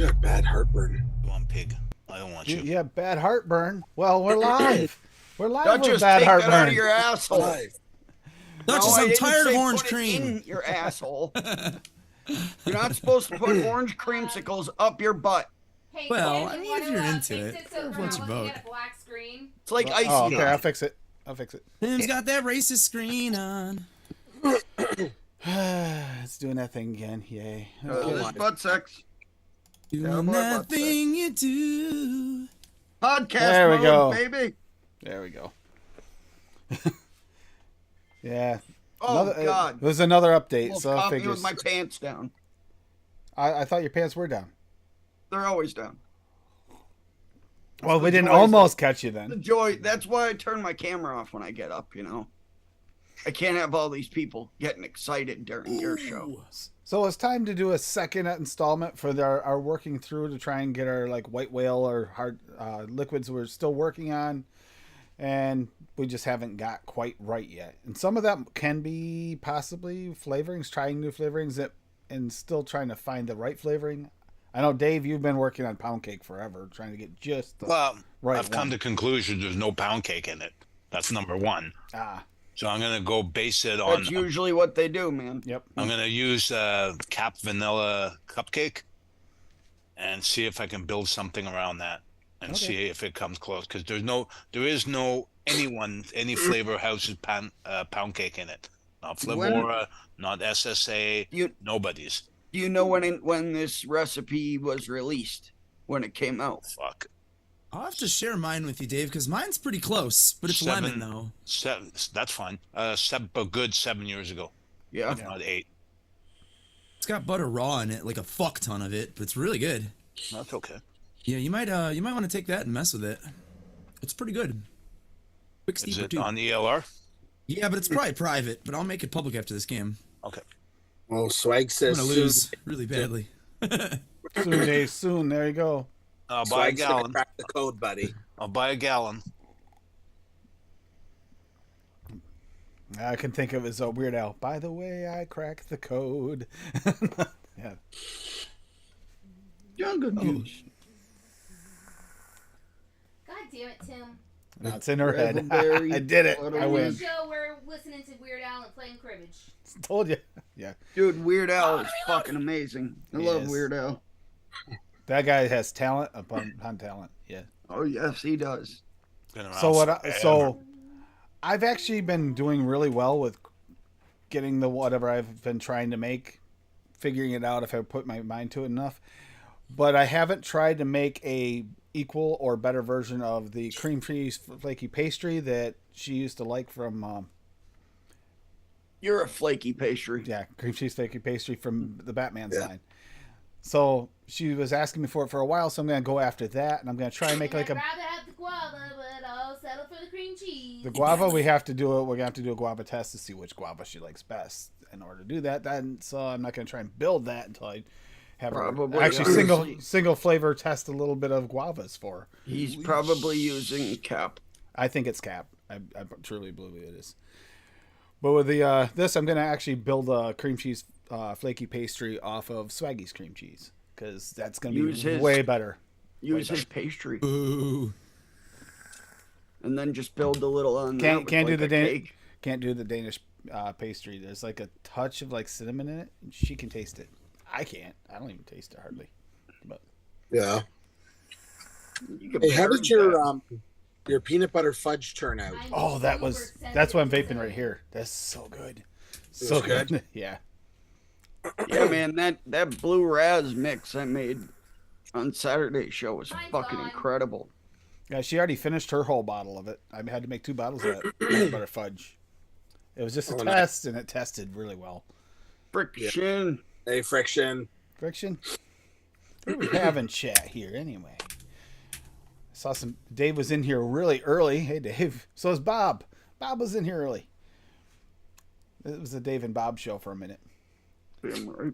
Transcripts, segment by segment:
got bad heartburn. You want pig? I don't want you. You have bad heartburn. Well, we're live. We're live Don't with just bad take that out heartburn. of your asshole. Live. Duchess, I I'm didn't tired of say orange put it cream. in your asshole. You're not supposed to put orange creamsicles up your butt. Hey, Well, Tim, I you mean, wanna, if you're into fix it, so I'll we're let not you looking vote. at a black screen. It's like icy. Oh, okay. hot. I'll fix it. Tim's got that racist screen on. It's doing that thing again. Yay. This butt sex. Doing more that butt thing you do. Podcast There we mode, go. baby. There we go. Yeah. Oh, God. There's another update. Almost So I caught me figured. with my pants down. I thought your pants were down. They're always down. Well, we the didn't joys almost catch you The then. joy. That's why I turn my camera off when I get up, you know. I can't have all these people getting excited during your show. So it's time to do a second installment for our working through to try and get our like white whale or hard liquids we're still working on, and we just haven't got quite right yet. And some of that can be possibly flavorings, trying new flavorings that, and still trying to find the right flavoring. I know, Dave, you've been working on pound cake forever, trying to get just the right I've come one. to conclusion there's no pound cake in it. That's number one. So I'm gonna go base it on. That's usually what they do, man. Yep. I'm gonna use Cap Vanilla Cupcake, and see if I can build something around that, and see if it comes close. Because there is no any flavor house's pound cake in it. Not Flavora, not SSA, nobody's. Do you know when this recipe was released? When it came out? Fuck. I'll have to share mine with you, Dave, because mine's pretty close, but it's lemon, though. That's fine. A good 7 years ago. Yeah. If not 8. It's got butter raw in it, like a fuck ton of it, but it's really good. That's okay. Yeah, you might want to take that and mess with it. It's pretty good. Quick Is steeper it too. on ELR? Yeah, but it's probably private, but I'll make it public after this game. Okay. Well, Swag I'm says gonna lose really badly. Soon, Dave. Soon. There you go. I'll buy a Swag's gonna gallon. crack the code, buddy. I'll buy a gallon. I can think of it as a Weird Al. By the way, I cracked the code. Yeah. Jungle Juice. God damn it, Tim. No, it's in her head. Razzleberry, I did it. I buttermilk. On win. the show, we're listening to Weird Al and playing cribbage. Told you. Yeah. Dude, Weird Al is fucking amazing. I He love is. Weird Al. That guy has talent upon talent. Yeah. Oh, yes, he does. Been around So forever. so I've actually been doing really well with getting the whatever I've been trying to make, figuring it out if I put my mind to it enough. But I haven't tried to make a equal or better version of the cream cheese flaky pastry that she used to like from You're a flaky pastry. cream cheese flaky pastry from the Batman line. So she was asking me for it for a while, so I'm gonna go after that, and I'm gonna try and make like I'd a rather have the guava, but I'll settle for the cream cheese. the guava. We have to do it. We're gonna have to do a guava test to see which guava she likes best in order to do that. Then, so I'm not gonna try and build that until I have her Probably, actually honestly. single flavor test a little bit of guavas for her. He's probably using Cap. I think it's Cap. I truly believe it is. But with the this, I'm gonna actually build a cream cheese flaky pastry off of Swaggy's cream cheese because that's gonna Use be his- way better. Use his pastry. Ooh. And then just build a little on that. Can't do with the like a Dan- cake. can't do the Danish pastry. There's like a touch of like cinnamon in it, and she can taste it. I can't. I don't even taste it hardly. But Yeah. You could Hey, how bury did that. your peanut butter fudge turn out? oh, that's what I'm vaping right here. That's so good. So was good? good. Yeah. Yeah, man, that blue raz mix I made on Saturday's show was Mine's fucking gone. incredible. Yeah, she already finished her whole bottle of it. I had to make 2 bottles of that peanut butter fudge. It was just a Oh, test, and it tested really well. Friction. Hey, friction. Friction. What do we have in chat here anyway? I saw some. Dave was in here really early. Hey, Dave. So is Bob. Bob was in here early. It was a Dave and Bob show for a minute. Damn right.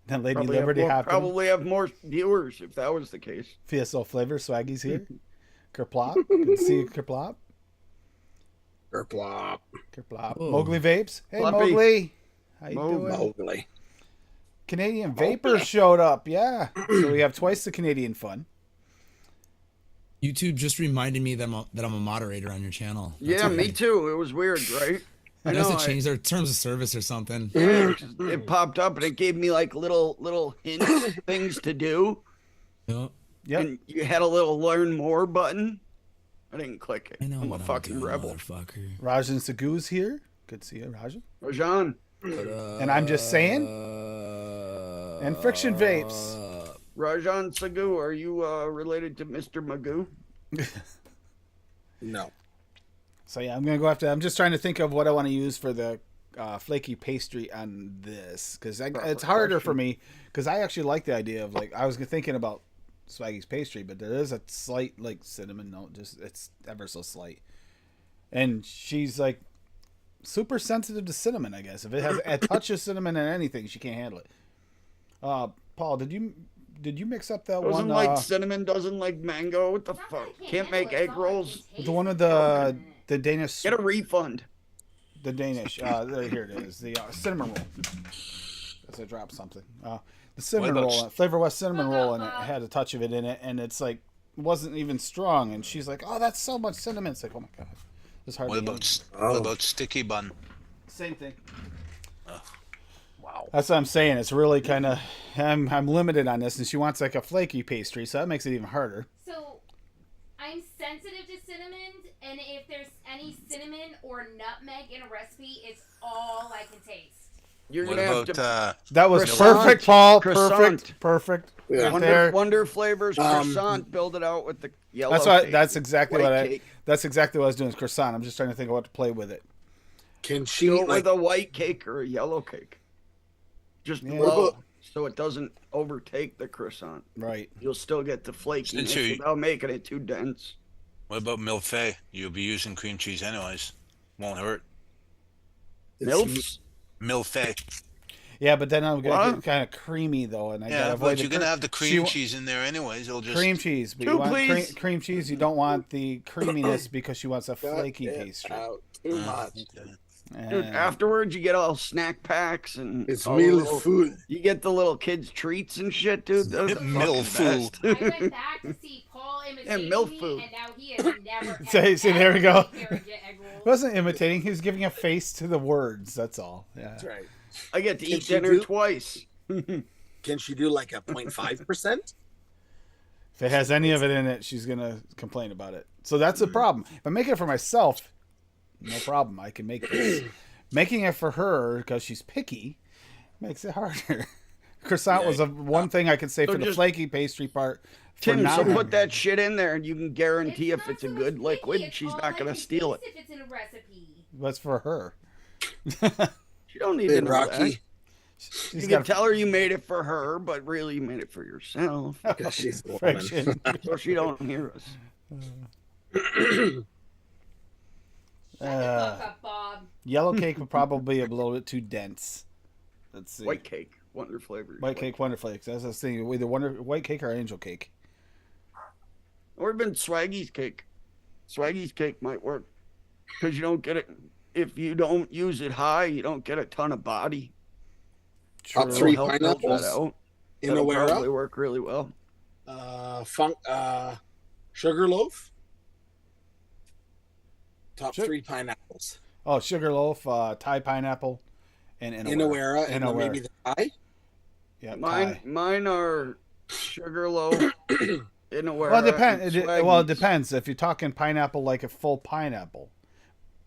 Then Lady Probably Liberty have more, hopped in. probably have more viewers if that was the case. FSO Flavor Swaggy's here. Kerplop. Good to see you, Kerplop. Kerplop. Kerplop. Whoa. Mowgli Vapes. Hey, Floppy. Mowgli. How you Mowgli. doing? Mowgli. Canadian Vapor showed up. Yeah. So we have twice the Canadian fun. YouTube just reminded me that I'm a moderator on your channel. That's Yeah, me weird. too. It was weird, right? I They must know. have changed their terms of service or something. It popped up and it gave me like little hints, things to do, Yep. Yep. and you had a little learn more button. I didn't click it. I know I'm what a I'm fucking doing, rebel. motherfucker. Rajan Sagoo's here. Good to see you, Rajan. Rajan, And I'm just saying. And Friction Vapes. Rajan Sagoo, are you related to Mr. Magoo? No. So yeah, I'm gonna go after. I'm just trying to think of what I want to use for the flaky pastry on this because it's harder for me because I actually like the idea of like I was thinking about Swaggy's pastry, but there is a slight like cinnamon note, just it's ever so slight, and she's like super sensitive to cinnamon. I guess if it has a touch of cinnamon in anything, she can't handle it. Paul, did you mix up that Doesn't one? like cinnamon, doesn't like mango. What the It's not fuck? that I Can't make handle it, egg it's all I can rolls. taste. the one with It's the Danish. Get a refund. The Danish. Here it is. The cinnamon roll. As I dropped something. The cinnamon about roll. Flavor West cinnamon roll, and it had a touch of it in it, and it's like wasn't even strong. And she's like, "Oh, that's so much cinnamon." It's like, "Oh my god, it's hard." What to about eat. what about sticky bun? Same thing? Wow. That's what I'm saying. It's really kind of I'm limited on this, and she wants like a flaky pastry, so that makes it even harder. So, I'm sensitive to cinnamon, and if there's any cinnamon or nutmeg in a recipe, it's all I can taste. You're What gonna have about to That was Croissant. perfect, Paul. Croissant. Perfect. Yeah. Right there. Wonder flavors croissant. Build it out with the yellow. That's what. cake. That's exactly White what I. cake. That's exactly what I was doing. Is croissant. I'm just trying to think of what to play with it. Can she Do it like with a white cake or a yellow cake. Just Yeah. low, so it doesn't overtake the croissant. Right. You'll still get the flakiness Since you- without making it too dense. What about milfay? You'll be using cream cheese anyways. Won't hurt. Milfs? Milfay. Yeah, but then I'm gonna What? get kind of creamy though, and I Yeah, gotta avoid but the you're gonna have the she cream wa- cheese in there anyways. It'll just Cream cheese, but Two, you want please. cream cheese. You don't want the creaminess because she wants a cut flaky it pastry. out too much? Dude, And- afterwards you get all snack packs and It's all meal little- food. You get the little kids treats and shit, dude. Those are the Milk fucking food. best. I went back to see Paul imitating milk me, food. and now he has never. See, there we go. Egg rolls. He wasn't imitating. He was giving a face to the words. That's all. Yeah. That's right. I get to Can eat she dinner do- twice. Can she do like a 0.5%? If it has any of it in it, she's gonna complain about it. So that's a problem. If I make it for myself, no problem. I can make this. Making it for her because she's picky makes it harder. Croissant was one thing I could say So for the just- flaky pastry part. For Tim, now, so put that shit in there and you can guarantee if not it's a so good much liquid, picky, it's she's all not I gonna can steal it. taste if it's in a recipe. What's for her? You don't need to Hey, know Rocky. that. She's You can got tell her you made it for her, but really you made it for yourself. Because she's a woman. friction. So she don't hear us. Shut the fuck up, Bob. Yellow cake would probably be a little bit too dense. Let's see. White cake, wonder flavor. White cake, Wonder Flakes. That's what I was thinking. Either white cake or angel cake. Or even Swaggy's cake. Swaggy's cake might work because you don't get it. If you don't use it high, you don't get a ton of body. Top True. three It'll help build pineapples that out. That'll probably Inawera, work really well. sugar loaf. Top Sure. 3 pineapples. Oh, sugarloaf, Thai pineapple, and Inawera, and then Inawera. maybe the Thai. Yeah, Mine, Thai. mine are Sugarloaf. Inawera. Well, it depends. and Well, it Swaggy's. depends. If you're talking pineapple, like a full pineapple,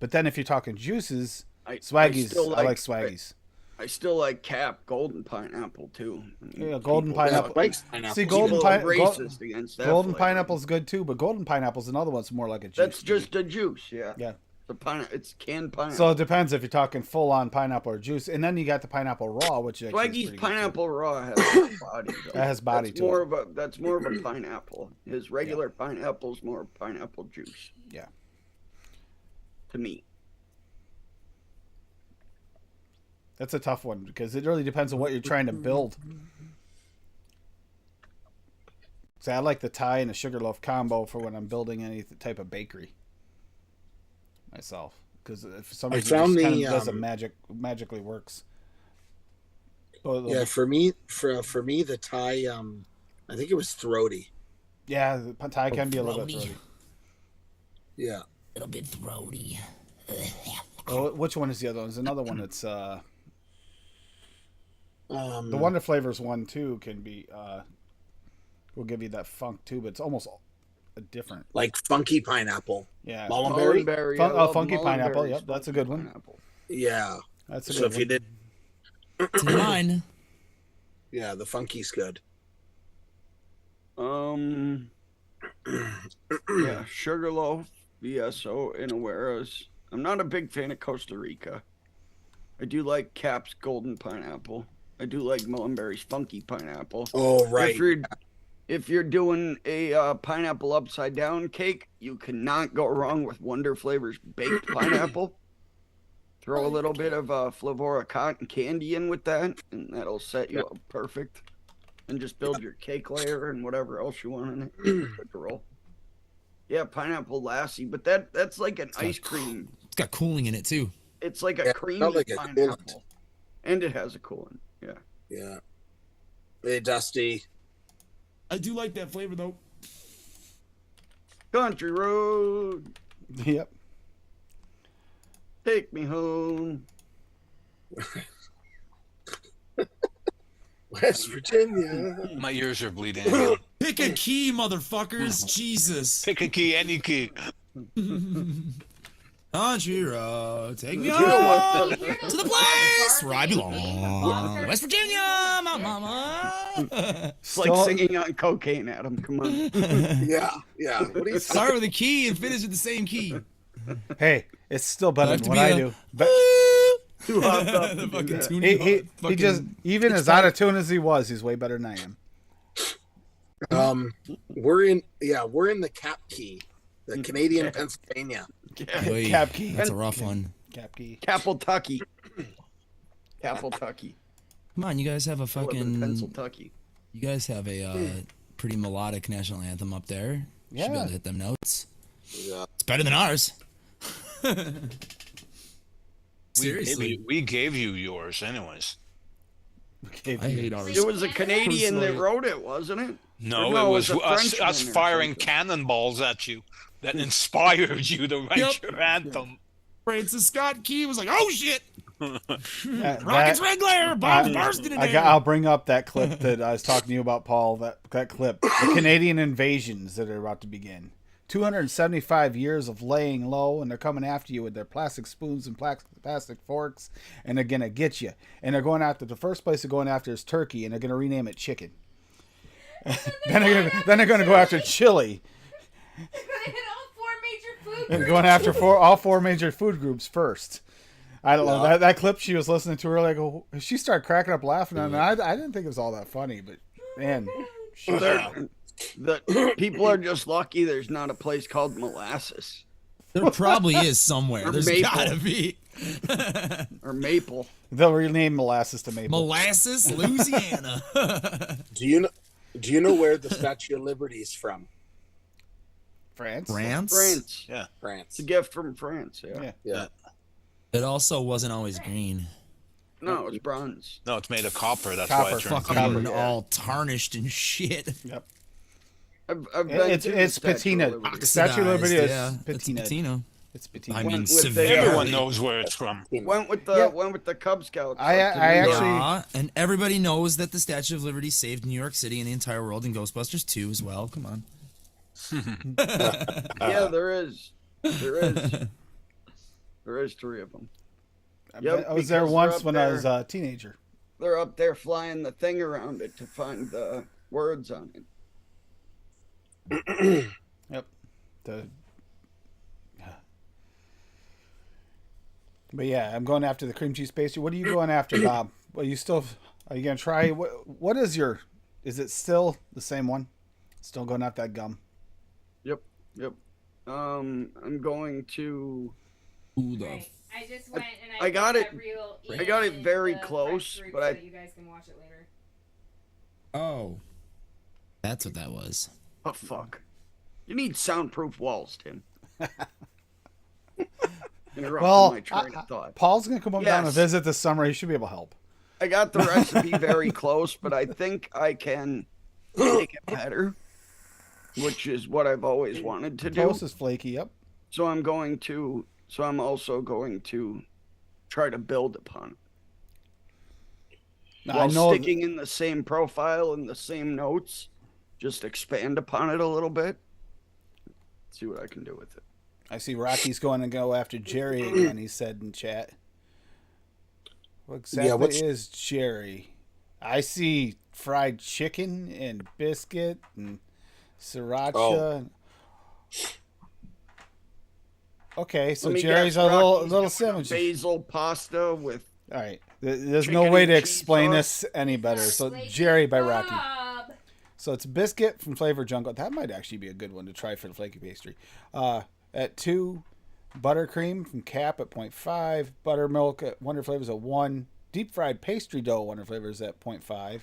but then if you're talking juices, Swaggy's. still I like Swaggy's. I still like Cap golden pineapple too. I mean, Yeah, golden people- pineapple. Likes pineapple. See, People golden are pine- racist against that. Golden flavor. pineapple's good too, but golden pineapple's another one's more like a juice. That's just a juice, yeah. Yeah. It's canned pineapple. So it depends if you're talking full on pineapple or juice, and then you got the pineapple raw, which actually is Swaggy's pretty good, too. pineapple raw has a body. Though. That has body that's to more it. of a that's more of a pineapple. His regular pineapple's more pineapple juice. Yeah. To me. That's a tough one because it really depends on what you're trying to build. So I like the Thai and the sugarloaf combo for when I'm building any type of bakery myself, because for some I reason it found just kind the, of does a magically works. Yeah, for me, the Thai, I think it was throaty. Yeah, the Thai can be a little bit throaty. throaty. Yeah. little bit throaty. Oh, which one is the other one? There's another one that's the Wonder Flavors one too can be will give you that funk too, but it's almost a different. Like funky pineapple. Yeah. Mullenberry? Mullenberry. Funky pineapple. Mullenberry's Yep, that's a funky good one. pineapple. Yeah. That's a So good if one. you did, It's in mine. yeah, the funky's good. Yeah, Sugarloaf, VSO, and Awaras. I'm not a big fan of Costa Rica. I do like Cap's Golden Pineapple. I do like Mullenberry's Funky Pineapple. Oh, right. If you're doing a pineapple upside down cake, you cannot go wrong with Wonder Flavors baked pineapple. Throw a little bit of Flavora cotton candy in with that, and that'll set you up perfect. And just build your cake layer and whatever else you want in it. Good to roll. Yeah, pineapple lassi, but that's like an ice cream. It's got cooling in it too. It's like a Yeah, creamy not like a pineapple, coolant. and it has a coolant. Yeah. Yeah. Hey, Dusty. I do like that flavor though. Country road, Yep. take me home. West Virginia. My ears are bleeding again. Pick a key, motherfuckers. Jesus. Pick a key, any key. Country road, take me You know what? home to the place where I belong. West Virginia, my mama. It's like singing on cocaine, Adam. Come on. Yeah. Yeah. What are you Start with a key and finish with the same key. Hey, it's still better Like than to what be I a- do. But Too hopped up. The to do fucking that. tuning he fucking- just even as out of tune as he was, he's way better than I am. We're in the Cap Key, the Canadian Pennsylvania. Yeah. Oy, Cap key. That's a rough one. Cap key. Capeltucky. Capeltucky. Come on, you guys have a I live in fucking. Pennsylvania. You guys have a pretty melodic national anthem up there. You should be Yeah. able to hit them notes. Yeah. It's better than ours. Seriously. We gave you yours, anyways. Okay, I hate ours. It was a Canadian that Like- wrote it, wasn't it? No, No, it was it was a us Frenchman or firing something. cannonballs at you that inspired you to write Yep. your anthem. Francis Scott Key was like, "Oh shit, that- rockets red glare, bombs bursting in there." I'll bring up that clip that I was talking to you about, Paul. That clip, the Canadian invasions that are about to begin. 275 years of laying low, and they're coming after you with their plastic spoons and plastic forks, and they're gonna get you. And they're going after the first place they're going after is Turkey, and they're gonna rename it chicken. then they're gonna go after chili, They're gonna hit all four major food and groups. going after all four major food groups first. I don't know that clip she was listening to earlier. I go, she started cracking up laughing, and I didn't think it was all that funny, but man, The people are just lucky there's not a place called Molasses There probably is somewhere. Or There's maple. gotta be. or Maple. they'll rename molasses to maple. Molasses, Louisiana. Do you know where the Statue of Liberty is from? France. France. Yeah. France. It's a gift from France. Yeah. Yeah. Yeah. It also wasn't always green. No, it's bronze. No, it's made of copper. That's Copper. why it turns Fucking green. Copper, all tarnished and shit. Yep. I've been It's to the Statue of patina. Liberty. Statue of Liberty is yeah, patina. It's patina. It's patina. I mean, Went with the- severely. Everyone knows where it's from. Went with Yeah. the Cub Scouts. I up to I New York. actually Yeah, and everybody knows that the Statue of Liberty saved New York City and the entire world in Ghostbusters 2 as well. Come on. Yeah, there is. There is. There is 3 of them. I was there because once they're up when I there. was a teenager. They're up there flying the thing around it to find the words on it. Yep. But yeah, I'm going after the cream cheese pastry. What are you going after, Bob? Are you gonna try? What is your? Is it still the same one? Still going after that gum? Yep. I'm going to. Ooh, the Right. I just went and I got put it- that reel I got it in very the close, French group but so I- that you guys can watch it later. Oh. That's what that was. Oh fuck! You need soundproof walls, Tim. Interrupting Well, my train of thought. Paul's gonna come up down and Yes. visit this summer. He should be able to help. I got the recipe very close, but I think I can make it better, which is what I've always wanted to do. Toast is flaky. Yep. So I'm also going to try to build upon it. Now, While I know sticking in the same profile and the same notes, just expand upon it a little bit. See what I can do with it. I see Rocky's going to go after Jerry again. He said in chat. What exactly is Jerry? I see fried chicken and biscuit and sriracha. Okay, so Jerry's a little sandwich. Basil pasta with. All right, there's no way to explain this any better. So Jerry by Rocky. So it's biscuit from Flavor Jungle. That might actually be a good one to try for the flaky pastry. At 2, buttercream from Cap at 0.5, buttermilk at Wonder Flavors at 1, deep fried pastry dough Wonder Flavors at 0.5,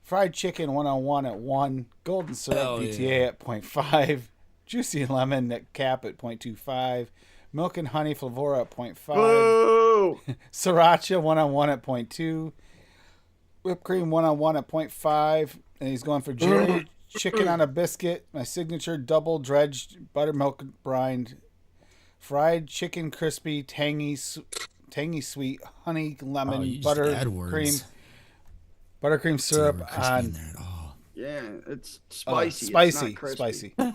fried chicken 101 at 1, golden syrup VTA at 0.5, juicy lemon at Cap at 0.25, milk and honey Flavora at 0.5, sriracha 101 at 0.2, whipped cream 101 at 0.5, and he's going for Jerry. Chicken on a biscuit, my signature double dredged buttermilk brined, fried chicken crispy, tangy sweet, honey lemon buttercream syrup on. Yeah, it's spicy. Spicy. I'm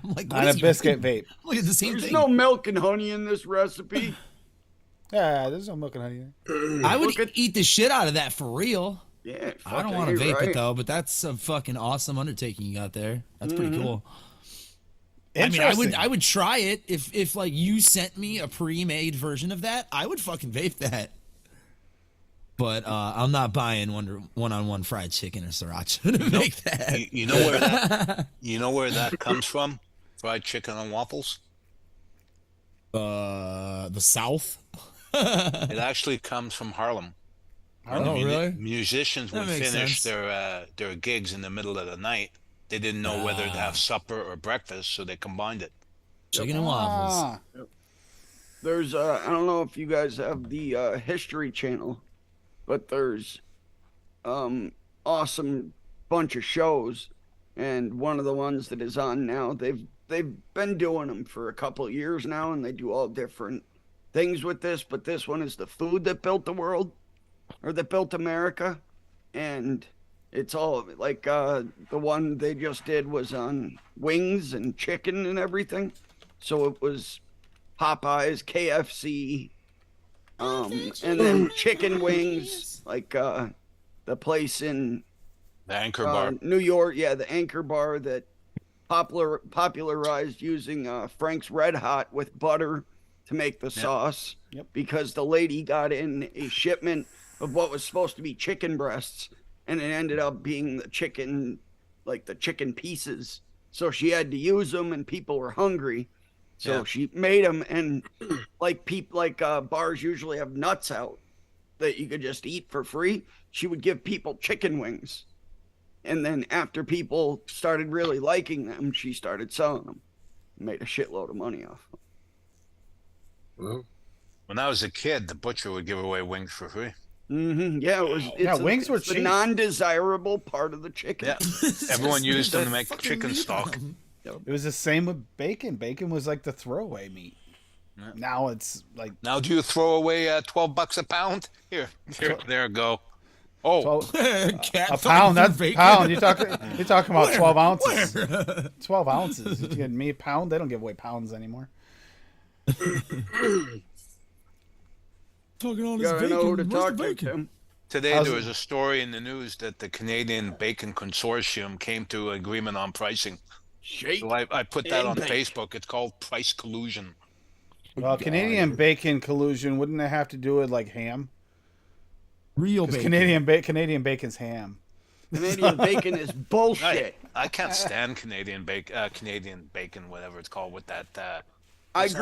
like, on a biscuit vape. Look at the same There's thing. no milk and honey in this recipe. Yeah, there's no milk and honey in I would eat the shit out of that for real. Yeah, I don't want to vape it though, but that's a fucking awesome undertaking you got there. That's pretty cool. I mean, I would try it if like you sent me a pre-made version of that. I would fucking vape that. But I'm not buying one-on-one fried chicken or sriracha to make that. You know where that comes from? Fried chicken on waffles. The South. It actually comes from Harlem. Oh, really? Musicians would finish their gigs in the middle of the night. They didn't know whether to have supper or breakfast, so they combined it. Chicken and waffles. There's I don't know if you guys have the History Channel, but there's awesome bunch of shows, and one of the ones that is on now, they've been doing them for a couple of years now, and they do all different things with this, but this one is the food that built the world. Or that built America, and it's all like the one they just did was on wings and chicken and everything. So it was Popeyes, KFC, and then chicken wings, like the place in the Anchor Bar, New York. Yeah, the Anchor Bar that popularized using Frank's Red Hot with butter to make the sauce. Yep. Because the lady got in a shipment of what was supposed to be chicken breasts, and it ended up being the chicken pieces. So she had to use them, and people were hungry. So she made them, and like bars usually have nuts out that you could just eat for free. She would give people chicken wings. And then after people started really liking them, she started selling them. Made a shitload of money off them. Well, when I was a kid, the butcher would give away wings for free. Mm-hmm. Yeah, wings were cheap. The non-desirable part of the chicken. Yeah, everyone used them to make chicken stock. It was the same with bacon. Bacon was like the throwaway meat. Yeah. Now it's like. Now do you throw away $12 a pound? Here, there you go. Oh, 12, a pound. That's a pound. You're talking about 12 ounces. 12 ounces. You get me a pound? They don't give away pounds anymore. Talking all this gotta bacon. know who to Where's talk the to, bacon? Tim. Today there was a story in the news that the Canadian Bacon Consortium came to an agreement on pricing. So I put that on Facebook. It's called price collusion. Well, Canadian bacon collusion, wouldn't it have to do with like ham? Real bacon. Canadian bacon's ham. Canadian bacon is bullshit. I can't stand Canadian bacon, whatever it's called with that. It's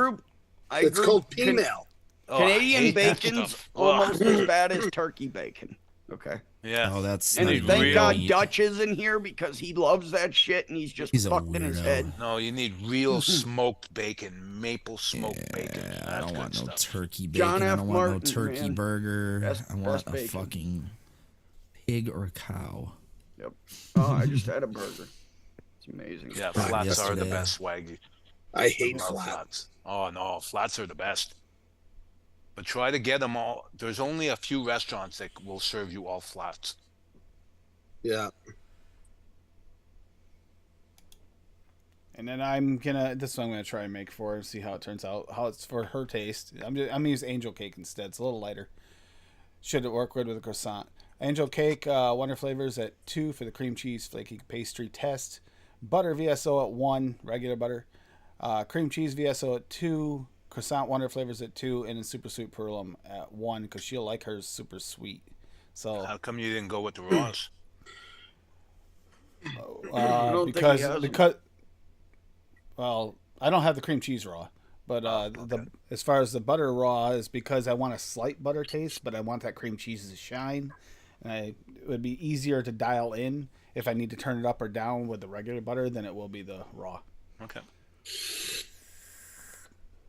called female. Canadian bacon's almost as bad as turkey bacon. Okay. Yeah. Oh, that's And Need thank real- God Dutch is in here because he loves that shit and he's just He's a fucked in his weirdo. head. No, you need real smoked bacon, maple smoked bacon. Yeah, I That's don't good want no stuff. turkey John bacon. I F. don't want no Martin, turkey man. burger. I want best a bacon. fucking pig or a cow. Yep. Oh, I just had a burger. It's amazing. Yeah, God, flats are the yesterday. best, Swaggy. I hate Love flats. Oh no, flats are the best. But try to get them all. There's only a few restaurants that will serve you all flats. Yeah. And then this is what I'm gonna try and make for her, see how it turns out, how it's for her taste. I'm gonna use angel cake instead. It's a little lighter. Should it work good with a croissant? Angel cake, Wonder Flavors at 2 for the cream cheese flaky pastry test. Butter VSO at 1, regular butter. Cream cheese VSO at 2. Croissant Wonder Flavors at 2, and then Super Sweet Pearlum at 1 because she'll like hers super sweet. So How come you didn't go with the raws? don't think he has them. because well, I don't have the cream cheese raw, but okay. as far as the butter raw is because I want a slight butter taste, but I want that cream cheese to shine, and it would be easier to dial in if I need to turn it up or down with the regular butter than it will be the raw. Okay.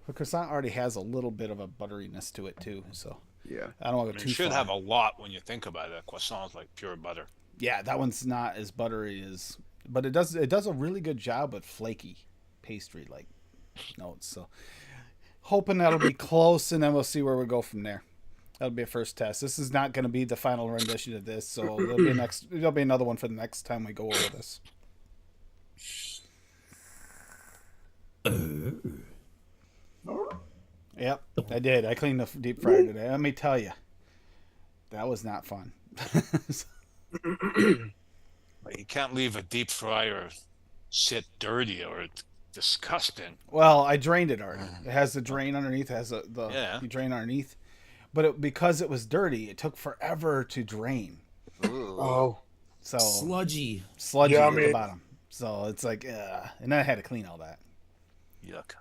The croissant already has a little bit of a butteriness to it too, so Yeah. I don't want to go You too should far. have a lot when you think about it. Croissant's like pure butter. Yeah, that one's not as buttery as, but it does a really good job with flaky pastry like notes. So hoping that'll be close, and then we'll see where we go from there. That'll be a first test. This is not going to be the final rendition of this, so there'll be another one for the next time we go over this. Yep, I did. I cleaned the deep fryer today. Let me tell you, that was not fun. But you can't leave a deep fryer sit dirty or it's disgusting. Well, I drained it already. It has the drain underneath. It has Yeah. you drain underneath. But because it was dirty, it took forever to drain. Ooh. Oh. So Sludgy. sludgy Yeah, at the man. bottom. So it's like, and then I had to clean all that. Yuck.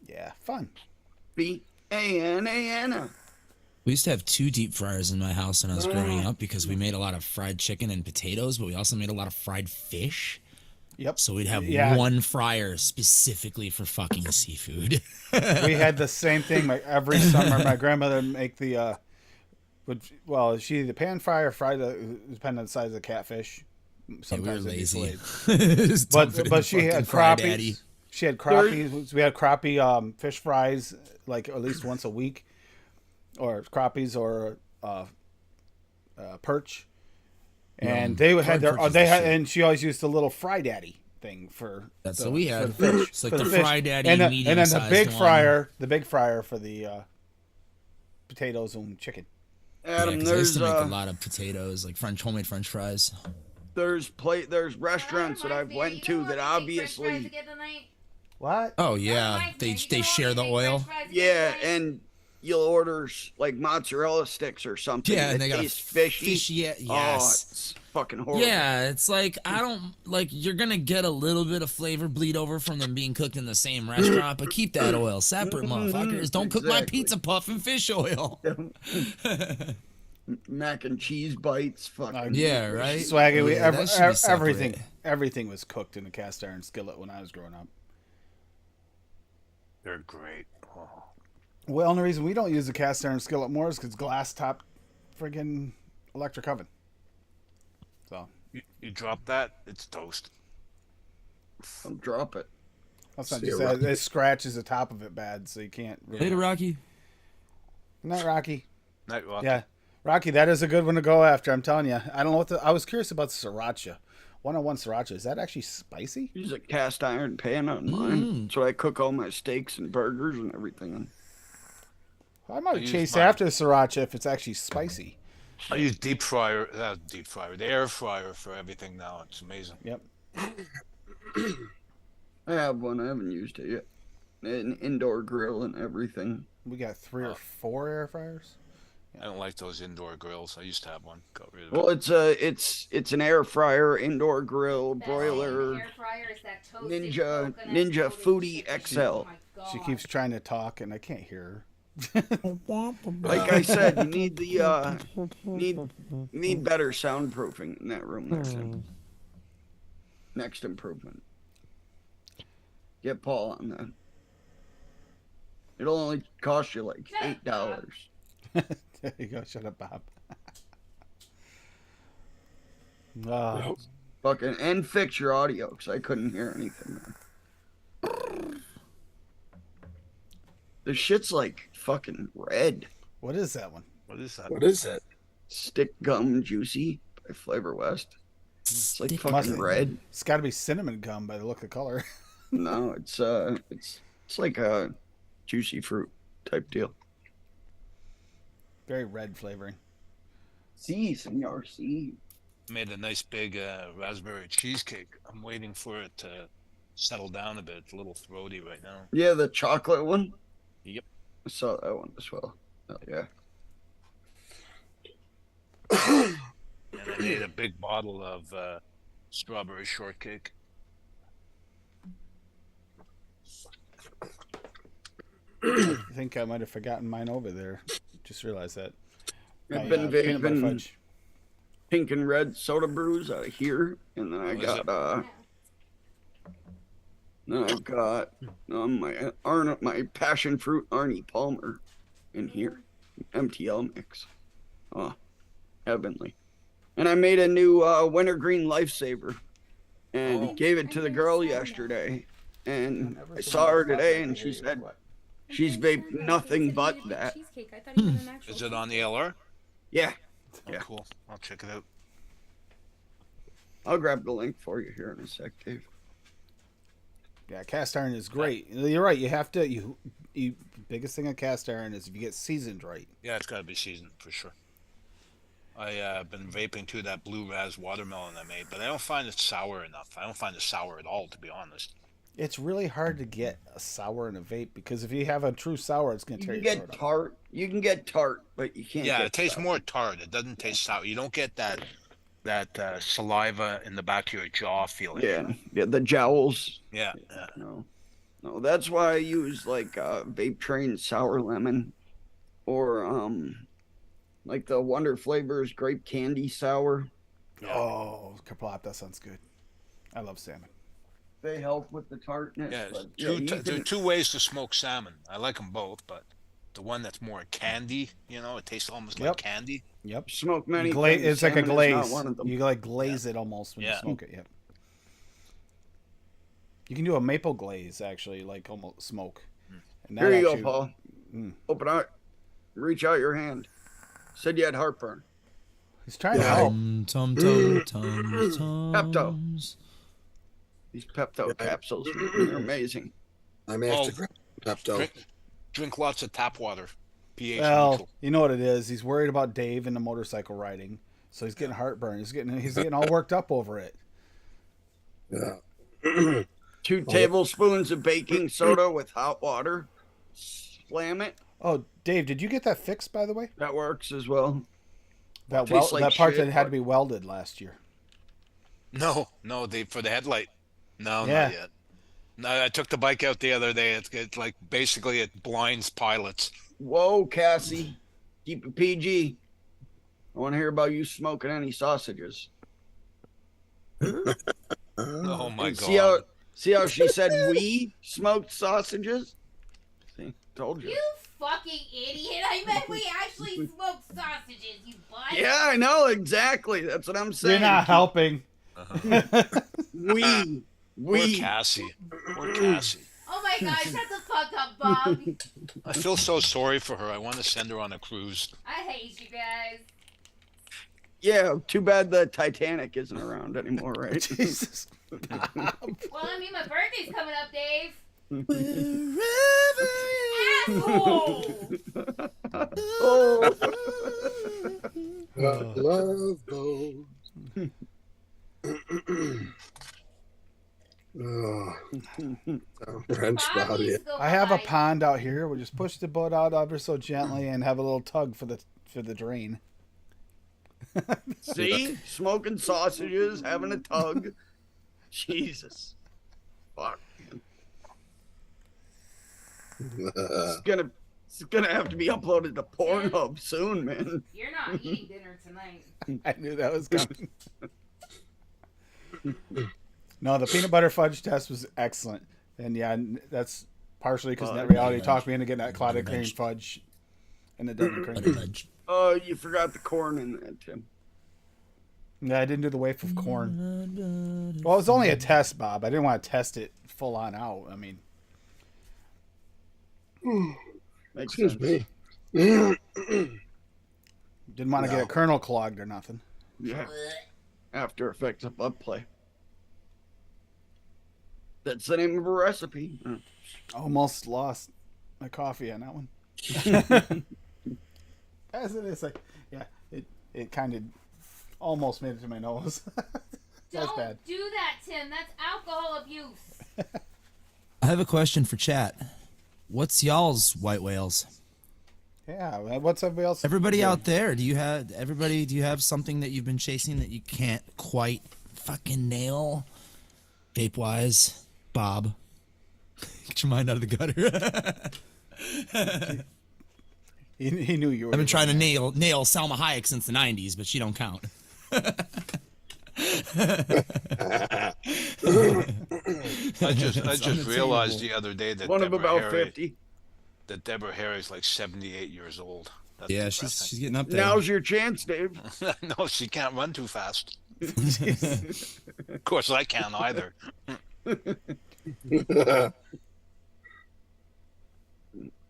Yeah, fun. B-A-N-A-N-A. We used to have 2 deep fryers in my house when I was growing up because we made a lot of fried chicken and potatoes, but we also made a lot of fried fish. Yep. So we'd have Yeah. one fryer specifically for fucking seafood. We had the same thing. Every summer, my grandmother would make she the pan fry or fry depending on the size of the catfish. Yeah, we were Sometimes it'd be lazy. filleted. Just dump it in the But she fucking had fry crappies. daddy. She had crappies. We had crappie fish fries like at least once a week, or crappies or perch. And they had fried perch is they the had, shit. and she always used the little fry daddy thing for. That's the, what we for had. the fish, It's like for the fish. fry daddy and then the medium-sized big one. fryer for the potatoes and chicken. Yeah, Adam, 'cause I used there's to make a lot of potatoes, like homemade French fries. there's restaurants that I've went to that obviously What? Oh yeah, they share the oil. and you'll order like mozzarella sticks or something. Yeah, and that they got a taste fishy. fishy. Oh, Yes. it's fucking horrible. Yeah, it's like I don't like you're gonna get a little bit of flavor bleed over from them being cooked in the same restaurant, but keep that oil separate, motherfuckers. Don't cook my Exactly. pizza puff in fish oil. Mac and cheese bites. Fucking Yeah, right. Swaggy, Yeah, that should be separate. everything was cooked in a cast iron skillet when I was growing up. They're great. Oh. Well, the only reason we don't use a cast iron skillet more is because glass top, friggin' electric oven. So You drop that, it's toast. Don't drop it. that's not See just ya, that. Rocky. It scratches the top of it bad, so you can't. Really... Later, Rocky. Good night, Rocky. Night, Rocky. Yeah, Rocky, that is a good one to go after. I'm telling you. I don't know what I was curious about sriracha. 101 sriracha, is that actually spicy? Use a cast iron pan on mine. So I cook all my steaks and burgers and everything on. I might use chase mine. after sriracha if it's actually spicy. I use the air fryer for everything now. It's amazing. Yep. I have one. I haven't used it yet. An indoor grill and everything. We got 3 or 4 air fryers. I don't like those indoor grills. I used to have one. Got rid of Well, it. it's an air fryer, indoor grill, broiler, Ninja Foodie XL. She keeps trying to talk, and I can't hear her. Like I said, you need the need better soundproofing in that room there, Tim. Next improvement. Get Paul on that. It'll only cost you like $8. There you go. Shut up, Bob. Uh, Fucking and fix your audio because I couldn't hear anything there. The shit's like fucking red. what is that one? What is that? What is it? Stick Gum Juicy by Flavor West. It's like fucking red. It's got to be cinnamon gum by the look of the color. No, it's like a juicy fruit type deal. Very red flavoring. See, senor, see. Made a nice big raspberry cheesecake. I'm waiting for it to settle down a bit. It's a little throaty right now. Yeah, the chocolate one. Yep. I saw that one as well. Oh, yeah. And I made a big bottle of strawberry shortcake. I think I might have forgotten mine over there. Just realized that. I've My, been peanut butter vaping fudge. pink and red soda brews out of here, and then I got then I've got my passion fruit Arnie Palmer in here, MTL mix. Oh, heavenly! And I made a new wintergreen lifesaver, and gave it to the girl yesterday. And I saw her today, and she said she's vaped nothing but that. Is it on the LR? Yeah, Oh, yeah. cool. I'll check it out. I'll grab the link for you here in a sec, Dave. Yeah, cast iron is great. You're right. You have to. You biggest thing on cast iron is if you get seasoned right. Yeah, it's got to be seasoned for sure. I been vaping too that blue raz watermelon I made, but I don't find it sour enough. I don't find it sour at all, to be honest. It's really hard to get a sour in a vape because if you have a true sour, it's going to You tear can your get throat up. tart. You can get tart, but you can't. Yeah, get it tastes sour. more tart. It doesn't taste sour. You don't get that saliva in the back of your jaw feeling. Yeah, the jowls. Yeah. No, that's why I use like Vape Train sour lemon, or like the Wonder Flavors grape candy sour. Oh, Kaplop, that sounds good. I love salmon. They help with the tartness. Yeah, but, there are two ways to smoke salmon. I like them both, but the one that's more candy, it tastes almost like candy. Yep. Smoke many. It's like a salmon is glaze. not one of them. You like glaze it almost when you Yeah. smoke it. Yep. You can do a maple glaze actually, like almost smoke. And Here you actually- go, Paul. Mm. Open out. Reach out your hand. Said you had heartburn. He's trying to help. Pepto. These Pepto capsules are amazing. I may have to grab Pepto. Drink lots of tap water. pH Well, neutral. you know what it is. He's worried about Dave and the motorcycle riding, so he's getting heartburn. He's getting all worked up over it. Yeah. 2 tablespoons of baking soda with hot water. Slam it. Oh, Dave, did you get that fixed by the way? That works as well. That Tastes like that part shit, that had but- to be welded last year. No, for the headlight. No, Yeah. not yet. No, I took the bike out the other day. It's like basically it blinds pilots. Whoa, Cassie. Keep it PG. I want to hear about you smoking any sausages. Oh my And god! See how she said we smoked sausages? See, told you. You fucking idiot! I meant we actually smoked sausages, you butt. Yeah, I know exactly. That's what I'm saying. You're not helping. We. Poor Cassie. Poor Cassie. Oh my god, shut the fuck up, Bob. I feel so sorry for her. I want to send her on a cruise. I hate you guys. Yeah, too bad the Titanic isn't around anymore, right? Jesus. Well, I mean, my birthday's coming up, Dave. Asshole! I love those. Oh, French body. Bobby's go I have a behind. pond out here. We'll just push the boat out ever so gently and have a little tug for the drain. See? Smoking sausages, having a tug. Jesus. Fuck, man. It's It's gonna have to be uploaded to Pornhub soon, man. You're not eating dinner tonight. I knew that was coming. No, the peanut butter fudge test was excellent, and yeah, that's partially because Net Reality talked me into getting that clotted cream fudge and the Devon cream. Oh, you forgot the corn in that, Tim. Yeah, I didn't do the wafer of corn. Well, it was only a test, Bob. I didn't want to test it full on out. I mean, Excuse me. Didn't want to get a kernel clogged or nothing. Yeah. After Effects of butt play. That's the name of a recipe. Almost lost my coffee on that one. As it is, like, yeah, it kind of almost made it to my nose. That's Don't bad. do that, Tim. That's alcohol abuse. I have a question for chat. What's y'all's white whales? Yeah, what's everybody else? Everybody out there, do you have something that you've been chasing that you can't quite fucking nail? Vape wise, Bob. Get your mind out of the gutter. He knew you were. I've been trying to nail Salma Hayek since the 90s, but she don't count. I just realized the other day that One of about 50. That Deborah Harry's like 78 years old. That's Yeah, depressing. she's getting up there. Now's your chance, Dave. No, she can't run too fast. Of course, I can't either.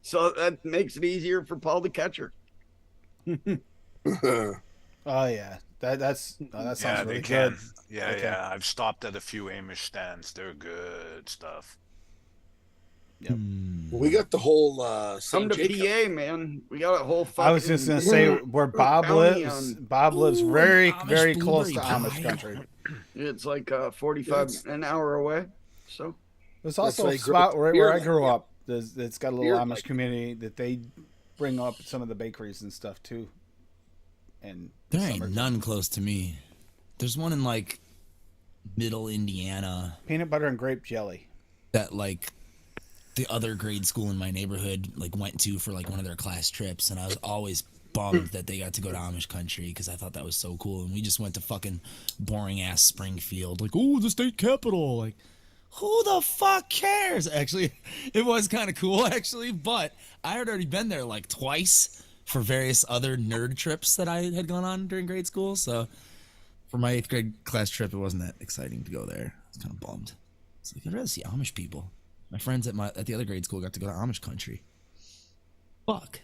So that makes it easier for Paul to catch her. Oh yeah, that sounds Yeah, really they good. can. Yeah, Okay. yeah. I've stopped at a few Amish stands. They're good stuff. We got the whole Come St. to Jacob. PA, man. We got a whole fucking... I was just gonna say where Bob bounty lives. on- Bob lives very Amish very close to blueberry Amish pie. country. It's like 45 an hour away. So There's That's also why a I grew spot up where beer I like grew that. up. It's got a little Beer Amish like community that they bring up some of the bakeries and stuff too. And There ain't none close to me. There's one in like middle Indiana peanut butter and grape jelly. that like the other grade school in my neighborhood like went to for like one of their class trips, and I was always bummed that they got to go to Amish country because I thought that was so cool. And we just went to fucking boring ass Springfield, like, oh, the state capital, like, who the fuck cares? Actually, it was kind of cool actually, but I had already been there like twice for various other nerd trips that I had gone on during grade school. So for my 8th grade class trip, it wasn't that exciting to go there. I was kind of bummed. It's like, I'd rather see Amish people. My friends at the other grade school got to go to Amish country. Fuck.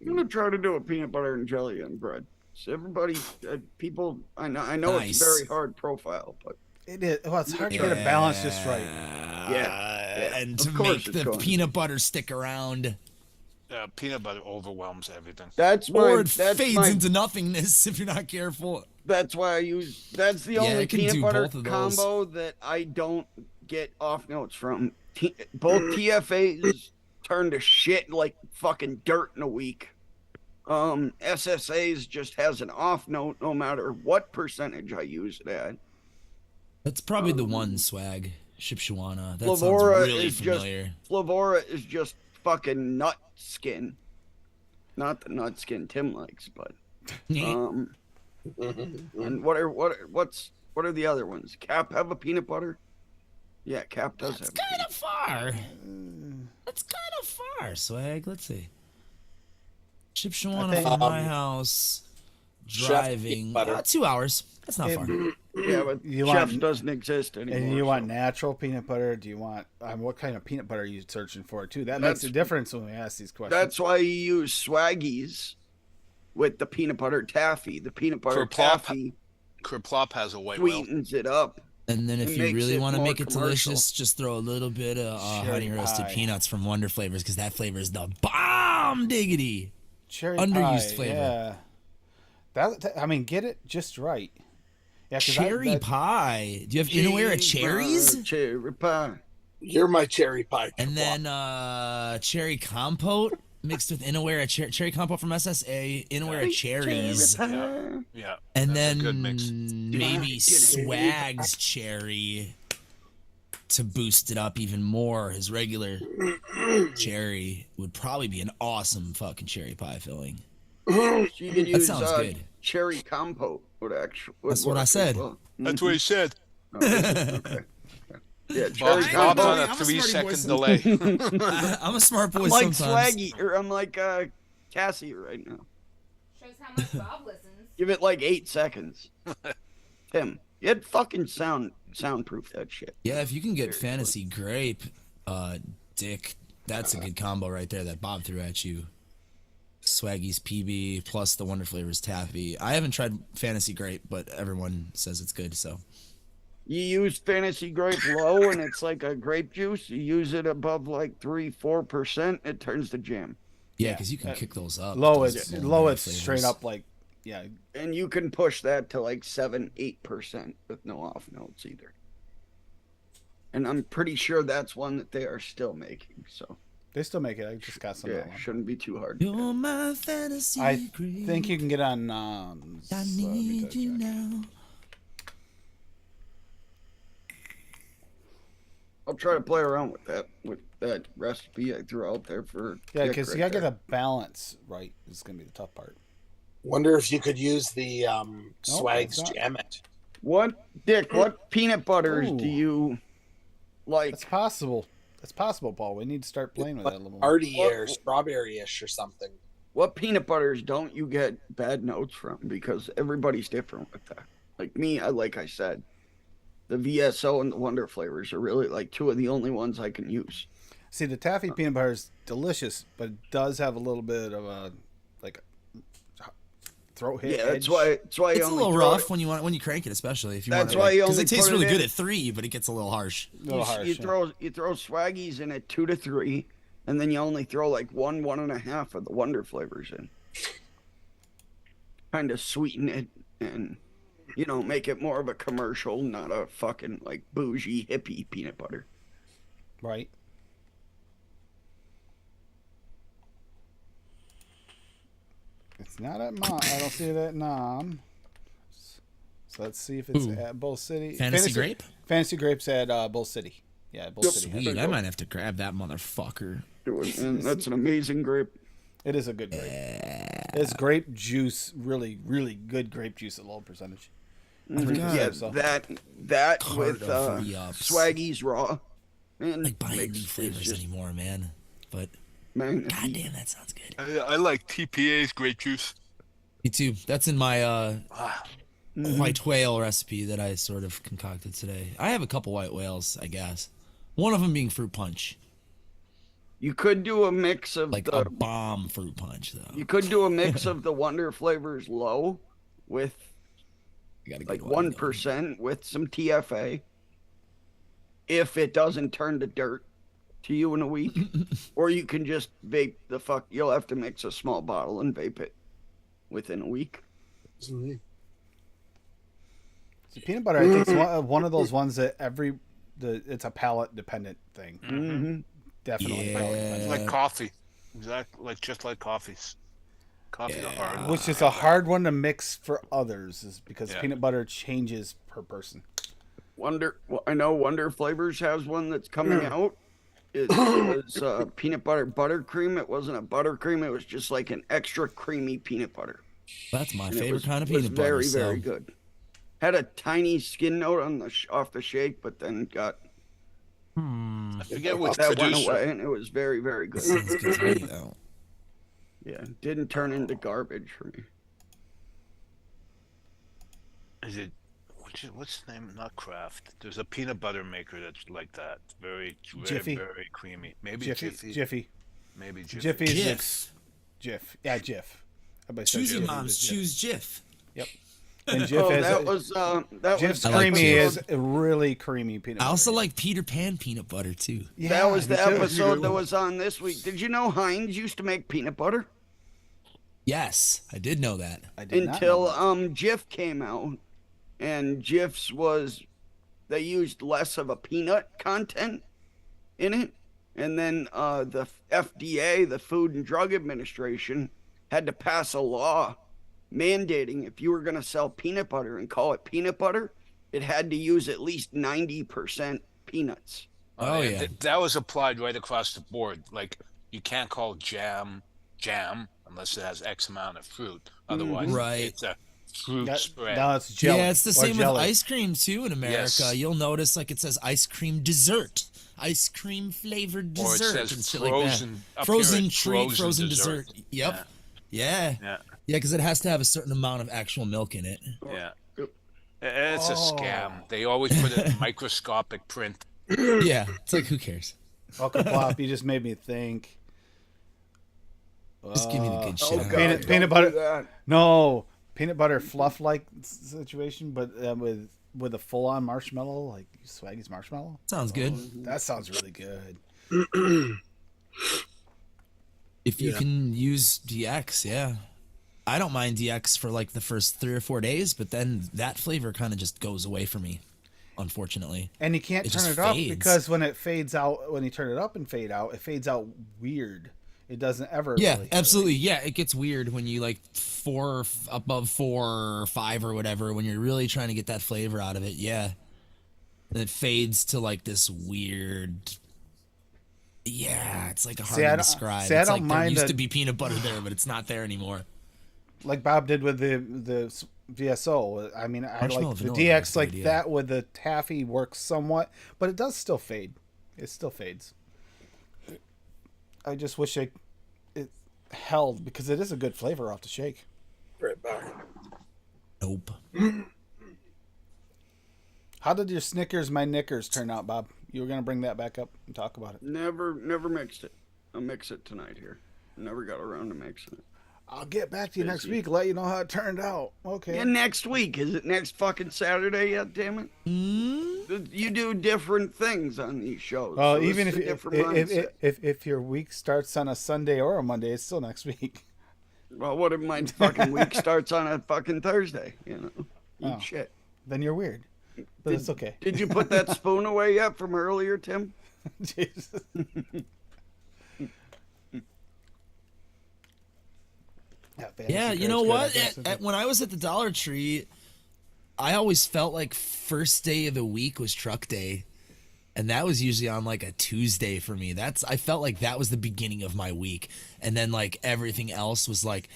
I'm gonna try to do a peanut butter and jelly on bread. So everybody, people, I know Nice. it's a very hard profile, but It is. Well, it's hard to get a balance just right. Yeah, And of to course make it's the going. peanut butter stick around. Peanut butter overwhelms everything. that's Or my it that's fades my into nothingness if you're not careful. that's why I use that's the Yeah, only I can peanut do butter both of those. combo that I don't get off notes from. Both TFAs turn to shit like fucking dirt in a week. SSAs just has an off note no matter what percentage I use it at. That's probably the one swag. Shipshawana. That Flavora sounds really is familiar. Flavora is just fucking nut skin. Not the nut skin Tim likes, but and what are the other ones? Cap have a peanut butter? Yeah, Cap does That's have. kind of far. That's kind of far, swag. Let's see. Shipshawana from my house. Driving. butter. 2 hours. That's not far. Yeah, but You Chef's want- doesn't exist anymore. And you want so. natural peanut butter? Do you want what kind of peanut butter are you searching for too? That makes a difference when we ask these questions. That's why you use Swaggies with the peanut butter taffy. The peanut butter taffy Kerplop has a white whale. sweetens it up. And then if It you makes really it want to more make it commercial. delicious, just throw a little bit of Cherry honey roasted pie. peanuts from Wonder Flavors, because that flavor is the bomb diggity. cherry underused pie, flavor. Yeah, that I mean, get it just right. Yeah, 'cause Cherry pie. Do you have Inawera cherries? Cherry pie. You're my cherry pie. And then cherry compote mixed with Inawera cherry compote from SSA, Inawera cherries, Cherry pie. Yeah. and that's a then good mix. maybe Swag's cherry to boost it up even more, his regular cherry would probably be an awesome fucking cherry pie filling. So you could That use sounds good. cherry compote would actually. That's what I said. Well. That's what he said. Oh, okay. Yeah, cherry Bob's on compote. a I'm a smarty 3-second boy. delay. I'm a smart boy I'm like sometimes. Swaggy, or I'm like Cassie right now. Shows how much Bob listens. Give it like 8 seconds. Tim, you had fucking soundproof that shit. Yeah, if you can get Fantasy Grape, Dick, that's a good combo right there that Bob threw at you. Swaggy's PB plus the Wonder Flavors Taffy. I haven't tried Fantasy Grape, but everyone says it's good, so. You use Fantasy Grape low and it's like a grape juice. You use it above like 3-4%, it turns to jam. Yeah, because you can kick those up. Low, those it's little low. Wonder It's Flavors. straight up like, yeah. And you can push that to like 7-8% with no off notes either. And I'm pretty sure that's one that they are still making. So They still make it. I just got some. yeah, of that one. shouldn't be too hard. You're my fantasy I grape. think you can get on. I let me need you check. now. I'll try to play around with that recipe I threw out there for. Yeah, Dick because right you gotta there. get a balance right. Is gonna be the tough part. Wonder if you could use the Swags it's not. Jam It. What, Dick? What peanut butters Ooh. do you like? That's possible. That's possible, Paul. We need to start playing with that a little more. Arty or strawberry-ish or something. What peanut butters don't you get bad notes from? Because everybody's different with that. Like me, like I said, the VSO and the Wonder Flavors are really like two of the only ones I can use. See, the taffy peanut butter is delicious, but it does have a little bit of a like throat hit. Yeah, that's edge. why. That's why It's you a only little throw rough it. when you crank it, especially if you That's want why to. you Because only it tastes put it really good in- at 3, but it gets a little harsh. A little harsh. You yeah. throw swaggies in at 2 to 3, and then you only throw like 1.5 of the Wonder Flavors in. Kind of sweeten it and make it more of a commercial, not a fucking like bougie hippie peanut butter. Right. It's not at Mom. I don't see it at Nom. So let's see if it's Ooh. at Bull City. Fantasy Grape? Fantasy Grapes at Bull City. Yeah, Bull City. Sweet, I might have to grab that motherfucker. And that's an amazing grape. It is a good grape. It's grape juice, really, really good grape juice at low percentage. forgot. Yeah, so. that Cart with of re-ups. Swaggies raw. Man, Like buying makes- new it's flavors just- anymore, man. But man, if you- goddamn, that sounds good. I like TPA's grape juice. Me too. That's in my Ah, white whale recipe that I sort of concocted today. I have a couple white whales, I guess. One of them being fruit punch, You could do a mix of like the. a bomb fruit punch, though. You could do a mix of the Wonder Flavors low with I got a like good one, though. 1% with some TFA. If it doesn't turn to dirt to you in a week, or you can just vape the fuck. You'll have to mix a small bottle and vape it within a week. So peanut butter, I think, is one of those ones that it's a palate dependent thing. Mm-hmm. Definitely. Yeah. palate it's dependent. like coffee. Exactly, just like coffees. Coffees are hard. Which is a hard one to mix for others, is because Yeah. peanut butter changes per person. I know Wonder Flavors has one that's coming out. It was peanut butter buttercream. It wasn't a buttercream. It was just like an extra creamy peanut butter. That's my And it favorite was- kind of was peanut butter. very, so. very good. Had a tiny skin note on off the shake, but then got I forget which that went producer. away, and it was very, very good. Sounds good to me, though. Yeah, didn't turn into garbage for me. Is it? What's the name? Not Kraft. There's a peanut butter maker that's like that. Very, Jiffy? very creamy. Maybe Jiffy. Jiffy. Maybe Jiffy. Jiffy is Jif. Jif. Yeah, Jif. Everybody says Choosy Jif. moms choose Jif. And Jif has that was Jif's I like creamy Jif. is a really creamy peanut I butter. also like Peter Pan peanut butter too. Yeah, that was me the too. episode that was on this week. Did you know Heinz used to make peanut butter Yes, I did know that. I did not until know that. Jif came out, and Jif's was they used less of a peanut content in it, and then the FDA, the Food and Drug Administration, had to pass a law mandating if you were going to sell peanut butter and call it peanut butter, it had to use at least 90% peanuts. Oh yeah. That was applied right across the board. Like you can't call jam unless it has X amount of fruit. Otherwise, Right. it's a fruit spread. Now it's jelly. Yeah, it's the or same with jelly. ice cream too in America. Yes. You'll notice like it says ice cream dessert, ice cream flavored Or it dessert, says and shit like that. frozen. Up Frozen here it's treat, frozen dessert. Yep. Yeah. Yeah. Yeah, because it has to have a certain amount of actual milk in it. Yeah. It's a scam. They always put it in microscopic print. Yeah, it's like who cares? Uncle Plop, you just made me think. Just give me the good shit. Oh, out of God, it. Peanut don't do butter. that. No, peanut butter fluff like situation, but with a full on marshmallow, like Swaggy's marshmallow. Sounds good. That sounds really good. If you Yeah. can use DX, yeah. I don't mind DX for like the first 3 or 4 days, but then that flavor kind of just goes away for me, unfortunately. And you can't It turn just it up fades. because when it fades out, when you turn it up and fade out, it fades out weird. It doesn't ever. Yeah, really absolutely. Yeah, it gets weird when you like above 4 or 5 or whatever, when you're really trying to get that flavor out of it. Yeah. And it fades to like this weird. Yeah, it's like hard See, I to don't- describe. see, I It's don't like there mind used the- to be peanut butter there, but it's not there anymore. Like Bob did with the VSO. I mean, I Marshmallow like the vanilla DX is like good, yeah. that with the taffy works somewhat, but it does still fade. It still fades. I just wish it held because it is a good flavor off the shake. Right back. Nope. How did your Snickers, my Knickers turn out, Bob? You were gonna bring that back up and talk about it. Never mixed it. I'll mix it tonight here. Never got around to mixing it. I'll get back to you next Busy. week. Let you know how it turned out. Okay. Yeah, next week. Is it next fucking Saturday yet? Damn it! You do different things on these shows. Well, so even it's if a different mindset. if your week starts on a Sunday or a Monday, it's still next week. Well, what if my fucking week starts on a fucking Thursday? You know, eat Oh. shit. Then you're weird, but it's okay. Did you put that spoon away yet from earlier, Tim? Jesus. Yeah, you know what? When I was at the Dollar Tree, I always felt like first day of the week was truck day. And that was usually on like a Tuesday for me. I felt like that was the beginning of my week. And then like everything else was like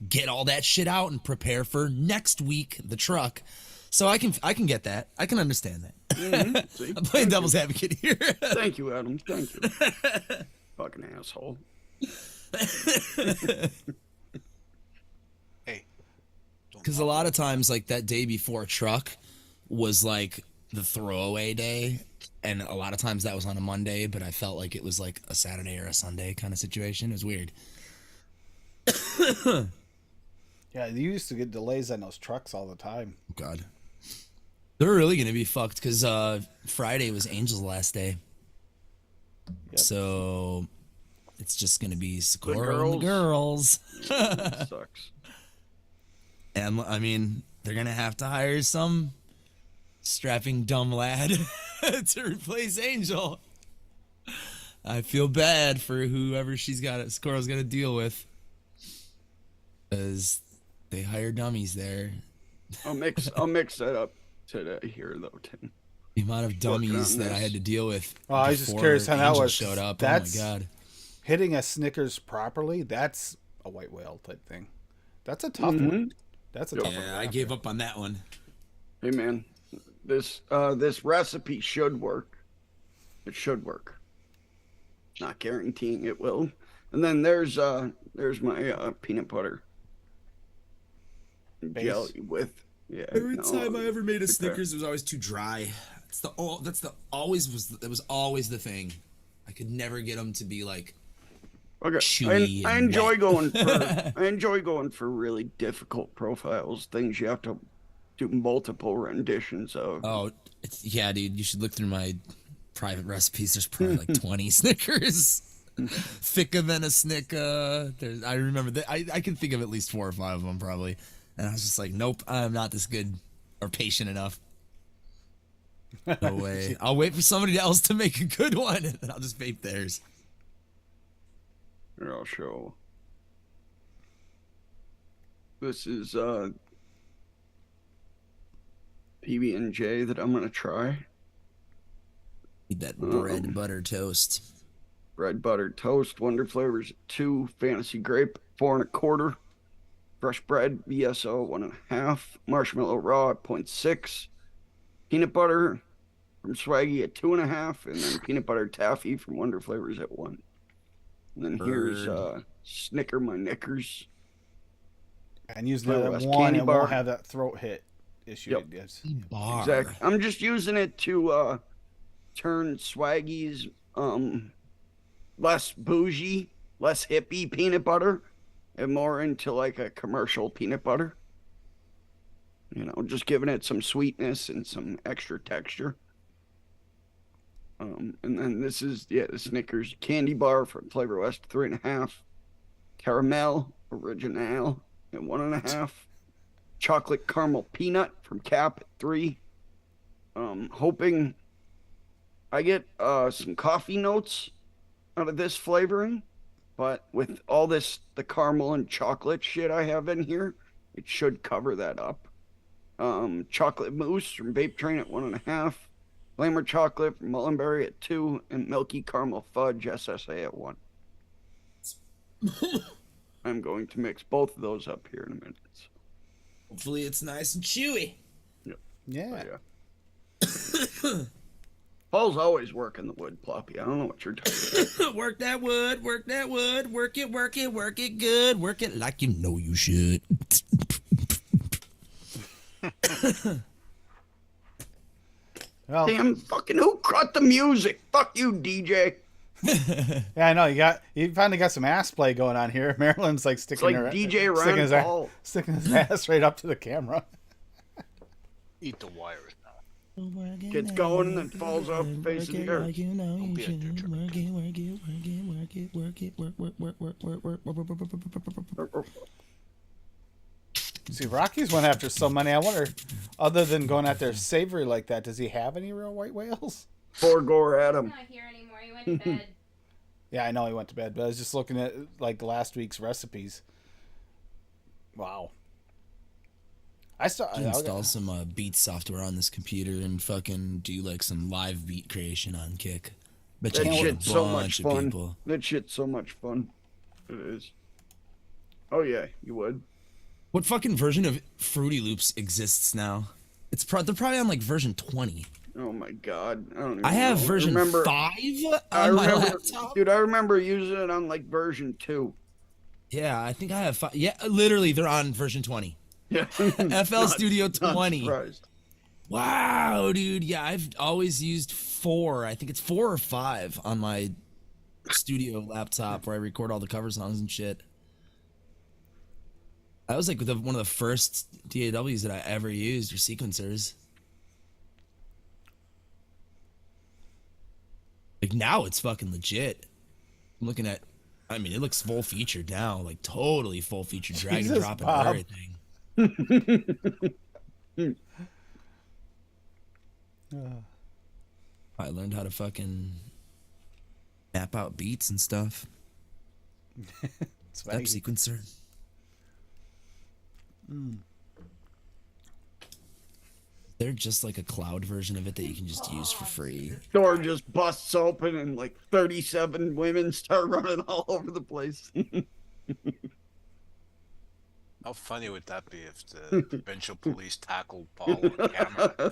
get all that shit out and prepare for next week, the truck. So I can get that. I can understand that. See? I'm playing devil's advocate here. Thank you, Adam. Thank you. Fucking asshole. Hey. Because a lot of times, like that day before truck was like the throwaway day. And a lot of times that was on a Monday, but I felt like it was like a Saturday or a Sunday kind of situation. It was weird. Yeah, you used to get delays on those trucks all the time. Oh, God. They're really going to be fucked because Friday was Angel's last day. Yep. So it's just going to be Socorro and the girls. girls. That sucks. And I mean, they're going to have to hire some strapping dumb lad to replace Angel. I feel bad for whoever Socorro's got to deal with. Because they hire dummies there. I'll mix that up today here though, Tim. The amount of dummies on that I this. had to deal with. Oh, I was just before curious how that Angel was. showed up. That's- Oh my God. Hitting a Snickers properly, that's a white whale type thing. That's a tough one. That's a tough one. Yeah, I gave up on that one. Hey man, this recipe should work. It should work. Not guaranteeing it will. And then there's my peanut butter Base. jelly with Every no, time I ever made a okay. Snickers, it was always too dry. That was always the thing. I could never get them to be like Okay. chewy I and enjoy wet. going for I enjoy going for really difficult profiles, things you have to do multiple renditions of. Oh, yeah, dude. You should look through my private recipes. There's probably like 20 Snickers. Thicker than a Snicker. I remember that. I can think of at least 4 or 5 of them probably. And I was just like, nope, I'm not this good or patient enough. No way. I'll wait for somebody else to make a good one, and then I'll just vape theirs. Here, I'll show. This is PB&J that I'm gonna try. Need that bread butter toast. Bread butter toast, Wonder Flavors 2, Fantasy Grape 4.25, fresh bread VSO 1.5, marshmallow raw at 0.6, peanut butter from Swaggy at 2.5, and then peanut butter taffy from Wonder Flavors at 1. And then here's Snicker My Knickers. And using Flavor that West one, candy it bar. won't have that throat hit issue. Yep. Yes. Bar. Exactly. I'm just using it to turn Swaggy's less bougie, less hippie peanut butter and more into like a commercial peanut butter. You know, just giving it some sweetness and some extra texture. And then this is the Snickers candy bar from Flavor West 3.5, caramel original at 1.5, chocolate caramel peanut from Cap at 3. Hoping I get some coffee notes out of this flavoring, but with all this the caramel and chocolate shit I have in here, it should cover that up. Chocolate mousse from Vape Train at 1.5, Glamour chocolate from Mullenberry at 2, and milky caramel fudge SSA at 1. I'm going to mix both of those up here in a minute. Hopefully it's nice and chewy. Yep. Yeah. Paul's always working the wood, Ploppy. I don't know what you're talking about. Work that wood, work that wood, work it, work it, work it good, work it like you know you should. Well, Damn fucking who cut the music? Fuck you, DJ. yeah, I know you finally got some ass play going on here. Marilyn's like It's like DJ Ron Paul. sticking his ass right up to the camera. Eat the wires now. Gets going and then falls off the face of the earth. Like you know Don't you be a should. dick. Work it, work it, work it, work it, work it, work, work, work, work, work, work, work, work, work. See, Rocky's went after so many. I wonder, other than going after savory like that, does he have any real white whales? Poor Gore He's Adam. not here anymore. He went to bed. Yeah, I know he went to bed, but I was just looking at like last week's recipes. Wow. I Install some beat software on this computer and fucking do like some live beat creation on Kick. Bet you That can get shit's a so much bunch of fun. people. That shit's so much fun. It is. Oh yeah, you would. What fucking version of Fruity Loops exists now? They're probably on like version 20. Oh my god. I don't even I have know. version 5 I on my remember, laptop. dude, I remember using it on like version 2. Yeah, I think I have 5. Yeah, literally, they're on version 20. Yeah. FL Studio Not 20. surprised. Wow, dude. Yeah, I've always used 4. I think it's 4 or 5 on my studio laptop where I record all the cover songs and shit. That was like one of the first DAWs that I ever used, or sequencers. Like now it's fucking legit. I'm looking at, I mean, it looks full featured now, like totally full featured, drag and Jesus, drop and Bob. everything. I learned how to fucking map out beats and stuff. Step sequencer. They're just like a cloud version of it that you can just use for free. Door just busts open and like 37 women start running all over the place. How funny would that be if the provincial police tackled Paul on camera?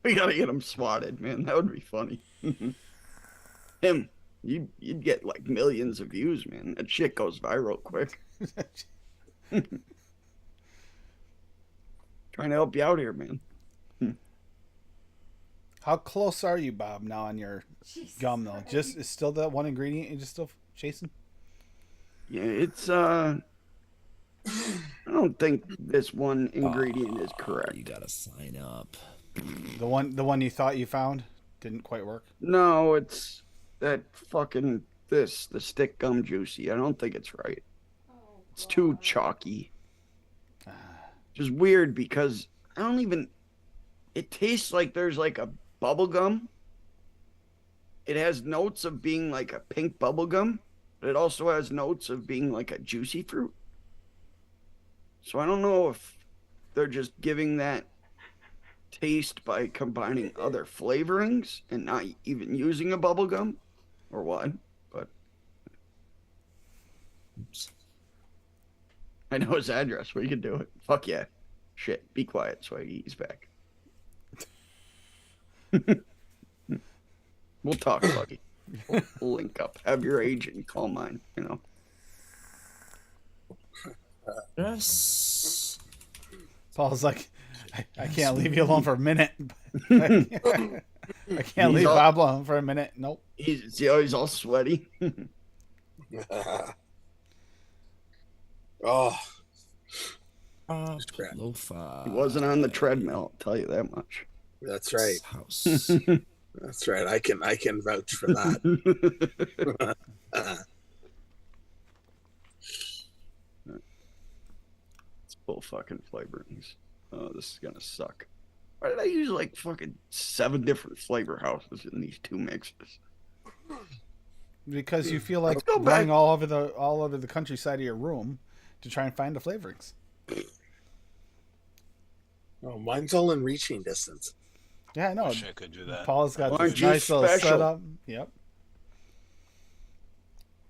We gotta get him swatted, man. That would be funny. You'd get like millions of views, man. That shit goes viral quick. Trying to help you out here, man. How close are you, Bob, now on your Jesus gum, though? Christ. Just is still that one ingredient you're just still chasing? Yeah, it's I don't think this one ingredient is correct. You gotta sign up. The one you thought you found didn't quite work. No, it's that fucking the stick gum juicy. I don't think it's right. Oh, It's too God. chalky. Just weird because I don't even. It tastes like there's like a bubble gum. It has notes of being like a pink bubble gum, but it also has notes of being like a juicy fruit. So I don't know if they're just giving that taste by combining other flavorings and not even using a bubble gum or what, but Oops. I know his address. We can do it. Fuck yeah. Shit. Be quiet, Swaggy. He's back. We'll talk, Swaggy. We'll link up. Have your agent call mine, you know. Yes. Paul's like, I can't leave you alone for a minute. I can't leave Bob alone for a minute. Nope. He's all sweaty. Oh, Lo-fi. He wasn't on the treadmill, I'll tell you that much. that's right. House. That's right. I can vouch for that. It's full fucking flavorings. Oh, this is gonna suck. Why did I use like fucking 7 different flavor houses in these 2 mixes? Because you feel like Let's go running back. all over the countryside of your room to try and find the flavorings. Oh, mine's all in reaching distance. Yeah, I know. Wish I could do that. Paul's got Aren't this you nice little special? setup. Yep.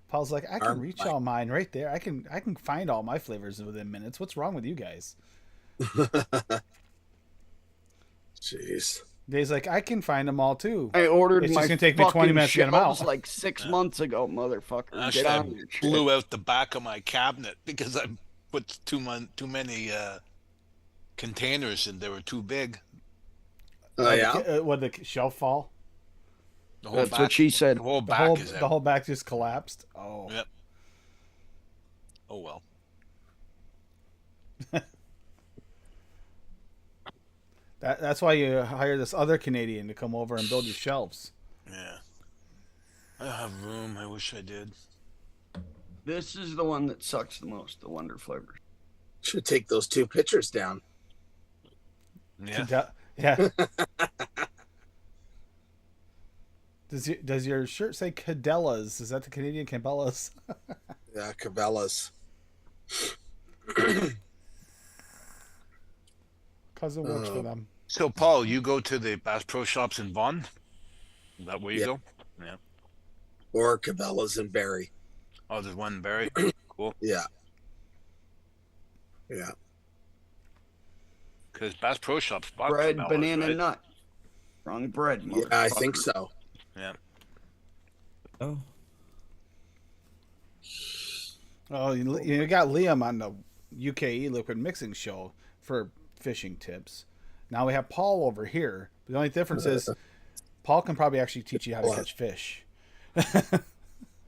Paul's like, I can Aren't reach I? all mine right there. I can find all my flavors within minutes. What's wrong with you guys? Jeez. Dave's like, I can find them all too. I ordered It's my just gonna take me 20 fucking minutes to get 'em out. shelves like 6 months ago, motherfucker. Actually, Get I on your shit. blew out the back of my cabinet because I put too many containers and they were too big. Oh yeah. Would the shelf fall? The whole That's back, what she said. the whole The back whole, is out. the whole back just collapsed. Oh. Yep. Oh well. That's why you hire this other Canadian to come over and build your shelves. Yeah. I don't have room. I wish I did. This is the one that sucks the most, the Wonder Flavor. Should take those 2 pictures down. Yeah. Yeah. Does your shirt say Cadellas? Is that the Canadian Cabela's? Yeah, Cabela's. Cousin works for them. So, Paul, you go to the Bass Pro Shops in Vaughan? Is that where you Yeah. go? Yeah. Or Cabela's in Barrie. Oh, there's one in Barrie. Cool. Yeah. Yeah. Because Bass Pro Shops bought Bread, Cabela's, banana, right? nut. Wrong bread, Yeah, I motherfucker. think so. Yeah. Oh. Oh, you got Liam on the UKE Liquid Mixing Show for fishing tips. Now we have Paul over here. The only difference is Paul can probably actually teach you how to catch fish.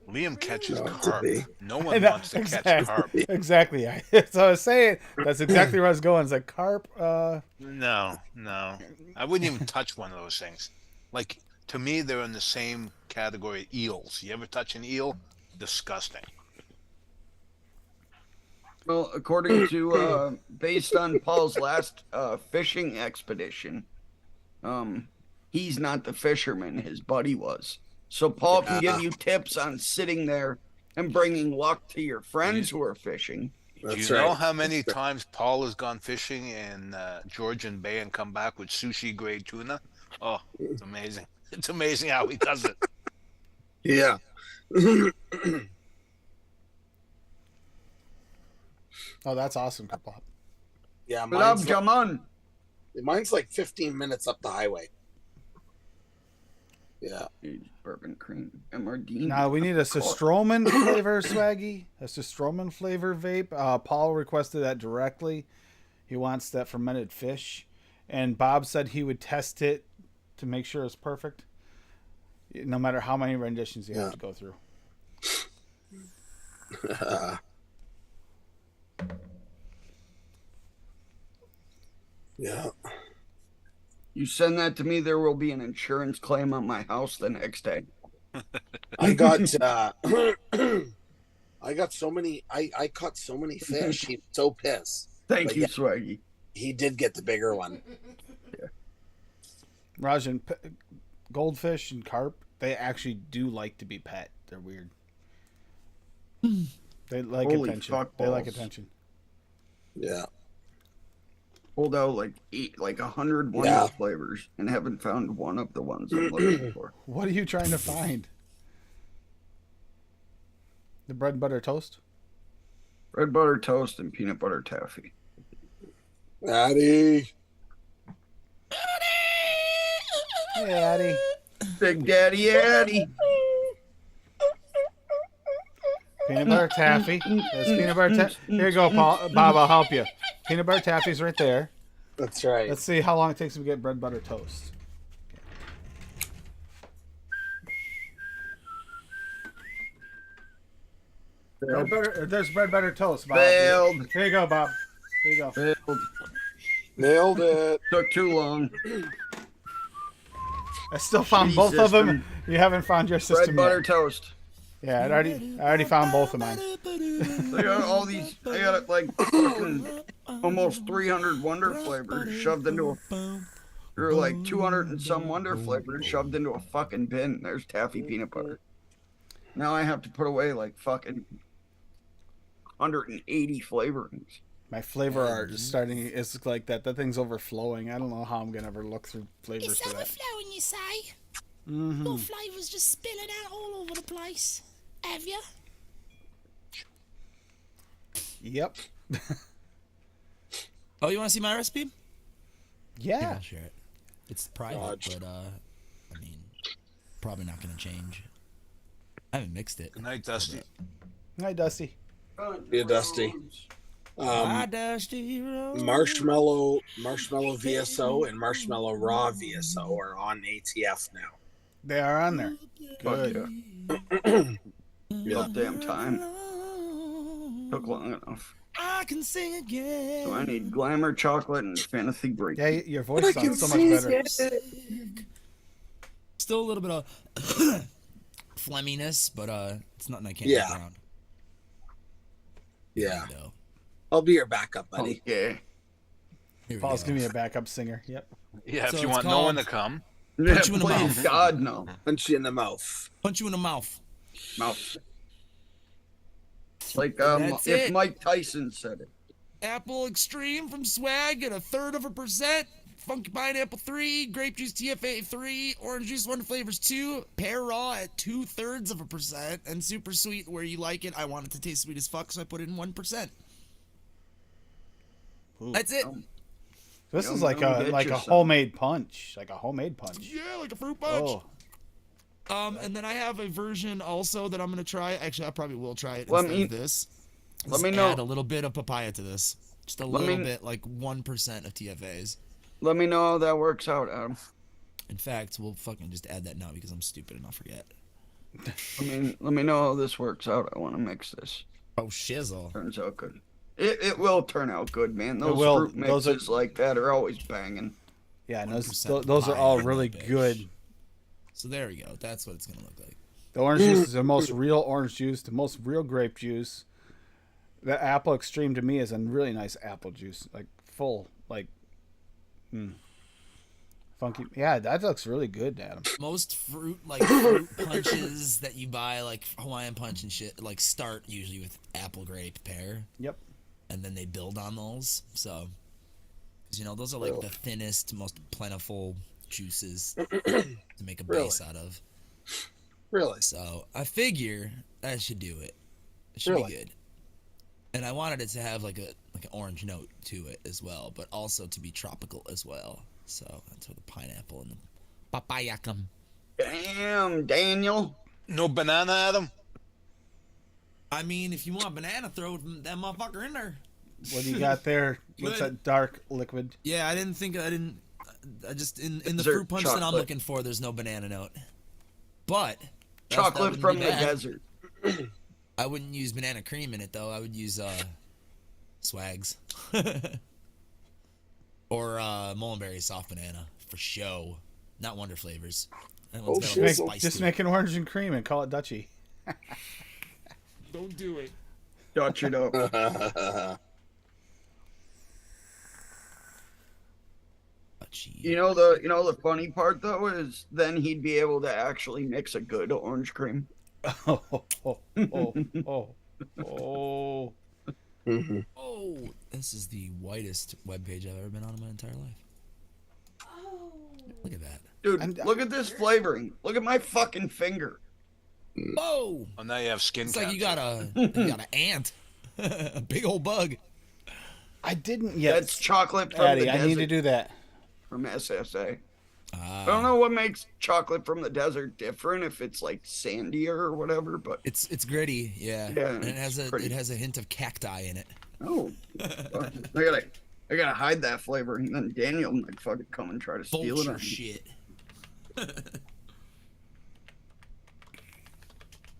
Liam catches No, carp. today. No one wants to catch carp. Exactly. So I was saying that's exactly where I was going. It's like carp. No. I wouldn't even touch one of those things. Like, to me, they're in the same category eels. You ever touch an eel? Disgusting. Well, according to, based on Paul's last fishing expedition, he's not the fisherman. His buddy was. So Paul can give you tips on sitting there and bringing luck to your friends who are fishing. Do That's you know right. how many times Paul has gone fishing in Georgian Bay and come back with sushi grade tuna? Oh, it's amazing. It's amazing how he does it. Yeah. Oh, that's awesome, Bob. Yeah, Love mine's Jaman. mine's like 15 minutes up the highway. Yeah. Bourbon cream. MRD. Now we need a Stroman flavor, Swaggy. A Stroman flavor vape. Paul requested that directly. He wants that fermented fish, and Bob said he would test it to make sure it's perfect, no matter how many renditions you have to go through. Yeah. You send that to me, there will be an insurance claim on my house the next day. I got I got so many I caught so many fish. He's so pissed. Thank But you, yeah. Swaggy. He did get the bigger one. Rajan, goldfish and carp, they actually do like to be pet. They're weird. They like Holy attention. fuck They like balls. attention. Yeah. pulled out like 100 Wonder flavors and haven't found one of the ones I'm looking for. What are you trying to find? The bread and butter toast? Bread butter toast and peanut butter taffy. Addie. Hey, Addie. Big Daddy Addie. Peanut butter taffy. There's peanut butter taffy. Here you go, Paul. Bob, I'll help you. Peanut butter taffy's right there. That's right. Let's see how long it takes to get bread butter toast. There's bread butter toast, Bob. Failed. Here you go, Bob. Here you go. Failed. Nailed it. Took too long. I still found both of them. You haven't found your system Bread butter yet. toast. Yeah, I already found both of mine. They got all these. I got like fucking almost 300 Wonder flavors shoved into a. There were like 200 and some Wonder flavors shoved into a fucking bin. There's taffy peanut butter. Now I have to put away like fucking 180 flavorings. My flavor art is starting. It's like that. That thing's overflowing. I don't know how I'm gonna ever look through flavors It's for that. overflowing, you say? Mm-hmm. Your flavours just spilling out all over the place. Have you? Yep. Oh, you want to see my recipe? Yeah. I'll share it. It's private, but I mean, probably not gonna change. I haven't mixed it. Good night, Dusty. Hi, Dusty. Yeah, Dusty. Hi, Dusty Rose. Marshmallow VSO and marshmallow raw VSO are on ATF now. They are on there. Fuck Good. yeah. Yeah. About damn time. Took long enough. I can sing again. So I need glamour, chocolate, and fantasy break. Yeah, your voice sounds so much better. Still a little bit of phlegminess, but it's nothing I can't Yeah. get around. Yeah. So, I'll be your backup, buddy. Okay. here we Paul's go. gonna be a backup singer. Yep. Yeah, So if you it's want no one called- to come. Yeah, Punch you in the please, mouth. God, no. Punch you in the mouth. Punch you in the mouth. Mouth. Like That's if it. Mike Tyson said it. Apple Extreme from Swag at 1/3%. Funky Pineapple 3, Grape Juice TFA 3, Orange Juice Wonder Flavors 2, Pear Raw at 2/3%, and Super Sweet where you like it. I want it to taste sweet as fuck, so I put it in 1%. Ooh. That's it. This Yum, is like yum, a get like a yourself. homemade punch. Like a homemade punch. Yeah, like a fruit punch. Oh. And then I have a version also that I'm gonna try. Actually, I probably will try it Let instead me- of this. let Just me know. add a little bit of papaya to this. Just a Let little me- bit, like 1% of TFAs. Let me know how that works out, Adam. In fact, we'll fucking just add that now because I'm stupid and I'll forget. Let me know how this works out. I want to mix this. Oh, shizzle. Turns out good. It will turn out good, man. Those will. fruit Those are- mixes like that are always banging. Yeah, and 100% those are all papaya in really that bitch. good. So there we go. That's what it's gonna look like. The orange juice is the most real orange juice, the most real grape juice. The apple extreme to me is a really nice apple juice, like full, like, funky. Yeah, that looks really good, Adam. Most fruit punches that you buy, like Hawaiian punch and shit, like start usually with apple, grape, pear, Yep. and then they build on those. So, because those are like the thinnest, most plentiful juices to make a base out of. Really? So I figure that should do it. It should Really? be good. And I wanted it to have like an orange note to it as well, but also to be tropical as well. So that's where the pineapple and the papaya come. Damn, Daniel. No banana, Adam? I mean, if you want banana, throw that motherfucker in there. What do you got there? What's Good. that dark liquid? Yeah, I just in the Dessert fruit punch that I'm chocolate. looking for, there's no banana note. But that Chocolate wouldn't from be the bad. desert. I wouldn't use banana cream in it though. I would use Swags or Mullenberry soft banana for show, not Wonder Flavors. That one's got a little spice Just to make an orange and cream and call it Dutchy. it. Don't do it. Dutch it up. You know the funny part though is then he'd be able to actually mix a good orange cream. Oh, oh, oh, oh, oh. Mm-hmm. Oh, this is the whitest webpage I've ever been on in my entire life. Oh. Look at that. Dude, And- look at this flavoring. Look at my fucking finger. Whoa! Oh, now you have skin It's cancer. like you got an ant, a big old bug. I didn't yet. That's chocolate from Addie, the I desert need to do that. from SSA. I Ah, don't know what makes chocolate from the desert different, if it's like sandier or whatever, but it's gritty, yeah. Yeah, And it's pretty. it has a hint of cacti in it. oh, fuck. I gotta hide that flavor, and then Daniel might fucking come and try to steal it. Vulture On me. shit.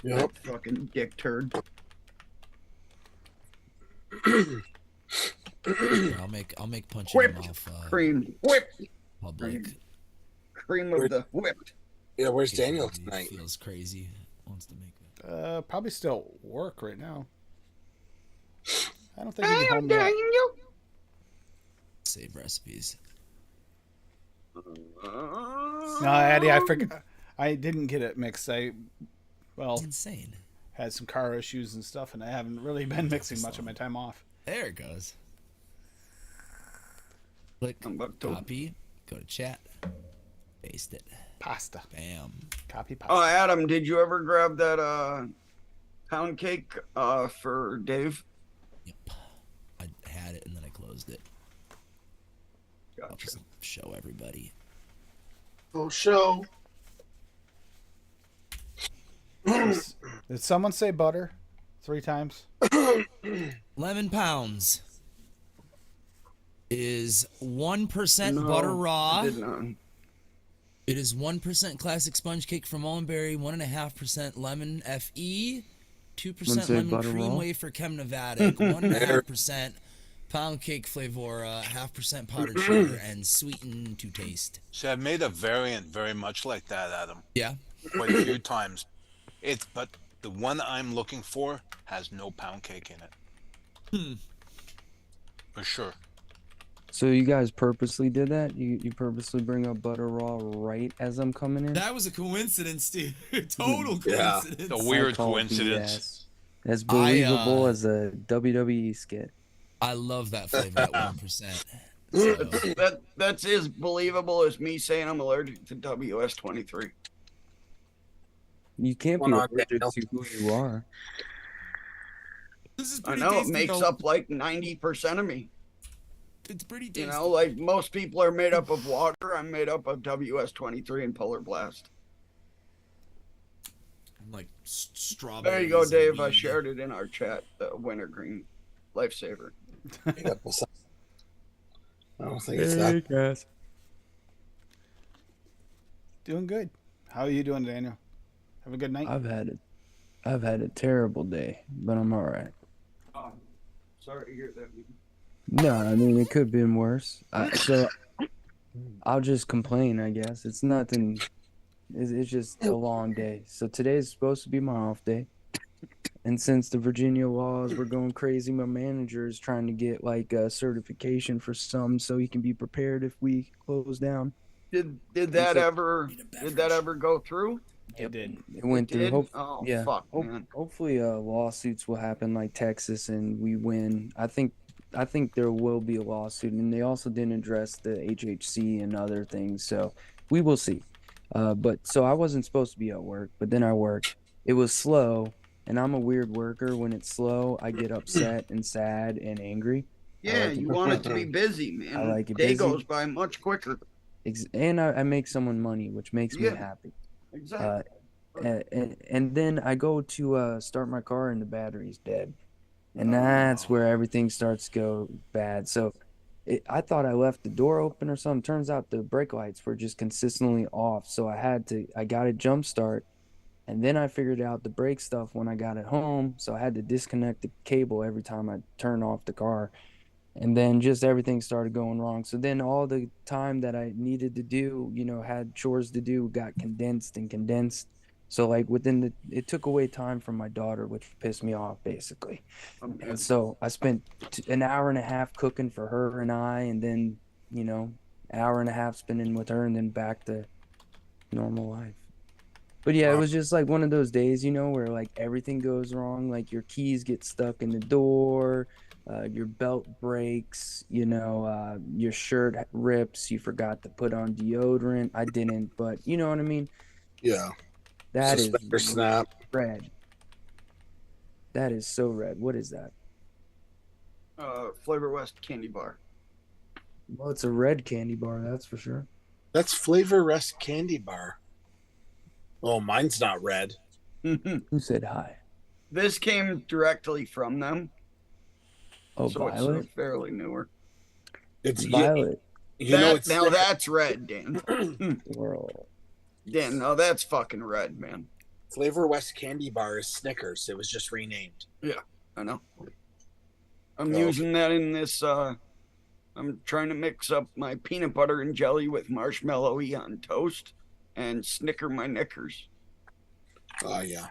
Yep. That fucking dick turd. I'll make punching Whipped them off cream, whipped public. cream of the whipped. Yeah, where's He Daniel feels- tonight? He feels crazy. Wants to make that. Probably still at work right now. I don't think he'll be home yet. Save recipes. No, Addie, I forgot. I didn't get it mixed. Well, It's insane. had some car issues and stuff, and I haven't really been mixing much of my time off. There it goes. Click I'm about to- copy. Go to chat. Paste it. Pasta. Bam. Copy pasta. Oh, Adam, did you ever grab that pound cake for Dave? Yep. I had it and then I closed it. I'll Gotcha. just show everybody. Oh, show. Did someone say butter 3 times? Lemon pounds is 1% No, butter I raw. did not. It is 1% classic sponge cake from Mullenberry, 1.5% lemon FE, 2% say lemon butter cream raw? wafer Chemnovatic, 1.5% pound cake flavora, 0.5% powdered sugar, and sweetened to taste. See, I've made a variant very much like that, Adam, Yeah. quite a few times. But the one I'm looking for has no pound cake in it. For sure. So you guys purposely did that? You purposely bring up butter raw right as I'm coming in? That was a coincidence, dude. Total Yeah. coincidence. A weird I call coincidence. BS. As believable I, as a WWE skit. I love that flavor at 1%. That's as believable as me saying I'm allergic to WS-23. You can't be Come on, allergic Daniel. to who you are. This is I pretty know it tasty, makes though. up like 90% of me. It's pretty tasty. You know, like most people are made up of water. I'm made up of WS-23 and Polar Blast. Like strawberry. There you go, Dave. I shared it in our chat. The wintergreen lifesaver. I don't think it's that. guys. Doing good. How are you doing, Daniel? Have a good night. I've had a terrible day, but I'm all right. Oh, sorry to hear that. No, I mean it could have been worse. So I'll just complain, I guess. It's nothing. It's just a long day. So today's supposed to be my off day, and since the Virginia laws were going crazy, my manager is trying to get like a certification for some, so he can be prepared if we close down. Did that ever go through? It did. It went through. Did? Hope, Oh, yeah. fuck, man. Hopefully, lawsuits will happen like Texas, and we win. I think there will be a lawsuit, and they also didn't address the HHC and other things, so we will see. But so I wasn't supposed to be at work, but then I worked. It was slow, and I'm a weird worker. When it's slow, I get upset and sad and angry. Yeah, like it. you want it to be busy, man. I like it Day busy. goes by much quicker. And I make someone money, which makes me Yeah. happy. Exactly. And then I go to start my car and the battery's dead, and that's where everything starts to go bad. So I thought I left the door open or something. Turns out the brake lights were just consistently off, so I got a jump start, and then I figured out the brake stuff when I got it home, so I had to disconnect the cable every time I turned off the car. And then just everything started going wrong. So then all the time that I needed to do, had chores to do, got condensed and condensed. So like it took away time from my daughter, which pissed me off basically. And so I spent an hour and a half cooking for her and I, and then, hour and a half spending with her, and then back to normal life. But yeah, it was just like one of those days, where like everything goes wrong. Like your keys get stuck in the door, your belt breaks, your shirt rips. You forgot to put on deodorant. I didn't, but you know what I mean? Yeah. That is Suspender snap. red. That is so red. What is that? Flavor West candy bar. Well, it's a red candy bar, that's for sure. That's Flavor Rest candy bar. Oh, mine's not red. Who said hi? This came directly from them. Oh, so Violet? It's fairly newer. It's Violet. Now that's red, Dan. World. Dan, no, that's fucking red, man. Flavor West candy bar is Snickers. It was just renamed. Yeah, I know. I'm using that in this. I'm trying to mix up my peanut butter and jelly with marshmallow-y on toast and snicker my knickers. Oh, yeah.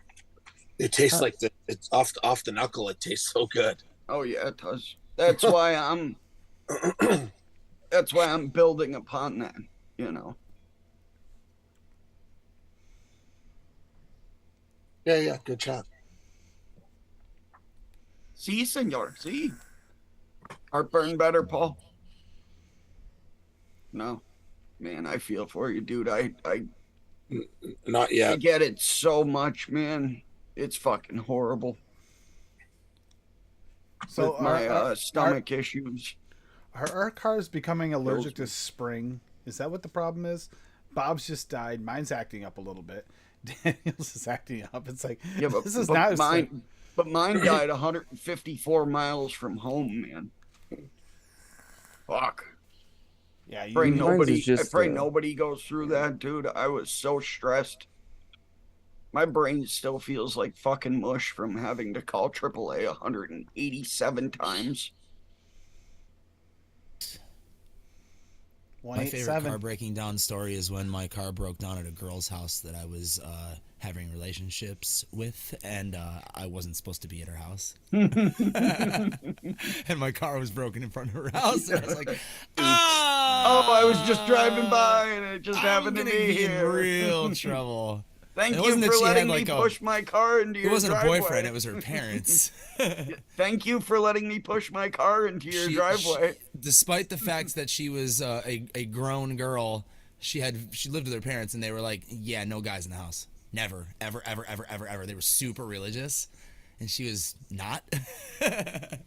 It tastes like it's off the knuckle. It tastes so good. Oh yeah, it does. That's why I'm building upon that, Yeah, good job. See, senor, see. Heartburn better, Paul? No. Man, I feel for you, dude. I Not yet. I get it so much, man. It's fucking horrible. So with my stomach issues. Are our cars becoming allergic to spring? Is that what the problem is? Bob's just died. Mine's acting up a little bit. Daniel's is acting up. It's like, Yeah, but, this is but not mine. But mine died 154 miles from home, man. Fuck. Yeah, I pray just, nobody goes through that, dude. I was so stressed. My brain still feels like fucking mush from having to call AAA 187 times. My favorite car breaking down story is when my car broke down at a girl's house that I was having relationships with, and I wasn't supposed to be at her house. And my car was broken in front of her house, and I was like, oh, I was just driving by, and it just happened to be here. In real trouble. Thank you for letting me push my car into your driveway. It wasn't a boyfriend, it was her parents. Thank you for letting me push my car into your driveway. Despite the fact that she was a grown girl, she lived with her parents, and they were like, yeah, no guys in the house. Never, ever, ever, ever, ever, ever. They were super religious, and she was not. I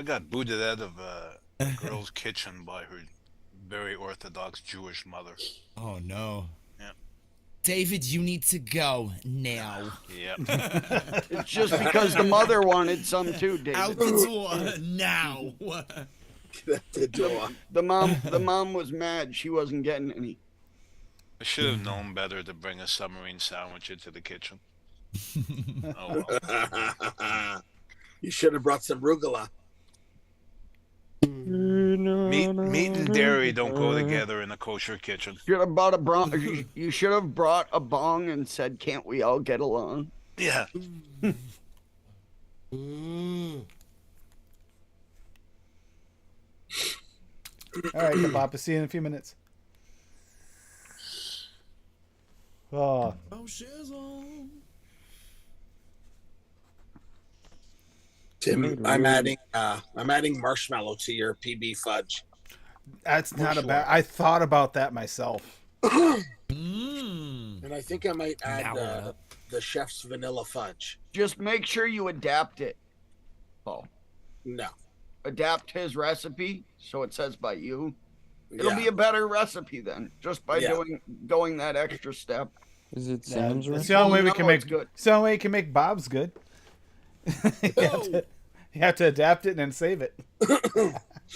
got booted out of a girl's kitchen by her very Orthodox Jewish mother. Oh, no. Yeah. David, you need to go now. Yep. It's just because the mother wanted some too, David. Out the door now. The door. The mom was mad she wasn't getting any. I should have known better to bring a submarine sandwich into the kitchen. Oh, well. You should have brought some rugula. Meat and dairy don't go together in a kosher kitchen. Should have bought a bong. You should have brought a bong and said, "Can't we all get along?" Yeah. All right, Kabapa, see you in a few minutes. Oh, shizzle. Tim, I'm adding marshmallow to your PB fudge. that's not a bad. I thought about that myself. And I think I might add the chef's vanilla fudge. Just make sure you adapt it, Paul. No. Adapt his recipe so it says by you. It'll be a better recipe then, just by going that extra step. Is it Sam's It's the only way we can make good. It's the only way you can make Bob's good. You have to adapt it and then save it.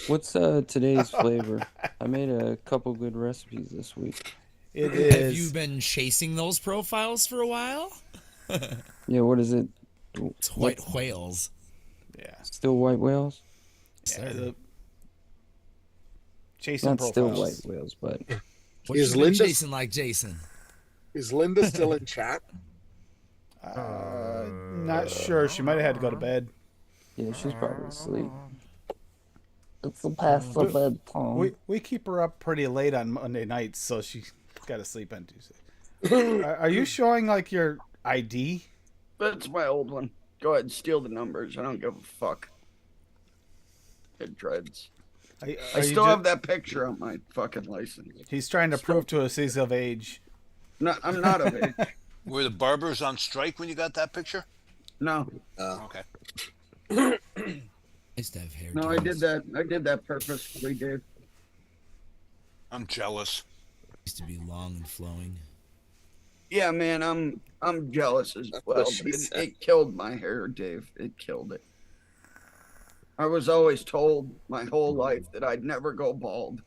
What's today's flavor? I made a couple good recipes this week. It is. Have you been chasing those profiles for a while? Yeah, what is it? It's white whales. Yeah. Still white whales? Yeah, chasing Not profiles. still white whales, but What's you been chasing like Jason? Is Linda still in chat? Not sure. She might have had to go to bed. yeah, she's probably asleep. It's past the bedtime. We keep her up pretty late on Monday nights, so she got to sleep on Tuesday. Are you showing like your ID? That's my old one. Go ahead and steal the numbers. I don't give a fuck. It dreads. I still have that picture on my fucking license. He's trying to prove to us he's of age. No, I'm not of age. Were the barbers on strike when you got that picture? No. Okay. Nice to have hair. No, I did that. I did that purposely, Dave. I'm jealous. Used to be long and flowing. Yeah, man, I'm jealous as well. It killed my hair, Dave. It killed it. I was always told my whole life that I'd never go bald.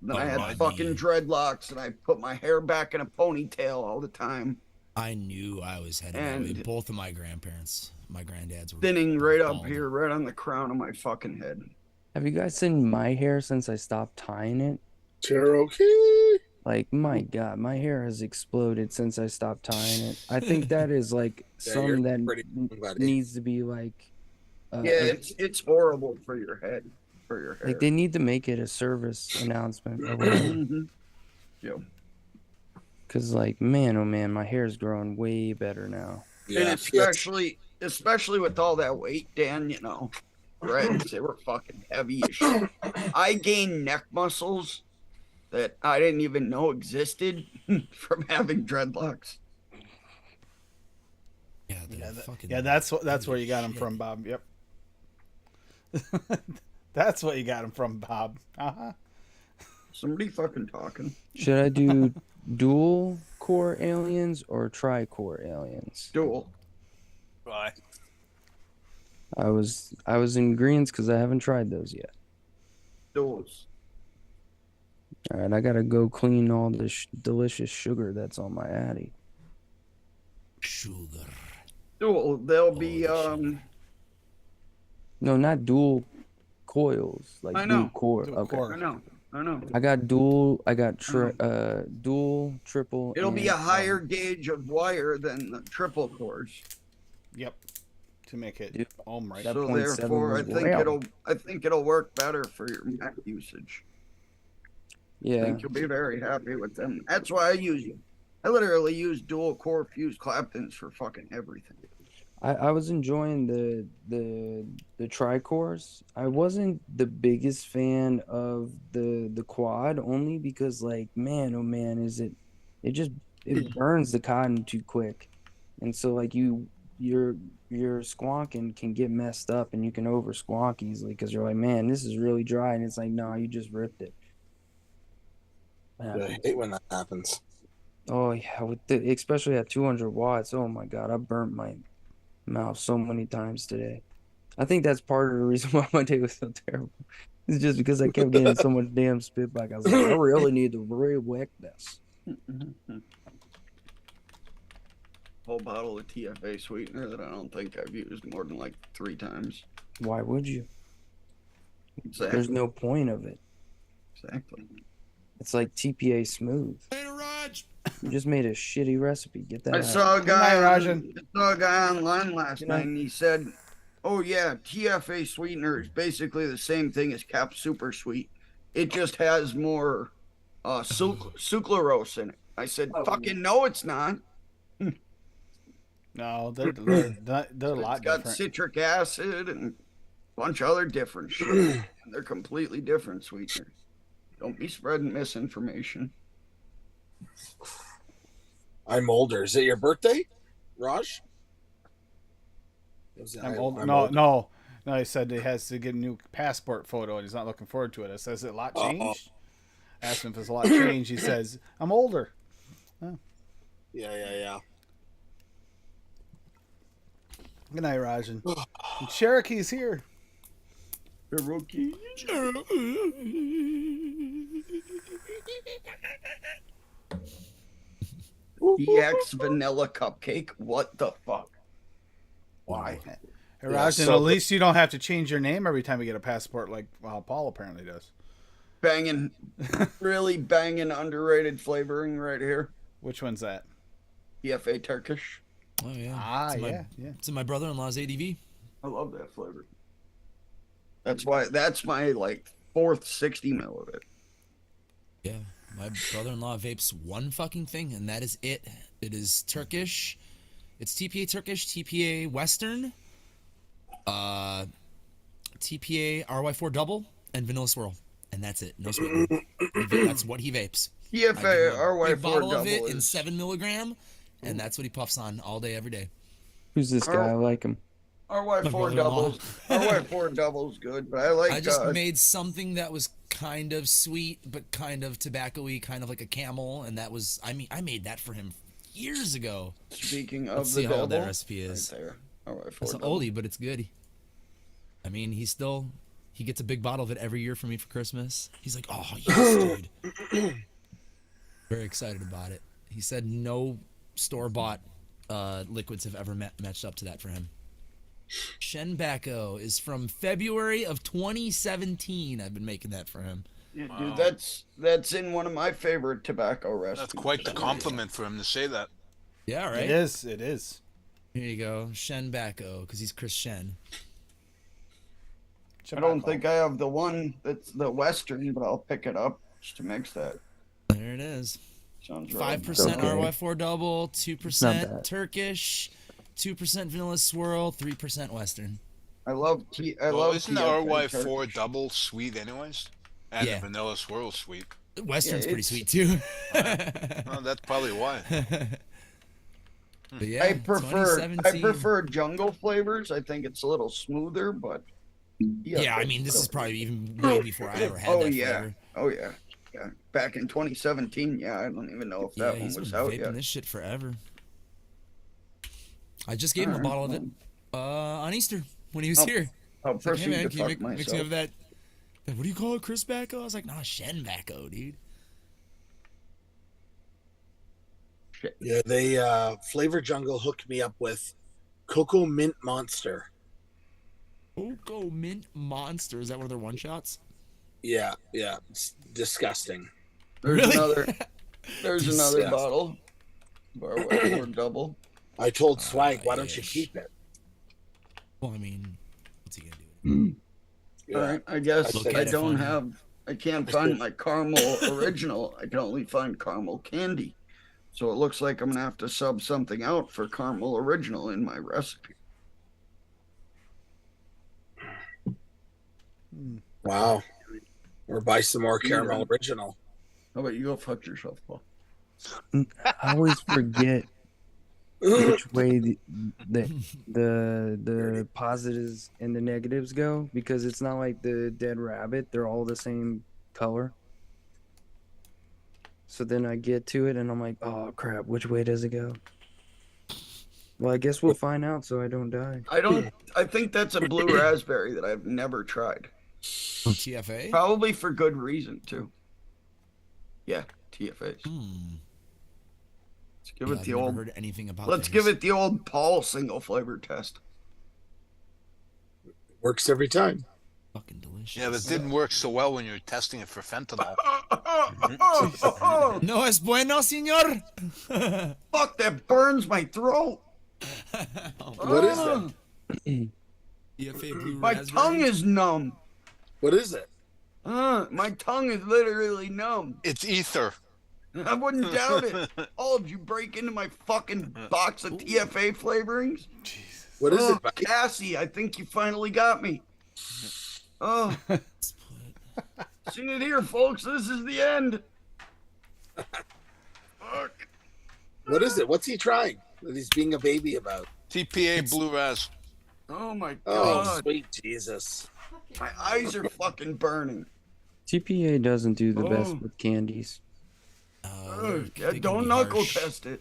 Then I had fucking dreadlocks, and I put my hair back in a ponytail all the time. I knew I was heading that way. Both of my grandparents, my granddads were thinning right bald. up here, right on the crown of my fucking head. Have you guys seen my hair since I stopped tying it? Cherokee. Like, my God, my hair has exploded since I stopped tying it. I think that is like something that needs to be like. It's horrible for your head, for your hair. Like, they need to make it a service announcement or whatever. Yep. Because, like, man, oh man, my hair's growing way better now. Yeah, and especially with all that weight, Dan, you know, dreads, they were fucking heavy as shit. I gained neck muscles that I didn't even know existed from having dreadlocks. Yeah, that's where you got them from, Bob. Yep. That's what you got them from, Bob. Somebody fucking talking. Should I do dual core aliens or tri-core aliens? Dual. Why? I was in greens because I haven't tried those yet. Duals. All right, I gotta go clean all this delicious sugar that's on my Addy. Sugar. Dual. They'll be No, not dual coils. Like I know. dual core. Dual Okay. core. I know. I got dual. I got dual, triple. It'll be a and, higher gauge of wire than the triple cores. Yep. To make it Dude, ohm right. that So 0.7 therefore, was I think it'll work better for your Mac usage. I Yeah. think you'll be very happy with them. That's why I use them. I literally use dual core fused Claptons for fucking everything. I was enjoying the tri-cores. I wasn't the biggest fan of the quad, only because, like, man, oh man, it burns the cotton too quick, and so like your squonking can get messed up, and you can over squonk easily because you're like, man, this is really dry, and it's like, no, you just ripped it. I hate when that happens. Oh yeah, especially at 200 watts. Oh my God, I burnt my mouth so many times today. I think that's part of the reason why my day was so terrible. It's just because I kept getting so much damn spit back. I was like, I really need to re-wick this. Whole bottle of TFA sweetener that I don't think I've used more than like 3 times. Why would you? Exactly. There's no point of it. Exactly. It's like TPA smooth. You just made a shitty recipe. Get that I out. saw a guy online last Good night, night. and he said, "Oh yeah, TFA sweetener is basically the same thing as Cap Super Sweet. It just has more sucralose in it." I said, "Fucking no, it's not. No, they're a lot It's got different. citric acid and a bunch of other different shit. And they're completely different sweeteners. Don't be spreading misinformation." I'm older. Is it your birthday, Raj? I'm old. No. He said he has to get a new passport photo, and he's not looking forward to it. It says a lot changed. Asked him if it's a lot changed. He says, "I'm older." Oh. Yeah. Good night, Rajan. Cherokee's here. Cherokee. DX vanilla cupcake. What the fuck? Why? Hey, Rajan, at least you don't have to change your name every time you get a passport like Paul apparently does. Banging, really banging underrated flavoring right here. Which one's that? TFA Turkish. Oh yeah. Yeah. It's in my brother-in-law's ADV. I love that flavor. That's my like 4th 60 mil of it. Yeah. My brother-in-law vapes one fucking thing, and that is it. It is Turkish. It's TPA Turkish, TPA Western, TPA RY4 double, and vanilla swirl, and that's it. No sweetener. That's what he vapes. TFA I give him a RY4 big bottle double of it is in 7 milligram, and that's what he puffs on all day, every day. Who's this guy? I like him. RY4 brother-in-law. doubles. RY4 doubles good, but I like. I just made something that was kind of sweet, but kind of tobacco-y, kind of like a Camel, and that was, I made that for him years ago. Speaking of Let's the see how double, old that recipe is. right there. RY4 It's an double. oldie, but it's good. I mean, he gets a big bottle of it every year for me for Christmas. He's like, oh, yes, dude. Very excited about it. He said no store-bought liquids have ever matched up to that for him. Shenbacco is from February of 2017. I've been making that for him. Yeah, Wow. dude, that's in one of my favorite tobacco recipes. That's quite the compliment for him to say that. Yeah, right? It is. It is. Here you go. Shenbacco, because he's Chris Shen. I don't think I have the one that's the Western, but I'll pick it up just to mix that. There it is. Sounds right. 5% Okay. RY4 double, not 2% bad. Turkish, 2% vanilla swirl, 3% Western. I love Isn't the TFA RY4 Turkish. double sweet anyways? And Yeah. the vanilla swirl sweet. Western's Yeah, pretty it's- sweet too. Well, that's probably why. But yeah, I prefer 2017. jungle flavors. I think it's a little smoother, but Yeah, I mean, this is probably even way before I ever had Oh that yeah, flavor. oh yeah, yeah. Back in 2017, yeah. I don't even know if Yeah, that one he's been was out vaping yet. this shit forever. I just gave him a Alright, bottle of it on Easter when he was Oh, here. I'll It's like, hey proceed man, to can you fuck mix me myself. up that, what do you call it, Chris Bacco? I was like, nah, Shenbacco, dude. Yeah, they Flavor Jungle hooked me up with Cocoa Mint Monster. Cocoa Mint Monster. Is that one of their one shots? Yeah, it's disgusting. There's Really? there's another Disgusting. bottle. Or double. I told Swag, why don't you yes. keep it? Well, I mean, what's he gonna do? Yeah. All right, I guess Look I at it don't funny. have. I can't find my caramel original. I can only find caramel candy. So it looks like I'm gonna have to sub something out for caramel original in my recipe. Wow. Or buy some more caramel original. How about you go fuck yourself, Paul? I always forget which way the positives and the negatives go because it's not like the dead rabbit. They're all the same color. So then I get to it and I'm like, oh crap, which way does it go? Well, I guess we'll find out so I don't die. I think that's a blue raspberry that I've never tried. TFA? Probably for good reason too. Yeah, TFAs. Let's give Yeah, it I've the never old. heard anything about Let's give it the old Paul single flavor test. Works every time. fucking delicious. Yeah, but it didn't work so well when you were testing it for fentanyl. No es bueno, señor. Fuck, that burns my throat. What is it? TFA blue My raspberry. tongue is numb. What is it? My tongue is literally numb. It's ether. I wouldn't doubt it. All of you break into my fucking box of TFA flavorings. What is it, buddy? Cassie, I think you finally got me. Oh. Seen it here, folks. This is the end. Fuck. What is it? What's he trying that he's being a baby about? TPA blue ras. Oh my Oh, god. sweet Jesus. My eyes are fucking burning. TPA doesn't do the best Oh. with candies Yeah, don't knuckle test it.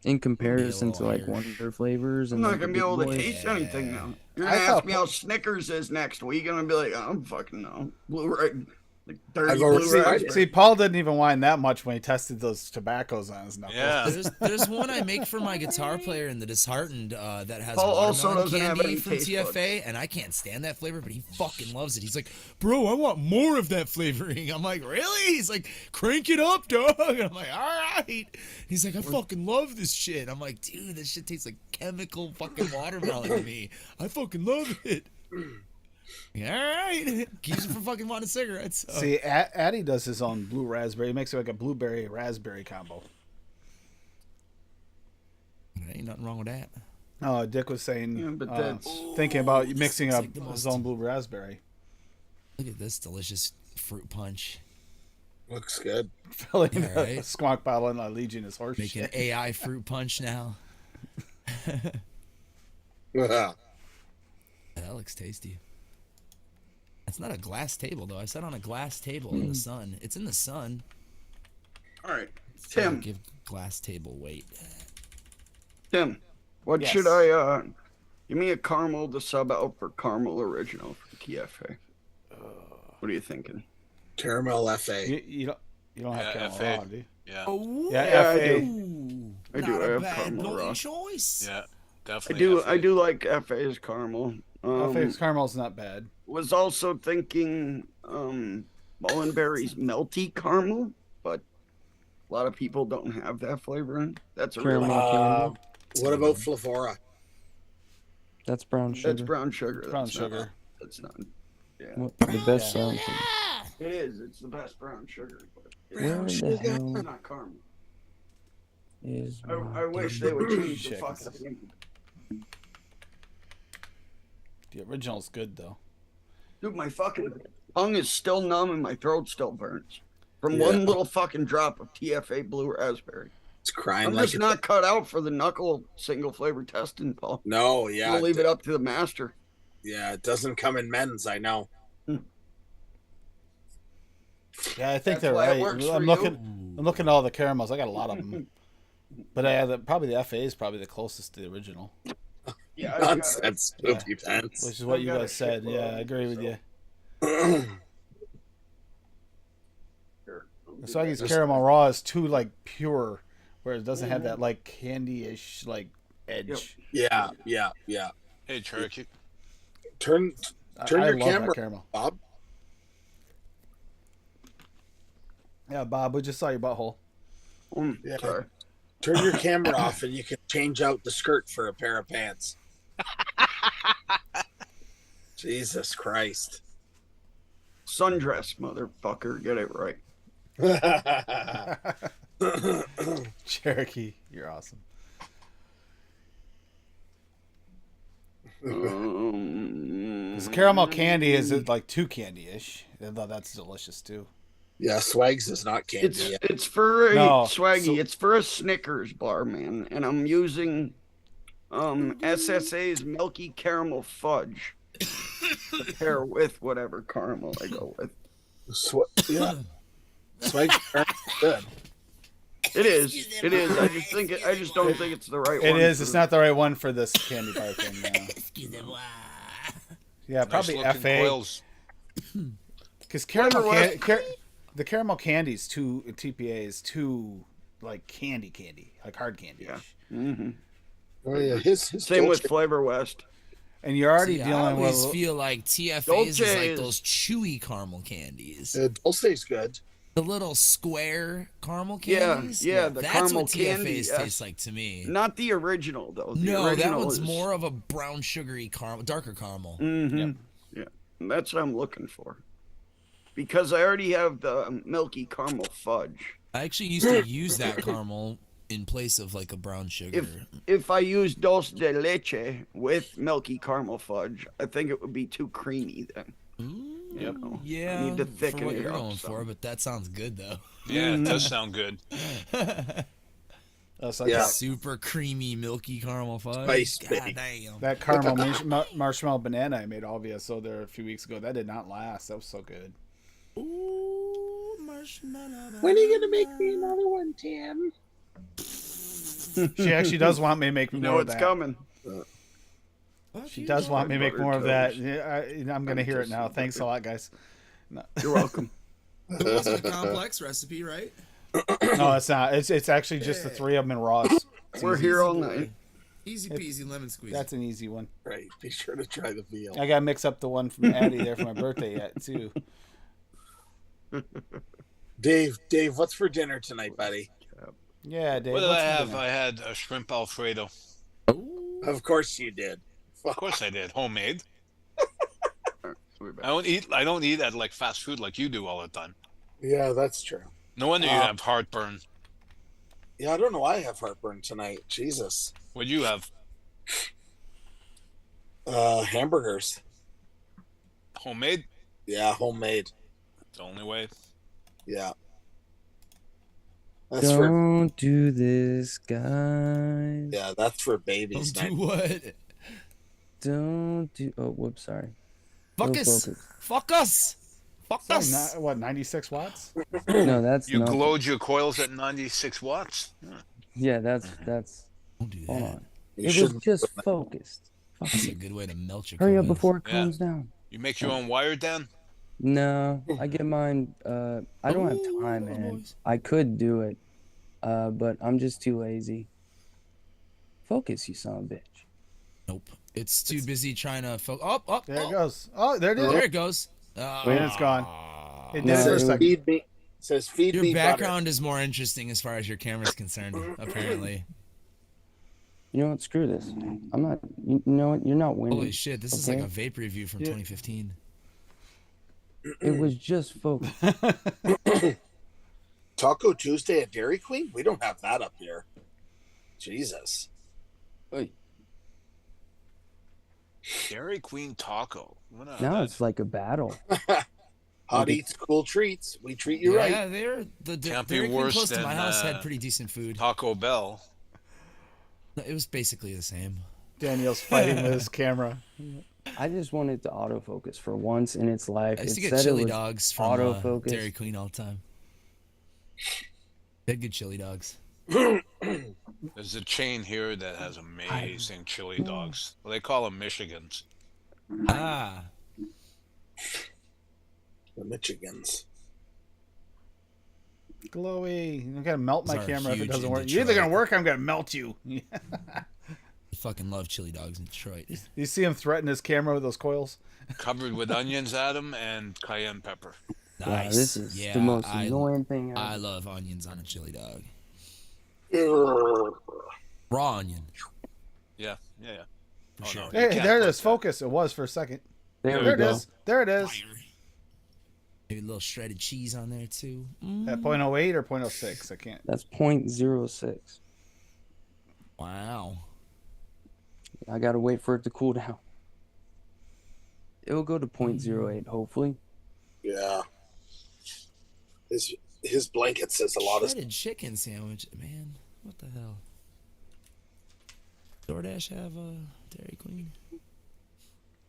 in comparison to little like harsh. Wonder Flavors. I'm And not like the gonna be big able to boys. taste anything now. You're I gonna ask thought- me how Snickers is next week, and I'm gonna be like, I'm fucking no. Blue red, like dirty I've already blue seen it. raspberry. See, Paul didn't even whine that much when he tested those tobaccos on his knuckles. Yeah. There's one I make for my guitar player in the Disheartened that has Paul also watermelon doesn't have candy any from taste TFA, and I can't stand that flavor, but he fucking loves it. He's like, bro, I want more of that flavoring. I'm like, really? He's like, crank it up, dog. And I'm like, all right. He's like, I fucking love this shit. I'm like, dude, this shit tastes like chemical fucking watermelon to me. I fucking love it. All right, keeps him from fucking wanting cigarettes. So. See, Addy does his own blue raspberry. He makes it like a blueberry raspberry combo. There ain't nothing wrong with that. Oh, Dick was saying, Yeah, but that's thinking about mixing it's up like the his most- own blue raspberry. Look at this delicious fruit punch. Looks good. Filling Yeah, right? a squonk bottle in a Legion is horse Making shit. AI fruit punch now. Yeah. That looks tasty. It's not a glass table though. I sat on a glass table in the sun. It's in the sun. all right. So Tim, give glass table weight. Tim, what Yes. should I give me a caramel to sub out for caramel original for TFA? What are you thinking? Caramel FA. You don't have Yeah, caramel FA. raw, do you? Yeah. Oh, Yeah, Yeah, I FA. do. I do. Not I a have bad caramel boy raw. choice. Yeah. I Definitely. do. FA. I do like FA's caramel. FA's caramel's not bad. Was also thinking Mullenberry's melty caramel, but a lot of people don't have that flavor in. That's a Caramel real. candy. What about Flavora? That's brown sugar. That's brown sugar. Brown That's sugar. Not, that's not. Yeah, What, the best brown sugar. it is. It's the best brown sugar, but Where the hell it's not caramel. is I wish they would change the Shit. fucking name. The original's good though. Dude, my fucking tongue is still numb and my throat still burns from Yeah. one little fucking drop of TFA blue raspberry. It's crying I'm like just not cut out for the knuckle single flavor testing, Paul. No, yeah. We'll leave it up to the master. Yeah, it doesn't come in men's, I know. Yeah, I think That's they're why it right. works for I'm you. looking at all the caramels. I got a lot of them. But probably the FA is probably the closest to the original, Yeah, Nonsense, Yeah. poopy pants. which is what I've you got a guys said. shitload Yeah, of I agree with them, you. The Swaggy's caramel raw is too like pure, where it doesn't have that like candy-ish like edge. Yeah, yeah, yeah. Hey, Cherokee. Turn I your love camera, that caramel. Bob. Yeah, Bob, we just saw your butthole. Yeah. Sorry. Turn your camera off and you can change out the skirt for a pair of pants. Jesus Christ. Sundress, motherfucker. Get it right. Cherokee, you're awesome. This caramel candy is like too candy-ish. Although that's delicious too. Yeah, Swags is not candy. It's for a No, Swaggy. so- It's for a Snickers bar, man, and I'm using SSA's Milky Caramel Fudge to pair with whatever caramel I go with. Yeah. Swags are good. It is. It is. I just think it. I just don't think it's the right one. It is. for- It's not the right one for this candy bar thing. No. Yeah, probably Nice looking FA. coils. Because caramel Whatever, the caramel candy's too TPA is too like candy, like hard candy. Yeah. Mm-hmm. Oh yeah, his Same with Dolce- Flavor West. And you're already See, I dealing always with feel like TFAs is Dolce like is- those chewy caramel candies. Dulce's good. The little square caramel Yeah, candies. yeah, the That's caramel what TFAs candy, yes. taste like to me. Not the original though. The No, that original one's is, more of a brown sugary caramel, darker caramel. Mhm. Yeah, that's what I'm looking for. Because I already have the Milky Caramel Fudge. I actually used to use that caramel in place of like a brown sugar. If I use dulce de leche with Milky Caramel Fudge, I think it would be too creamy then. Ooh, You know, yeah, I need to for thicken what it you're up going some. for, but that sounds good though. Yeah, it does sound good. that's like Yeah. Super creamy, milky caramel fudge. Spice, God baby. damn. that caramel marshmallow banana I made obvious so there a few weeks ago. That did not last. That was so good. Ooh, marshmallow. When are you gonna make me another one, Tim? She actually does want me to make You more know of it's that. coming. She does want me to make more of that. Toast. Yeah, I'm gonna hear it now. Thanks a lot, guys. You're welcome. It wasn't a complex recipe, right? No, it's not. It's actually just the three of them in raws. It's We're easy. here all night. Easy peasy lemon squeeze. That's an easy one. Right. Be sure to try the veal. I gotta mix up the one from Addie there for my birthday yet too. Dave, what's for dinner tonight, buddy? Yeah, Dave. What did what's I for have? dinner? I had a shrimp Alfredo. Of course you did. Of course I did. Homemade. I don't eat at like fast food like you do all the time. Yeah, that's true. No wonder you have heartburn. Yeah, I don't know why I have heartburn tonight. Jesus. What do you have? Hamburgers. Homemade? Yeah, homemade. It's the only way. Yeah. Don't do this, guys. Yeah, that's for babies. Don't do what? Don't do. Oh, whoops, sorry. Fuck us. Fuck us. Fuck us. What, 96 watts? No, that's You nothing. glowed your coils at 96 watts? Yeah, that's. Don't do that. Hold on. You It was just focused. That's a good way to melt your Hurry up coils. before it cools down. You make your own wire, Dan? No, I get mine. I don't have time, man. I could do it, but I'm just too lazy. Focus, you son of a bitch. Nope. It's too busy trying to focus. There it goes. Oh, there it is. There it goes. Wait, it's gone. It No, did for a it second. Feed me. Says feed Your me background is more interesting as far as your camera's concerned, apparently. You know what? Screw this. I'm not. You know what? You're not winning. Holy shit, this is like a vape review from 2015. It was just focused. Taco Tuesday at Dairy Queen? We don't have that up here. Jesus. Hey, Dairy Queen taco. now it's like a battle. Hot eats, cool treats. We treat you right. Yeah, they're the Can't be Dairy Queen worse close to than, my house had pretty decent food. Taco Bell. It was basically the same. Daniel's fighting with his camera. I just wanted to autofocus for once in its life. I used to It get said it chili was dogs from autofocus. Dairy Queen all the time. They had good chili dogs. There's a chain here that has amazing chili dogs. Well, they call them Michigans. Ah. The Michigans. Glowy. I'm gonna melt my Those are camera if it huge doesn't in work. You're either Detroit. gonna work or I'm gonna melt you. I fucking love chili dogs in Detroit. You see him threaten his camera with those coils? Covered with onions, Adam, and cayenne pepper. Nice. Wow, this is yeah, the most I annoying thing ever. I love onions on a chili dog. Ugh. Raw onion. Yeah. For sure. You Hey, can't there it put is. that. Focus. It was for a second. there There we it go. is. There it is. Maybe a little shredded cheese on there too. At 0.08 or 0.06? I can't. That's 0.06. Wow. I gotta wait for it to cool down. It will go to 0.08, hopefully. Yeah. His blanket says a lot of Shredded chicken sandwich, man. What the hell? DoorDash have a Dairy Queen?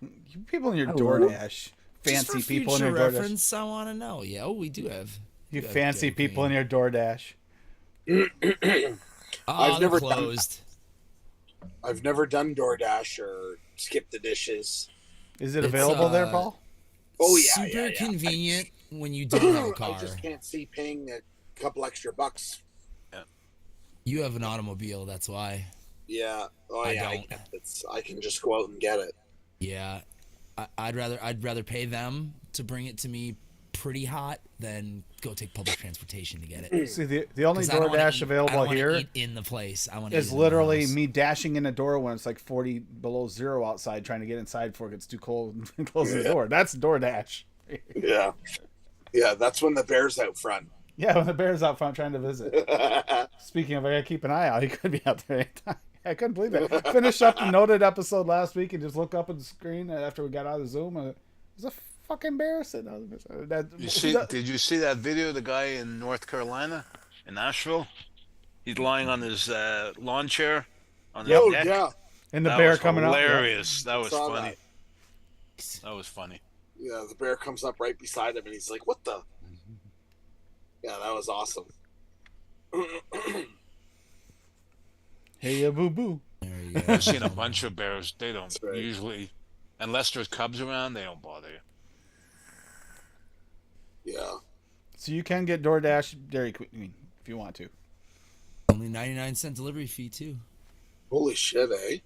You people in your I will. DoorDash. Just Fancy for people in future your DoorDash. reference, I want to know. Yeah, oh, we do have. You do have fancy Dairy people Queen. in your DoorDash. Oh, never they're done- closed. I've never done DoorDash or skip the dishes. Is it It's, available there, Paul? Oh yeah, Super yeah. convenient when you don't have a I car. just can't see paying a couple extra bucks. You have an automobile, that's why. Yeah. Oh I yeah. don't. I can just go out and get it. Yeah, I'd rather pay them to bring it to me pretty hot than go take public transportation to get it. See, the only 'Cause I don't wanna DoorDash eat- I available don't wanna here eat in the place. I want is literally me dashing in a door when it's like 40 below zero outside, trying to get inside before it gets too cold and close the door. That's DoorDash. Yeah. Yeah, that's when the bear's out front. Yeah, when the bear's out front trying to visit. Speaking of, I gotta keep an eye out. He could be out there anytime. I couldn't believe it. Finished up the noted episode last week and just look up at the screen after we got out of the Zoom. And it was a fucking bear sitting on the Did you see that video of the guy in North Carolina, in Nashville? He's lying on his lawn chair on the Oh deck. yeah. And the That bear was coming out. hilarious. That was Saw funny. that. That was funny. Yeah, the bear comes up right beside him and he's like, "What the?" Yeah, that was awesome. Hey, ya, boo boo. There you go. I've seen a bunch of bears. They don't That's right. usually, unless there's cubs around, they don't bother you. Yeah. So you can get DoorDash Dairy Queen if you want to. Only 99-cent delivery fee too. Holy shit, eh?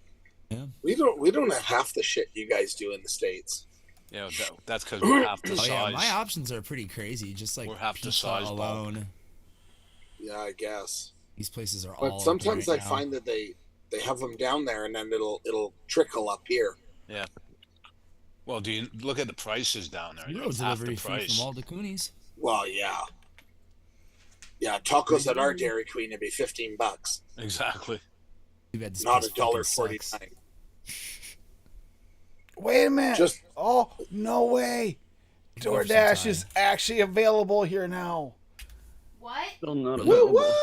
Yeah. We don't have half the shit you guys do in the States. Yeah, that's because we're half the Oh size. yeah, my options are pretty crazy. Just like We're half the pizza size, Bob. alone. Yeah, I guess. These places are all. But sometimes up I there right find that they have them down there and then it'll trickle up here. Well, do you look at the prices down there? Zero It's half the delivery fee from price. all the Coonies. Well, yeah. Yeah, tacos at our Dairy Queen would be $15. Exactly. Too bad this Not place $1.49. fucking sucks. Wait a minute. Just Oh, no way. DoorDash is actually available here now. What? Still not available. what?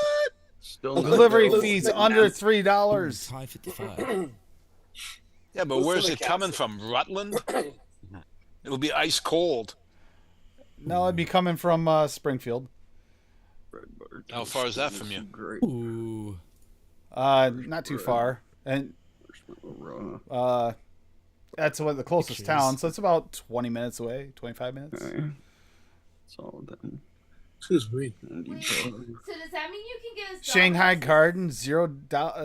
Still not Delivery available. fees under $3. High 55. Yeah, but Listen where's to it coming Cassie. from? Rutland? It'll be ice cold. No, it'd be coming from Springfield. Bread, butter, How far is that toast, from you? Great. Ooh. Not too far. And that's what the closest Pictures. town, so it's about 20 minutes away, 25 minutes. Okay. That's all then. Excuse me. Wait, so does that mean you can get us Shanghai donuts? Garden,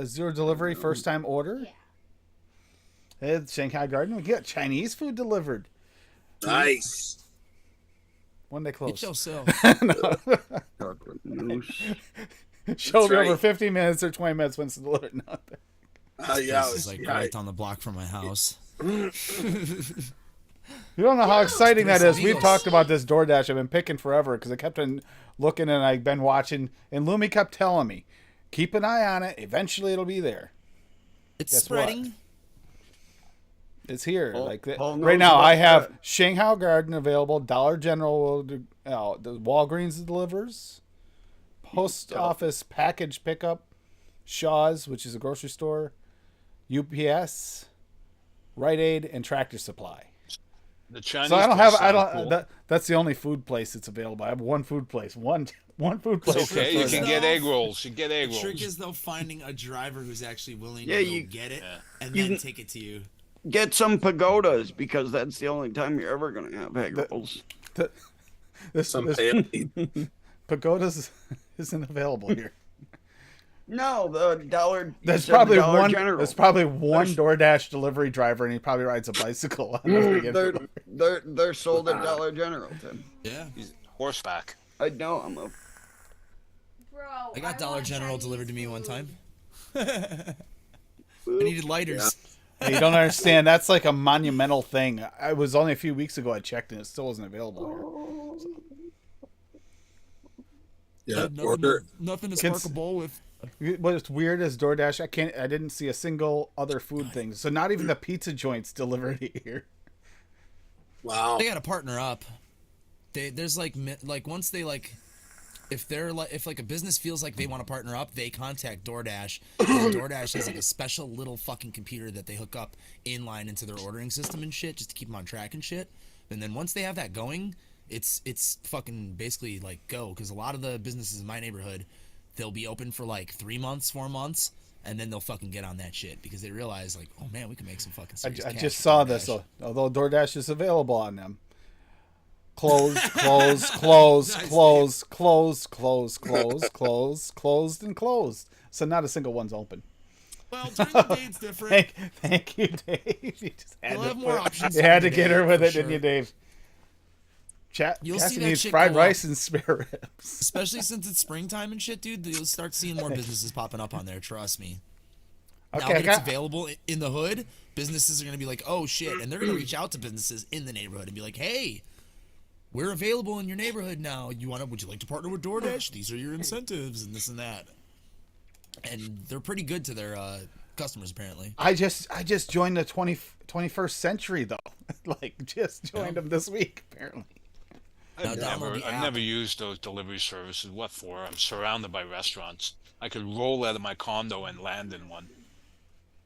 zero delivery, first time order. Yeah. Hey, Shanghai Garden, we get Chinese food delivered. Nice. When they close. Get yourself. Chocolate mousse. Show me right. over 15 minutes or 20 minutes when it's delivered. No. Yeah, This is like right on the block from my house. You don't know how Dude, exciting that is. We've Doritos. talked about this DoorDash. I've been picking forever because I kept on looking and I've been watching. And Lumi kept telling me, keep an eye on it. Eventually it'll be there. It's Guess what? spreading. It's here. Paul- like that. Paul knows Right now, about I have that. Shanghai Garden available. Dollar General will do. The Walgreens delivers. Post office package pickup. Shaw's, which is a grocery store. UPS, Rite Aid, and Tractor Supply. The Chinese. So I don't place have. I sound don't. cool. That's the only food place that's available. I have one food place. One food place. It's okay. You that's can DoorDash. get egg rolls. You get The egg rolls. trick is though finding a driver who's actually willing Yeah, to go you- get it Yeah. and You then can- take it to you. Get some pagodas because that's the only time you're ever gonna have egg rolls. This Pagodas isn't available here. No, the dollar. There's you said the probably Dollar one. General. There's probably one DoorDash delivery driver, and he probably rides a bicycle. On the freaking- They're sold at Dollar General, Tim. Yeah. He's horseback. I know. I'm a. Bro, I got Dollar want General Chinese delivered to me one food. time. I needed lighters. You don't understand. That's like a monumental thing. I was only a few weeks ago. I checked, and it still wasn't available Yeah, Nothing to Kids- spark a bowl with. here. What's weird is DoorDash. I didn't see a single other food thing. So not even the pizza joints delivered here. wow. They got to partner up. There's like once they like, if a business feels like they want to partner up, they contact DoorDash. And DoorDash has like a special little fucking computer that they hook up inline into their ordering system and shit, just to keep them on track and shit. And then once they have that going, it's fucking basically like go, because a lot of the businesses in my neighborhood, they'll be open for like 3 months, 4 months, and then they'll fucking get on that shit because they realize like, oh man, we can make some fucking serious I cash just with saw DoorDash. this. Although DoorDash is available on them. Closed, closed, closed, Nice, closed, closed, closed, closed, closed, closed, and closed. So not a single one's open. Well, during the day it's different. Thank you, Dave. You just had You'll to have more options You had to during the get day, her with for it, didn't you, sure. Dave? You'll Cassie see that needs shit fried go up. rice and spare ribs. Especially since it's springtime and shit, dude. You'll start seeing more businesses popping up on there. Trust me. Now Okay, that it's available in the hood, businesses are gonna be like, "Oh shit," and they're gonna reach out to businesses in the neighborhood and be like, "Hey, we're available in your neighborhood now. Would you like to partner with DoorDash? These are your incentives and this and that." And they're pretty good to their customers, apparently. I just joined the 21st century though. Like just joined them this week apparently. Now download the I've app. never used those delivery services. What for? I'm surrounded by restaurants. I could roll out of my condo and land in one.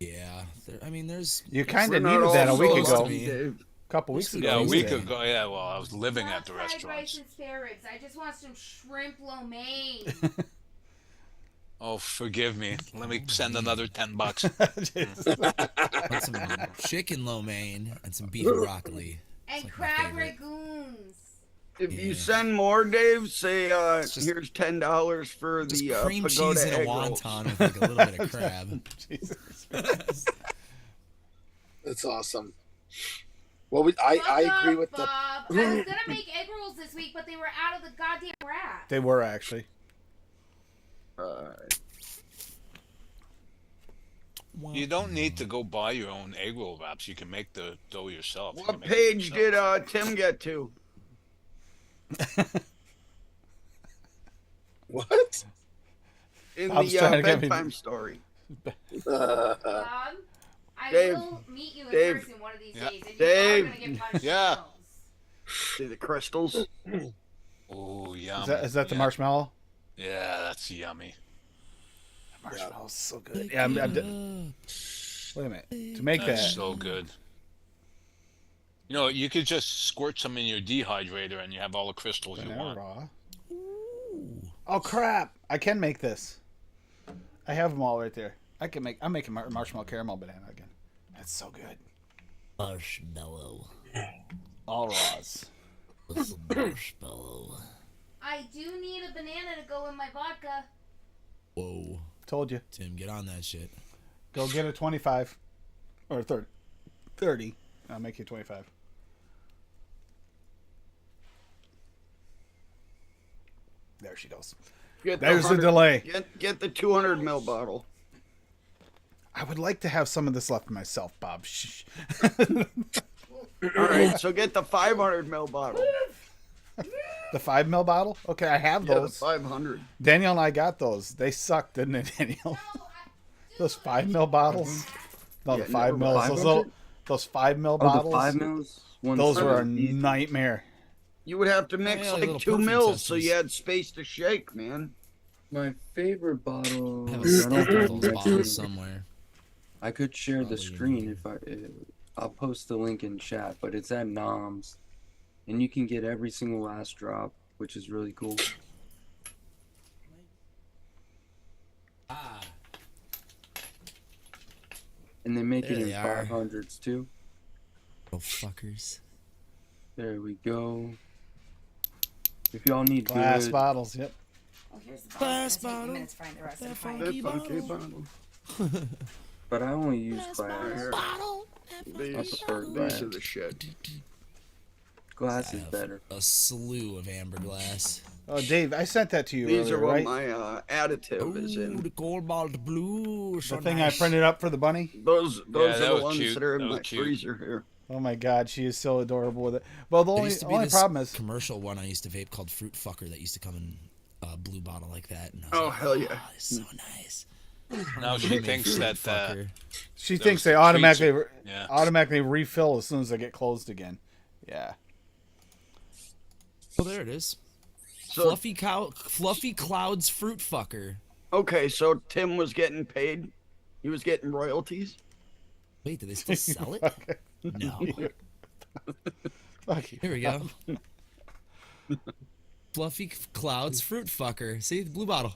Yeah, I mean, there's You kind We're of not needed all that a week sold, ago. me. Dave. A couple weeks ago. Yeah, a you week said. ago. Yeah, well, I was living Not at the fried rice restaurants. and spare ribs. I just want some shrimp lo mein. Oh, forgive me. Let me send another $10. Want some chicken lo mein and some beef and broccoli. And like my crab favorite. ragoons. If you Yeah. send more, Dave, say just- here's $10 for Just the cream pagoda cheese and a egg rolls. wonton with like a little bit of crab. Jesus. That's awesome. Well, I agree with the. Bob. I was gonna make egg rolls this week, but they were out of the goddamn wrap. They were actually. You don't need to go buy your own egg roll wraps. You can make the dough yourself. What page did Tim get to? What? In Bob's the trying to get me- bedtime story. Bob, I Dave, will meet you in Dave, person one of these yeah. days, and Dave. you are gonna get punched Yeah. in the nose. See the crystals? Oh, yummy. Is that the Yeah. marshmallow? Yeah, that's yummy. Marshmallow's so good. Yeah, wait a minute. To make That's that, so good. You know, you could just squirt some in your dehydrator and you have all the crystals you banana want. raw. Oh crap! I can make this. I have them all right there. I'm making marshmallow caramel banana again. That's so good. Marshmallow. All raws. Marshmallow. I do need a banana to go in my vodka. Whoa. Told you. Tim, get on that shit. Go get a 25 or 30. 30. I'll make you 25. There she goes. There's the delay. Get the 200 ml bottle. I would like to have some of this left for myself, Bob. Shh. All right, so get the 500 ml bottle. The 5 ml bottle? Okay, I have Yeah, the those. 500. Daniel and I got those. They sucked, didn't they, Daniel? Those 5 ml bottles? No, Yeah, the 5 no, mils. Those 5 ml Oh, bottles. the 5 mils? Those were a 170. nightmare. You would have to mix Yeah, like little 2 perfume mils so testers. you had space to shake, man. My favorite bottle. I have I a stack don't of think those it's bottles actually- somewhere. I could share the Probably screen in I'll post the link in chat, but it's at Noms, and you can get every single last drop, which is really cool. Ah. And they make There it in they are. 500s too. Little fuckers. There we go. If y'all need Glass good, bottles, yep. Oh, here's the Glass It's gonna take bottle. me a minute to find the rest of the That fine. That funky bottle. bottle. but I only use glass. Here. Bottle. These, prefer these glass. are the shit. Glass I is have better. a slew of amber glass. Oh, Dave, I sent that to you These earlier, are what right? my additive is Ooh, in. the cobalt blue. The thing I printed up for the bunny. Those that are the was ones cute. that are That in was my cute. freezer here. Oh my god, she is so adorable with it. Well, the There only, used to be only this problem is commercial one I used to vape called Fruit Fucker that used to come in a blue bottle like that. And I was Oh, like, hell yeah. It's so nice. Now she thinks Fruit that Fucker. she those thinks they treats automatically are- yeah. refill as soon as they get closed again. Yeah. Oh, there it is. So, Fluffy Clouds Fruit Fucker. okay, so Tim was getting paid. He was getting royalties. Wait, do they still sell it? No. Fuck you. Here we go. Fluffy Clouds Fruit Fucker. See, the blue bottle.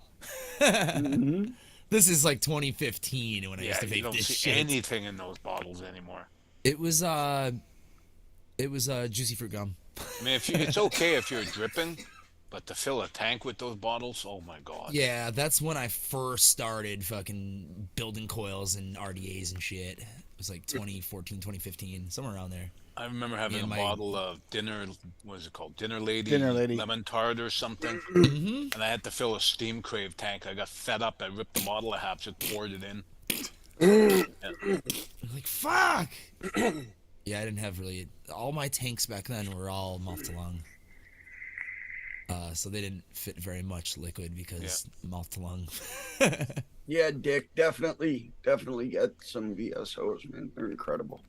This is like 2015 when I used Yeah, to you vape don't this see shit. anything in those bottles anymore. It was juicy fruit gum. I mean, it's okay if you're dripping, but to fill a tank with those bottles, oh my god. Yeah, that's when I first started fucking building coils and RDAs and shit. It was like 2014, 2015, somewhere around there. I remember having Yeah, a my- bottle of what is it called? Dinner Lady lemon tart or something. Mm-hmm. And I had to fill a steam crave tank. I got fed up. I ripped the bottle in half, just poured it in. Like, fuck! Yeah, I didn't have really... All my tanks back then were all mouth to lung. So they didn't fit very much liquid because mouth to lung. Yeah, Dick, definitely get some VSOs, man. They're incredible.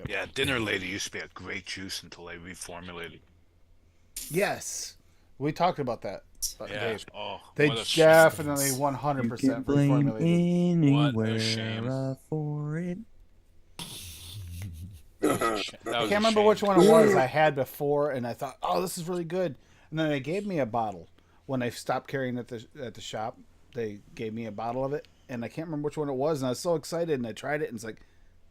Yeah, Dinner Lady used to be a great juice until they reformulated. Yes. We talked about that. Yeah. Dave. Oh, They what a shame. definitely You 100% can blame reformulated. What a shame. anywhere for it. That I was can't a remember shame. which one it was I had before, and I thought, oh, this is really good. And then they gave me a bottle. When they stopped carrying it at the shop, they gave me a bottle of it, and I can't remember which one it was, and I was so excited, and I tried it, and it's like,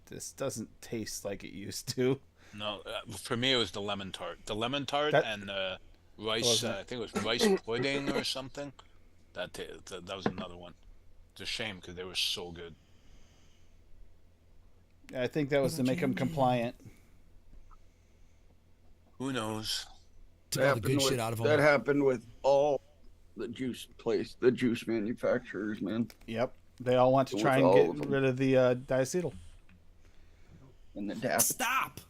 this doesn't taste like it used to. No, for me it was the lemon tart. The lemon tart That- and rice. Wasn't I think it was rice pudding or something. That was another one. It's a shame because they were so good. I think that was to make them compliant. Who knows? Took all the good shit out of them. That happened with all the juice manufacturers, man. Yep. They all want to With try and all get of them. rid of the diacetyl. And the dap. Stop.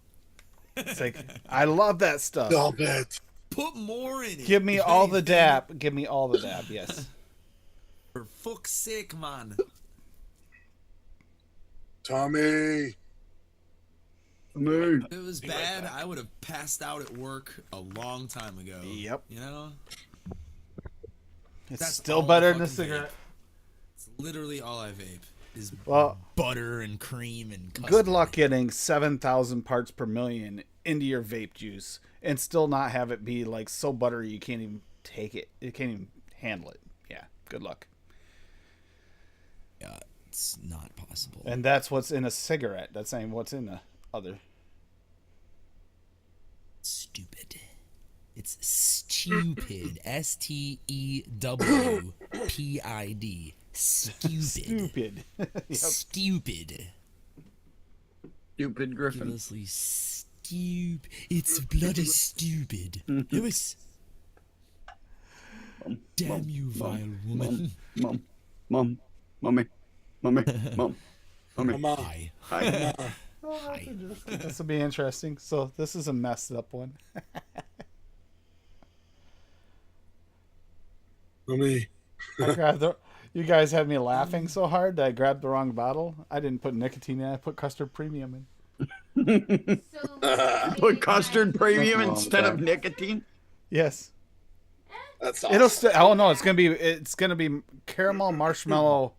It's like, I love that stuff. Stop it. Put more in it. Give me If all the anything, dap. Give me all the dap. Yes. For fuck's sake, man. Tommy. Me. If it was bad, I would have passed out at work a long time ago. Yep. You know? It's That's still all better I than a fucking cigarette. It's literally all I vape is Well, butter and cream and custard. good luck getting 7,000 parts per million into your vape juice and still not have it be like so buttery you can't even take it. You can't even handle it. Yeah. Good luck. Yeah, it's not possible. And that's what's in a cigarette. That's not even what's in the other. Stupid. It's stupid. STEWPID. Stupid. Stupid. Yep. Stupid. Stupid Griffin. Ridiculously stupid. It's bloody stupid. It was. Damn you, vile woman. Mom. Mommy. Mommy. Mom. Mommy. Mama. Hi. Hi. Hi. This will be interesting. So this is a messed up one. Mommy. I grabbed the, you guys had me laughing so hard that I grabbed the wrong bottle. I didn't put nicotine in. I put custard premium in. So Put custard premium Nothing wrong with instead of that. nicotine. Yes. That's It'll awesome. oh no, it's gonna be caramel marshmallow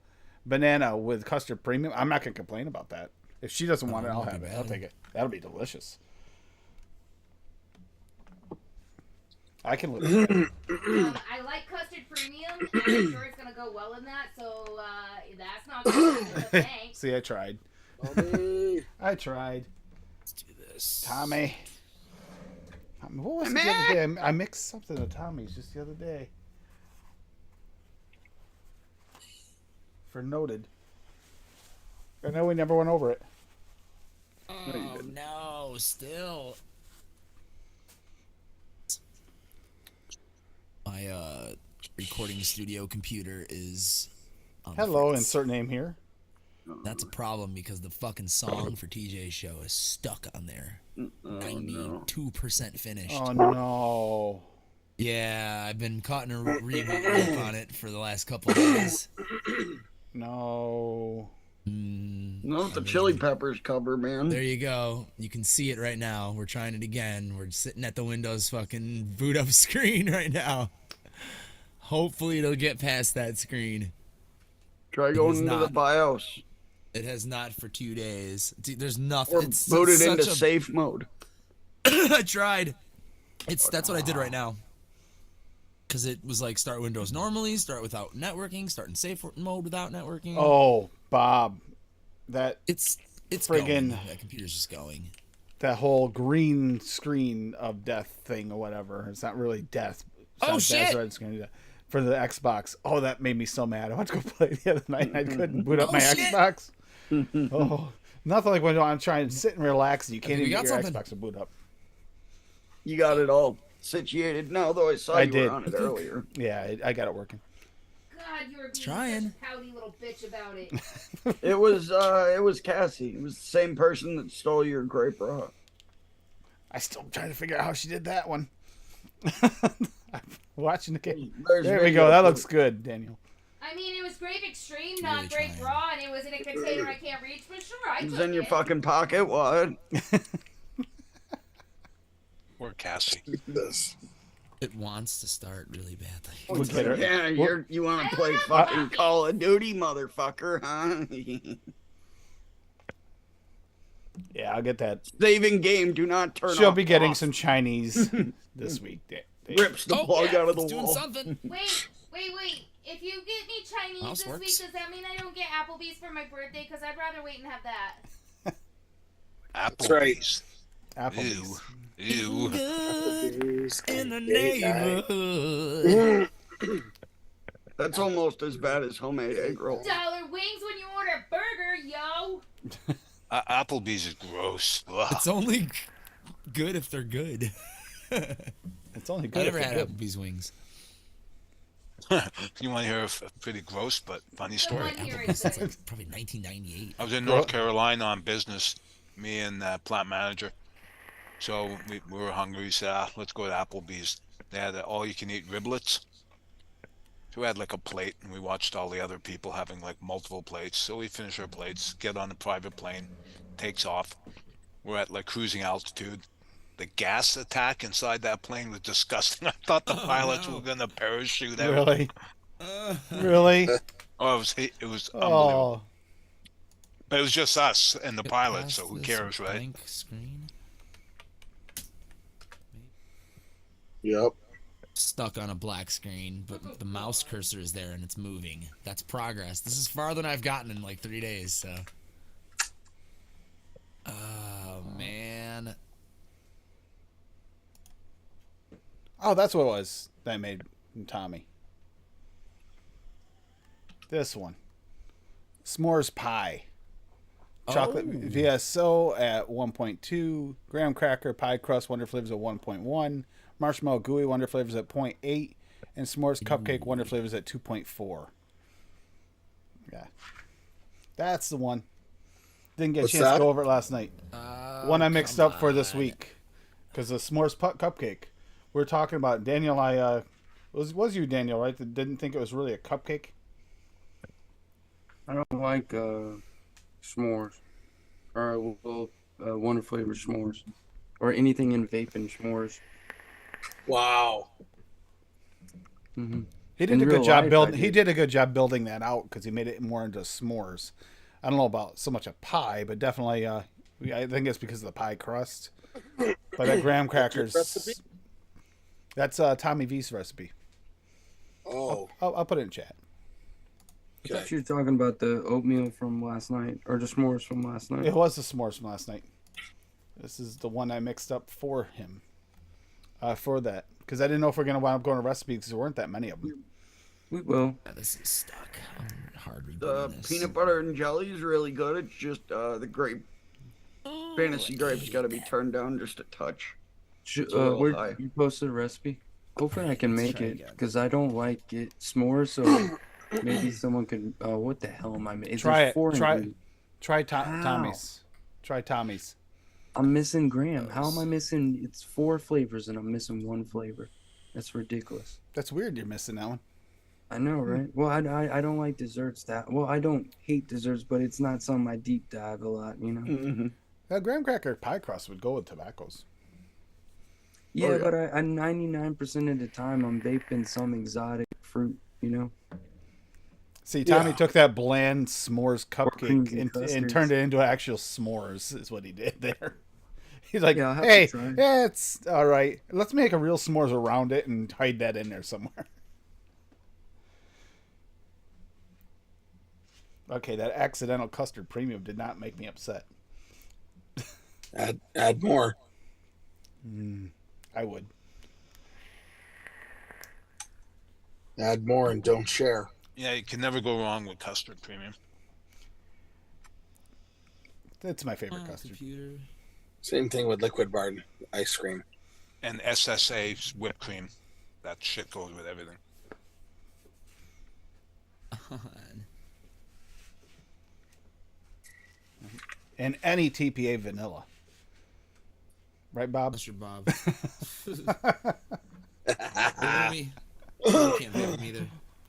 banana with custard premium. I'm not gonna complain about that. If she doesn't want it, I'll won't have be it. I'll bad. take it. That'll be delicious. I can live with that. I like custard premium, and I'm sure it's gonna go well in that. So that's not gonna happen. But thanks. See, I tried. Mommy. I tried. Let's do this. Tommy. What was it the other day? I mixed something of Tommy's just the other day. For noted. I know we never went over it. Oh no, still. My recording studio computer is on the Hello, fritz. insert name here. That's a problem because the fucking song for TJ's show is stuck on there. 92% finished. Oh no. Yeah, I've been caught in a reboot loop on it for the last couple of days. No. No, the Chili Peppers cover, man. There you go. You can see it right now. We're trying it again. We're sitting at the Windows fucking boot up screen right now. Hopefully it'll get past that screen. Try going is into the not. BIOS. It has not for 2 days. Dude, there's nothing. Or It's boot it such into a- safe mode. I tried. That's what I did right now. Because it was like start Windows normally, start without networking, start in safe mode without networking. Oh, Bob. It's friggin- going. That computer's just going. That whole green screen of death thing or whatever. It's not really death. It's Oh, not shit! death, it's gonna be death. For the Xbox. Oh, that made me so mad. I went to go play the other night and I couldn't boot up Oh, my shit! Xbox. Oh, nothing like when I'm trying to sit and relax and you can't think even we get got your something. Xbox to boot up. You got it all situated now, though I saw I you did. were on it earlier. Yeah, I got it working. God, you were being Trying. such a pouty little bitch about it. It was Cassie. It was the same person that stole your grape raw. I still trying to figure out how she did that one. I'm watching the game. There's There we video go. That proof. looks good, Daniel. I mean, it was grape extreme, not Really grape trying. raw, and it was in a container I can't reach. But sure, I It was took in your it. fucking pocket. What? Poor Cassie. This. It wants to start really badly. We'll get her. Yeah, you want to play I don't fucking know. Call of Duty, motherfucker, huh? Yeah, I'll get that. Saving game. Do not turn. She'll off be getting off. some Chinese this week. Rips the plug out of the it's doing wall. something. Wait. If you get me Chinese Mouse this works. week, does that mean I don't get Applebee's for my birthday? Because I'd rather wait and have that. Applebee's. right. Applebee's. Ew. Good in the Date night. neighborhood. That's almost as bad as homemade egg roll. Dollar wings when you order a burger, yo. Applebee's is gross. Ugh. It's only good if they're good. It's only I good. never if had they're good. Applebee's wings. You want to hear a pretty gross but funny The story? one here is good. Probably 1998. I was in North Carolina on business, me and plant manager. So we were hungry. We said, let's go to Applebee's. They had all-you-can-eat riblets. So we had like a plate, and we watched all the other people having like multiple plates. So we finish our plates, get on the private plane, takes off. We're at like cruising altitude. The gas attack inside that plane was disgusting. I thought the pilots were gonna parachute out. Really? Really? Oh, it was unbelievable. Oh, But it was just us and the Get pilots, past so who this cares, right? blank screen. Yep. Stuck on a black screen, but the mouse cursor is there and it's moving. That's progress. This is farther than I've gotten in like 3 days, so. Oh, man. oh, that's what it was that I made from Tommy. This one, s'mores pie. Chocolate VSO at 1.2, graham cracker pie crust Wonder Flavors at 1.1, marshmallow gooey Wonder Flavors at 0.8, and s'mores cupcake Wonder Flavors at 2.4. Yeah, that's the one. Didn't get a chance to go over it last night. One I mixed up for this week because the s'mores cupcake. We were talking about Daniel. Was you Daniel, right? That didn't think it was really a cupcake. I don't like s'mores or Wonder Flavor s'mores or anything in vaping s'mores. Wow. Mm-hmm. He did a good job building. He did a good job building that out because he made it more into s'mores. I don't know about so much a pie, but definitely, I think it's because of the pie crust. But that graham crackers. That's Tommy V's recipe. Oh. I'll put it in chat. I thought you were talking about the oatmeal from last night, or the s'mores from last night. It was the s'mores from last night. This is the one I mixed up for him. For that. Because I didn't know if we're going to wind up going to recipes because there weren't that many of them. We will. Yeah, this is stuck. I'm hard The peanut butter and jelly is really good. It's just the grape, fantasy grapes got to be turned down just a touch. Where you posted a recipe? Hopefully I can make it because I don't like it s'mores. So maybe someone could. What the hell am I making? Try it. Try Tommy's. Try Tommy's. I'm missing graham. How am I missing? It's 4 flavors and I'm missing 1 flavor. That's ridiculous. That's weird. You're missing that one. I know, right? Well, I don't like desserts I don't hate desserts, but it's not something I deep dive a lot, you know. Mm-hmm. That graham cracker pie crust would go with tobaccos. Yeah, but I 99% of the time I'm vaping some exotic fruit, you know. See, Tommy took that bland s'mores creams cupcake and and turned it into actual s'mores. Is what he did there. He's like, Yeah, hey, yeah, it's all right. Let's make a real s'mores around it and hide that in there somewhere. Okay, that accidental custard premium did not make me upset. Add more. I would. Add more and don't share. Yeah, you can never go wrong with custard premium. That's my favorite custard. Computer. Same thing with Liquid Bar ice cream. And SSA whipped cream. That shit goes with everything. And any TPA vanilla. Right, Bob? Mr. Bob. Me. You can't vape me either.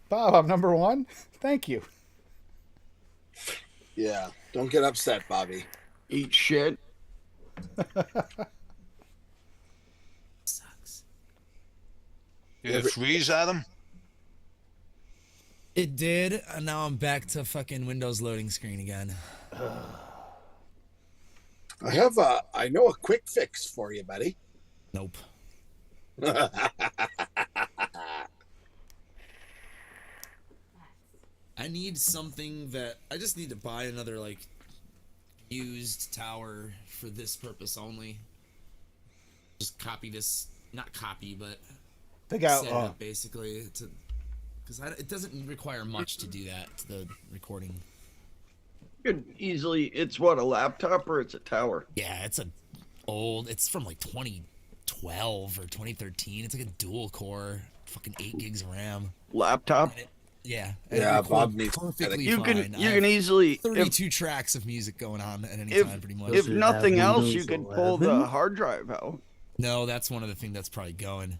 Bob, I'm number 1. Thank you. Yeah. Don't get upset, Bobby. Eat shit. Sucks. Did it freeze, Adam? It did, and now I'm back to fucking Windows loading screen again. I know a quick fix for you, buddy. Nope. I need something that I just need to buy another like used tower for this purpose only. Just copy this, not copy, but They got set it up basically to because it doesn't require much to do that to the recording. Could easily. It's what, a laptop or it's a tower? Yeah, it's from like 2012 2012 or 2013. It's like a dual core, fucking 8 gigs of RAM. Laptop. Yeah. Bob needs perfectly You fine. can you can easily 32 tracks of music going on at any if time, pretty much. if Does it nothing have else, you Windows could pull 11? the hard drive out. No, that's one of the things that's probably going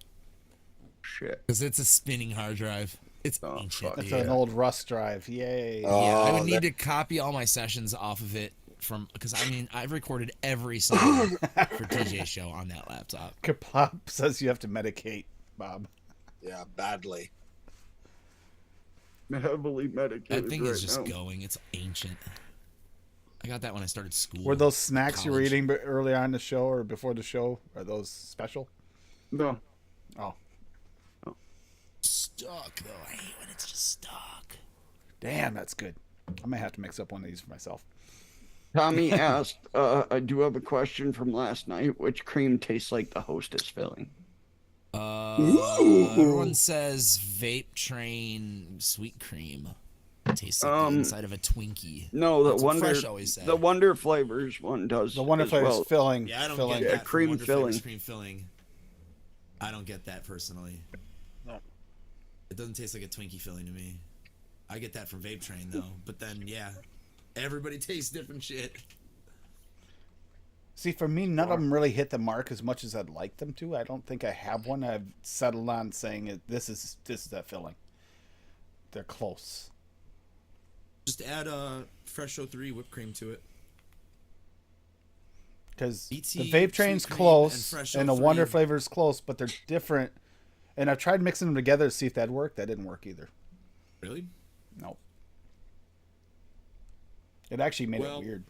Shit. because it's a spinning hard drive. It's Oh, ancient. fuck. That's dude. an old Rust drive. Yay. Yeah, I would Oh, need to copy all my sessions off of it from because I mean I've recorded every song for TJ's show on that laptop. Kaplop says you have to medicate, Bob. Yeah, badly. Heavily medicated. That thing is right just now. going. It's ancient. I got that when I started school. Were those snacks you were college. eating early on the show or before the show? Are those special? No. Oh, Stuck though. I hate when it's just stuck. damn, that's good. I might have to mix up one of these for myself. Tommy asked, I do have a question from last night. Which cream tastes like the Hostess filling? Everyone says vape train sweet cream tastes like the inside of a Twinkie. No, That's the what Wonder Fresh always said. the Wonder Flavors one does. The Wonder as Flavors well. filling. Yeah, I don't filling. get Yeah, that. cream Wonder Flavors filling. Cream filling. I don't get that personally. No. It doesn't taste like a Twinkie filling to me. I get that from Vape Train though. But then yeah, everybody tastes different shit. See, for me, none of them really hit the mark as much as I'd like them to. I don't think I have one. I've settled on saying this is that filling. They're close. Just add Fresh 03 whipped cream to it. Because BT, the vape train's sweet cream, close and Fresh and the 03. Wonder Flavor's close, but they're different. And I've tried mixing them together to see if that worked. That didn't work either. Really? No. It actually made Well, it weird.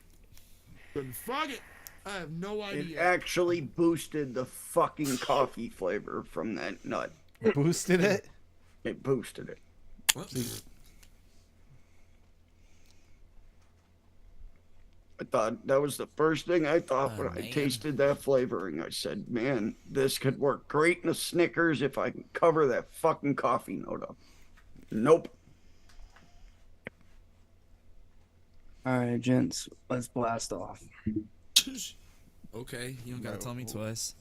Then fuck it. I have no It idea. actually boosted the fucking coffee flavor from that nut. Boosted it. It boosted it. I thought that was the first thing I thought when I man. tasted that flavoring. I said, man, this could work great in a Snickers if I can cover that fucking coffee note up. Nope. All right, gents, let's blast off. Okay, you don't gotta tell me twice.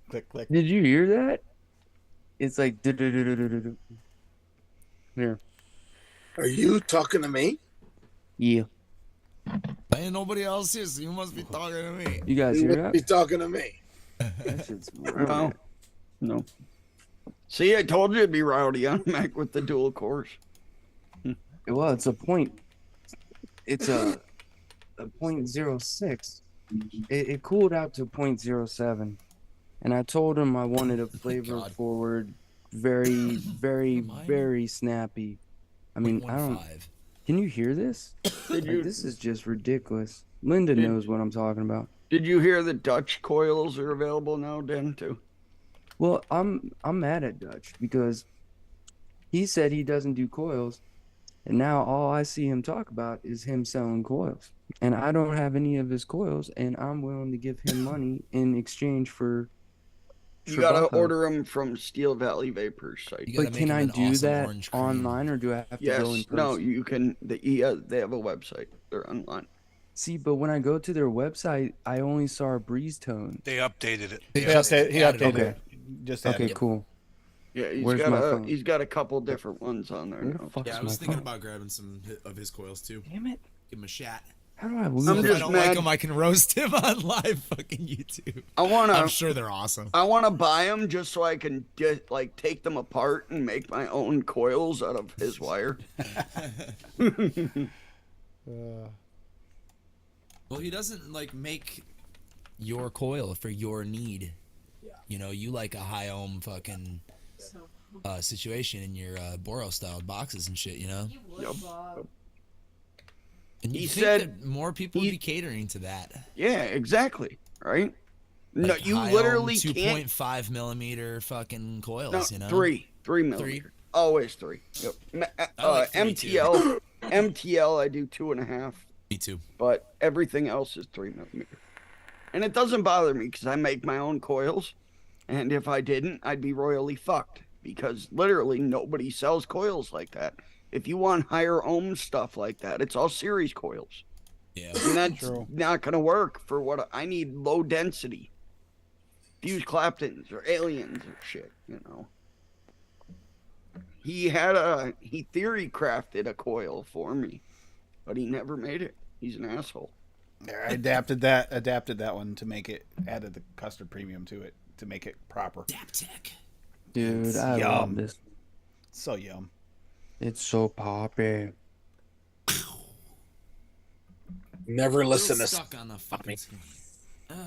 Click, click. Did you hear that? It's like do-do-do-do-do-do. Here. Are you talking to me? Yeah. Ain't nobody else here, so you must be talking to me. You guys You hear must be that? talking to me. That shit's No. No. See, I told you it'd be rowdy on Mac with the dual cores. Well, it's a point. It's a 0.06. It cooled out to 0.07, and I told him I wanted a flavor God. forward, very, very, Mine? very snappy. I mean, I don't. 0.15. Can you hear this? Did Like, you this is just ridiculous. Linda Did- knows what I'm talking about. did you hear the Dutch coils are available now, Den, too? Well, I'm mad at Dutch because he said he doesn't do coils, and now all I see him talk about is him selling coils. And I don't have any of his coils, and I'm willing to give him money in exchange for You gotta Trabuco. order them from Steel Valley Vapors site. You gotta But make can him I an do awesome that orange cream. online, or do I have to go in Yes, person? no, you can. They have a website. They're online. See, but when I go to their website, I only saw a breeze tone. They updated it. He just updated added it. Okay. Just Okay, added it. cool. Yeah, Where's my phone? he's got a couple different ones on there Where the now. fuck's Yeah, I my was thinking phone? about grabbing some of his coils too. Damn it! Give him a shot. How do I lose I'm it? If I just don't mad- like him, I can roast him on live fucking YouTube. I wanna I'm sure they're awesome. I wanna buy them just so I can like take them apart and make my own coils out of his wire. Well, he doesn't like make your coil for your need. You know, you like a high ohm fucking situation in your Boro style boxes and shit. You know, You would, Yep. Bob. and He you think said that more people would be catering to that. Yeah, exactly. Right? No, Like you high literally ohm can't. 2.5 millimeter fucking coils. No, You know, 3 millimeter. Always 3. Yep. I like 3 too. MTL, I do 2.5. Me too. But everything else is 3 millimeter. And it doesn't bother me because I make my own coils. And if I didn't, I'd be royally fucked because literally nobody sells coils like that. If you want higher ohm stuff like that, it's all series coils. Yeah. And that's True. not going to work for what I need. Low density. Fused Claptons or aliens or shit, you know. He theory crafted a coil for me, but he never made it. He's an asshole. Yeah, I adapted that one to make it, added the custard premium to it to make it proper. Daptech. Dude, It's I love yum. this. So yum. It's so poppy. Never listen to Stuck on the fucking screen. Ugh.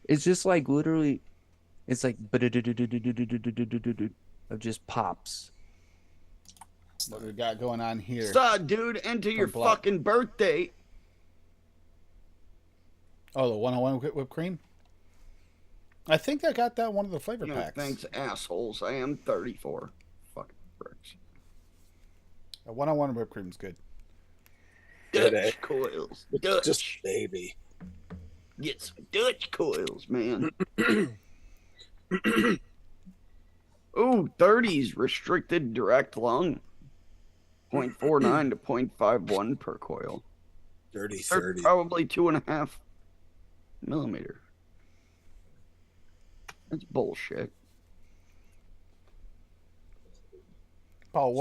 It's just like literally, it's like of just pops. What we got going on here? So, dude, enter your Black. fucking birthday. Oh, the 101 whipped cream. I think I got that one of the flavor Yeah, packs. thanks, assholes. I am 34. Fucking bricks. The 101 whipped cream's good. Good, Dutch coils. Dutch. just baby. Get some Dutch coils, man. Ooh, 30s restricted direct lung. 0.49 to 0.51 per coil. Dirty They're 30. probably 2.5 millimeter. That's bullshit. Paul,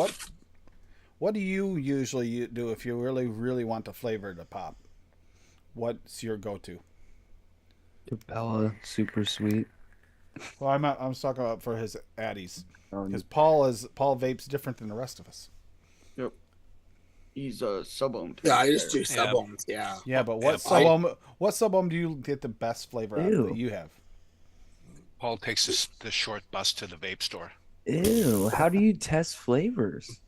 what do you usually do if you really want the flavor to pop? What's your go-to? Capella, super sweet. Well, I'm talking about for his addies Um, because Paul vapes different than the rest of us. Yep. He's a sub-ohm. Yeah, I just do Yeah. sub-ohms, yeah. Yeah, but Yeah, what sub-ohm do you get the best flavor out of that Ew. you have? Paul takes the short bus to the vape store. Ew, how do you test flavors?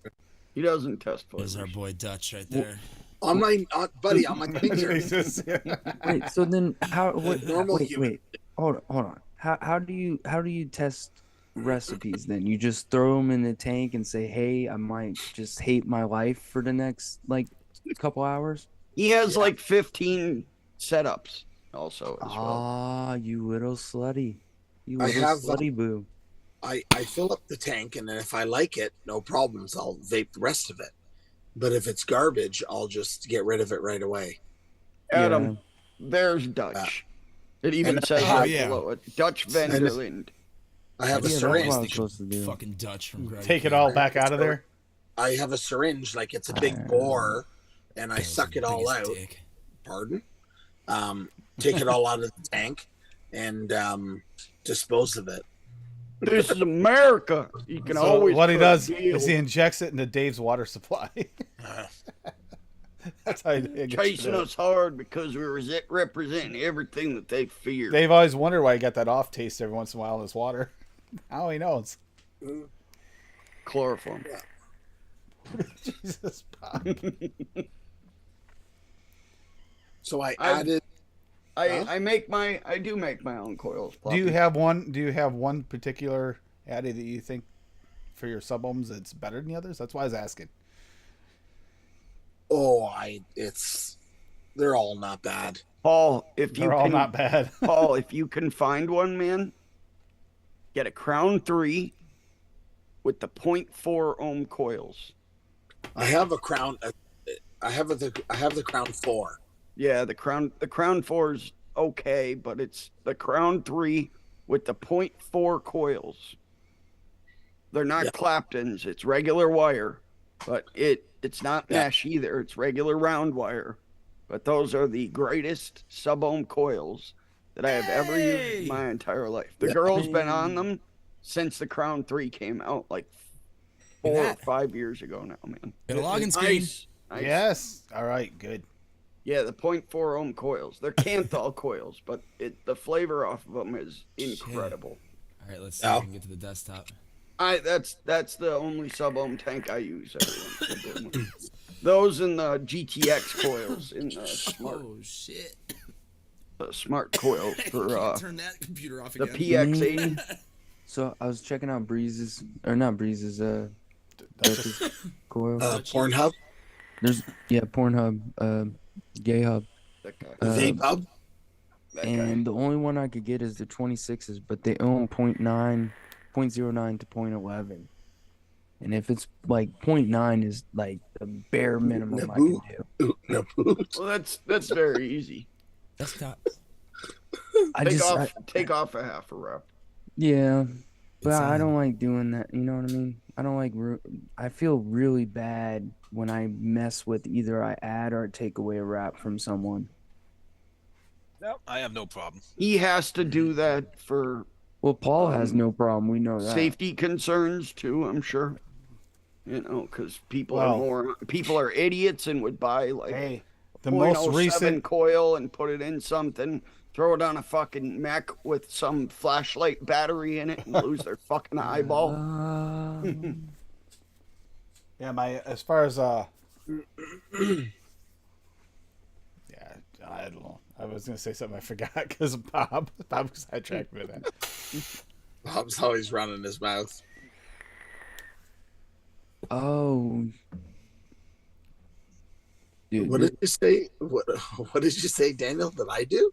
He doesn't test There's our flavors. boy Dutch right there. On my buddy, on my finger. Jesus. Wait, so then how? What, Normal wait, human. wait, hold on. How do you test recipes then? You just throw them in the tank and say, "Hey, I might just hate my life for the next like couple hours." He has like 15 setups also as well. Ah, you little slutty, you I little have, slutty boo. I fill up the tank, and then if I like it, no problems. I'll vape the rest of it. But if it's garbage, I'll just get rid of it right away. Adam, there's Dutch. It even And- says Oh, right yeah. below it, Dutch Vanderland. I have a Yeah, that's what I syringe. was supposed to do. Fucking Dutch from Greg. Take it all back out of there. I have a syringe, like it's a big bore, and I suck it all out. Dick. Pardon? Take it all out of the tank and dispose of it. This is America. You can So always what he put a does deal. is he injects it into Dave's water supply. Uh, That's how he gets chasing it. us hard because we're representing everything that they fear. Dave always wondered why he got that off taste every once in a while in his water. Now he knows. Chloroform. Jesus, Bob. So I I've- added. I do make my own coils. Do you have one? Do you have one particular addy that you think for your sub ohms that's better than the others? That's why I was asking. They're all not bad. Paul? If you They're all can, not bad. Paul, if you can find one, man, get a Crown 3 with the 0.4 ohm coils. I have a crown. I have the crown 4. Yeah, the Crown 4's okay, but it's the Crown 3 with the 0.4 coils. They're not Yeah. Claptons, it's regular wire, but it's not mesh either. It's regular round wire. But those are the greatest sub-ohm coils that I have ever used in my entire life. The girl's been on them since the Crown 3 came out, like 4 or 5 years ago now, man. Get a login screen. Nice. Yes. All right. Good. Yeah, the 0.4 ohm coils. They're Canthal coils, but the flavor off of them is incredible. All right, let's see if I can get to the desktop. That's the only sub-ohm tank I use. Everyone. Those and the GTX coils in the smart, Oh shit! smart coils for Turn that computer off the again. PX80. So I was checking out Breeze's, or not Breeze's, Dutch's coil. Pornhub, There's Pornhub, Gay Hub, That guy. Vape Hub. That guy. and the only one I could get is the 26s, but they own 0.09 to 0.11. And if it's like 0.9 is like the bare minimum I can Naboo. do. Naboo. Well, that's very easy. That's not. Take off a half a rep. Yeah, but It's, I don't like doing that. You know what I mean? I don't like. I feel really bad when I mess with either I add or take away a wrap from someone. No, I have no problem. He has to do that for Well, Paul has no problem. We know that. safety concerns too, I'm sure. You know, because people are idiots and would buy like Hey, the most 0.07 recent coil and put it in something, throw it on a fucking mech with some flashlight battery in it and lose their fucking eyeball. Yeah, as far as yeah, I don't know. I was gonna say something I forgot because Bob sidetracked me with that. Bob's always running his mouth. Oh, dude. What did you say? What did you say, Daniel? That I do?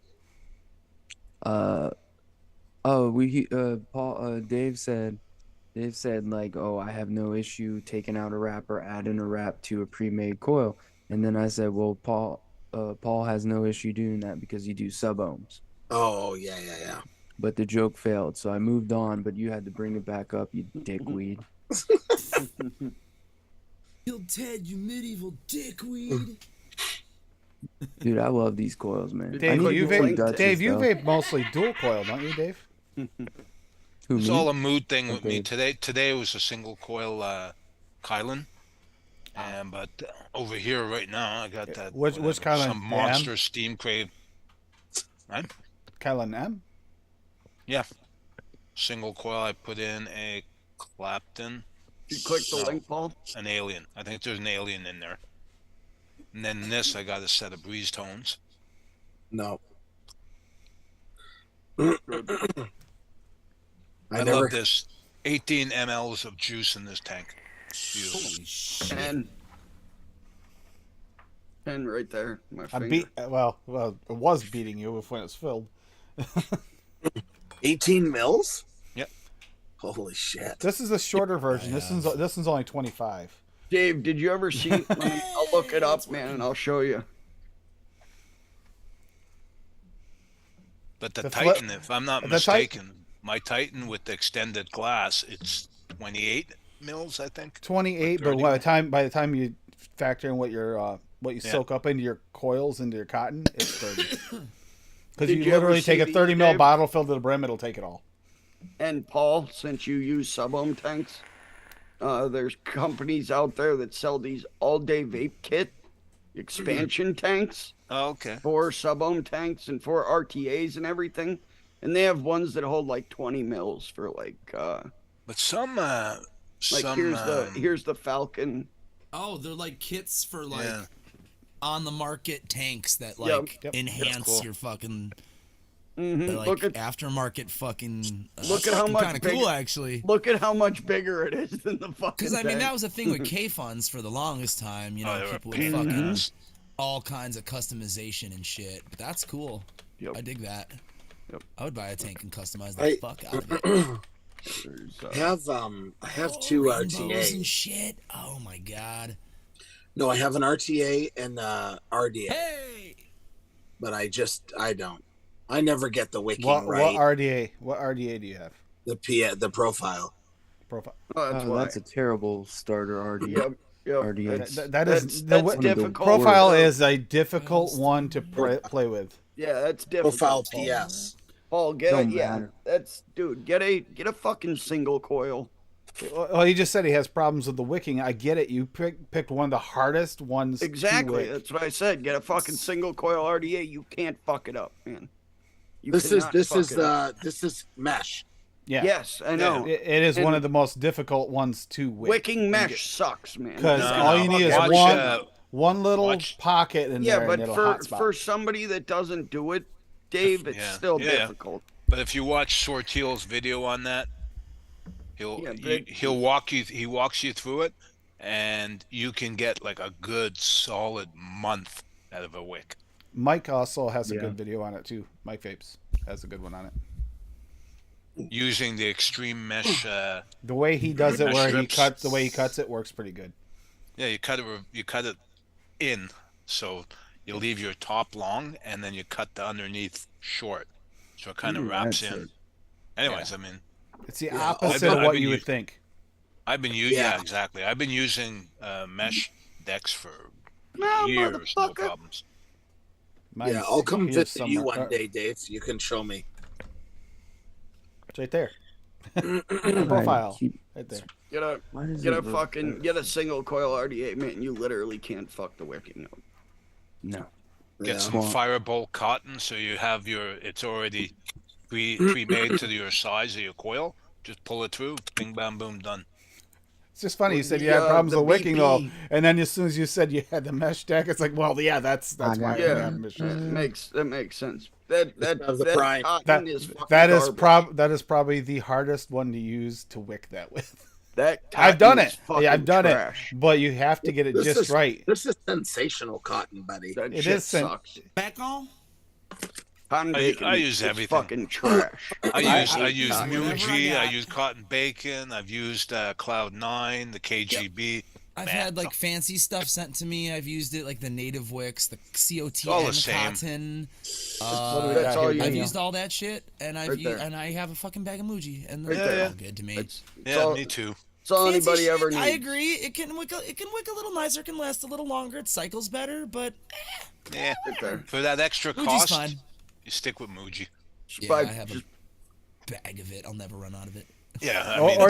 Dave said like, oh, I have no issue taking out a wrap or adding a wrap to a pre-made coil. And then I said, well, Paul has no issue doing that because you do sub-ohms. Oh, yeah. But the joke failed, so I moved on, but you had to bring it back up, you dickweed. Kill Ted, you medieval dickweed. Dude, I love these coils, man. Dave, I need you to get some vape, Dutches, Dave, you though. vape mostly dual coil, don't you, Dave? Who, It's me? all a mood thing with me. Okay. Today was a single coil Kylan. But over here right now, I got that Which Kylan? some monster steam crave. Right? Kylan M? Yeah. Single coil. I put in a Clapton. You click the link, Paul? An alien. I think there's an alien in there. And then this, I got a set of breeze tones. No. I love this. 18 mLs of juice in this tank. Beautiful. Holy shit. 10 right there. My I finger. well, it was beating you when it was filled. 18 mils? Yep. Holy shit. This is a shorter version. This one's only 25. Dave, did you ever see? I'll look it up, man, and I'll show you. But the The Titan, if I'm not the mistaken, my Titan with the extended glass, it's 28 mils, I think. 28, but 30 by the time you factor in what you soak up into your coils into your cotton, it's 30. Because Did you you ever literally take see a these, 30 mil Dave? bottle filled to the brim, it'll take it all. And Paul, since you use sub-ohm tanks, there's companies out there that sell these all-day vape kit expansion tanks Oh, okay. for sub-ohm tanks and for RTAs and everything. And they have ones that hold like 20 mils for like But some here's the Falcon. Oh, they're like kits for like yeah. on the market tanks that Yep. like Yep. enhance Cool. your fucking Mhm. like Look at aftermarket fucking. Look at how much kind of bigger- cool actually. look at how much bigger it is than the fucking. Because I mean tank. that was a thing with K funds for the longest time. You know, Oh, they were people pain with in the fucking ass. all kinds of customization and shit. But that's cool. Yep. I dig that. Yep. I would buy a tank and customize the I- fuck out of it. There's, I have two Rainbows RTA. and shit. Oh my god. No, I have an RTA and RDA, Hey. but I don't. I never get the wicking What right. RDA? What RDA do you have? The profile. Profile. oh, that's why. That's a terrible starter RD. Yep. RDA. That is That's the difficult. profile is a difficult one to play with. Yeah, that's difficult. Profile Paul. PS. Paul, get Don't it. Yeah, matter. that's dude. Get a fucking single coil. Well, he just said he has problems with the wicking. I get it. You picked one of the hardest ones. Exactly. To wick. That's what I said. Get a fucking single coil RDA. You can't fuck it up, man. You This cannot fuck it up. this is mesh. Yeah. Yes, I know. It is And one of the most difficult ones to wick. Wicking mesh sucks, man. Because No, all no. you need is Watch, one little watch- pocket in Yeah, there, but and it'll for hotspot. somebody that doesn't do it, Dave, it's Yeah. still Yeah. difficult. But if you watch Sortil's video on that, Yeah, he walks you through it, and you can get like a good solid month out of a wick. Mike also has a Yeah. good video on it too. Mike Vapes has a good one on it. using the extreme mesh. The way he does it, mesh where strips. the way he cuts it, works pretty good. Yeah, you cut it in, so you leave your top long, and then you cut the underneath short, so it kind of wraps That's in. it. Anyways, I mean, It's the Yeah, opposite also- of what you would think. yeah, exactly. I've been using mesh decks for No, years, no motherfucker. problems. Mine's I'll come here visit you somewhere. one day, Dave. You can show me. It's right there. All Profile. keep- Right there. why does Get it a look fucking better? get a single coil RDA, man. You literally can't fuck the wicking up. No. Get Yeah. some Well- firebolt cotton, so you have it's already pre-made to your size of your coil. Just pull it through, bing, bam, boom, done. It's just funny. You said you The, had problems the with wicking though, BP and then as soon as you said you had the mesh deck, it's like, well, yeah, that's I why got I it. didn't Yeah, have mesh. that makes sense. That Of the prime. cotton That is fucking that is garbage. that is probably the hardest one to use to wick that with. That I've cotton done is it. fucking Yeah, I've done trash. it, but you have to get it This just is- right. This is sensational cotton, buddy. That It shit is sen- sucks. Back on? Cotton I bacon. use is everything. fucking trash. I I- use cotton. Whatever I Muji, I got. use cotton bacon, I've used Cloud9, the KGB. I've Man, had like fancy stuff sent to me. I've used it like the native wicks, the COTN all the same. cotton. What do we That's got all here, you I've need. used all that shit, and Right there. I have a fucking bag of Muji, and Right they're there. all good to me. It's Yeah, all, me too. it's all Fancy anybody shit, ever needs. I agree. It can wick a little nicer, can last a little longer. It cycles better, but Yeah, Right there. for that extra Muji's cost, fine. you stick with Muji. Yeah, I But have just- a bag of it. I'll never run out of it. Yeah, I mean,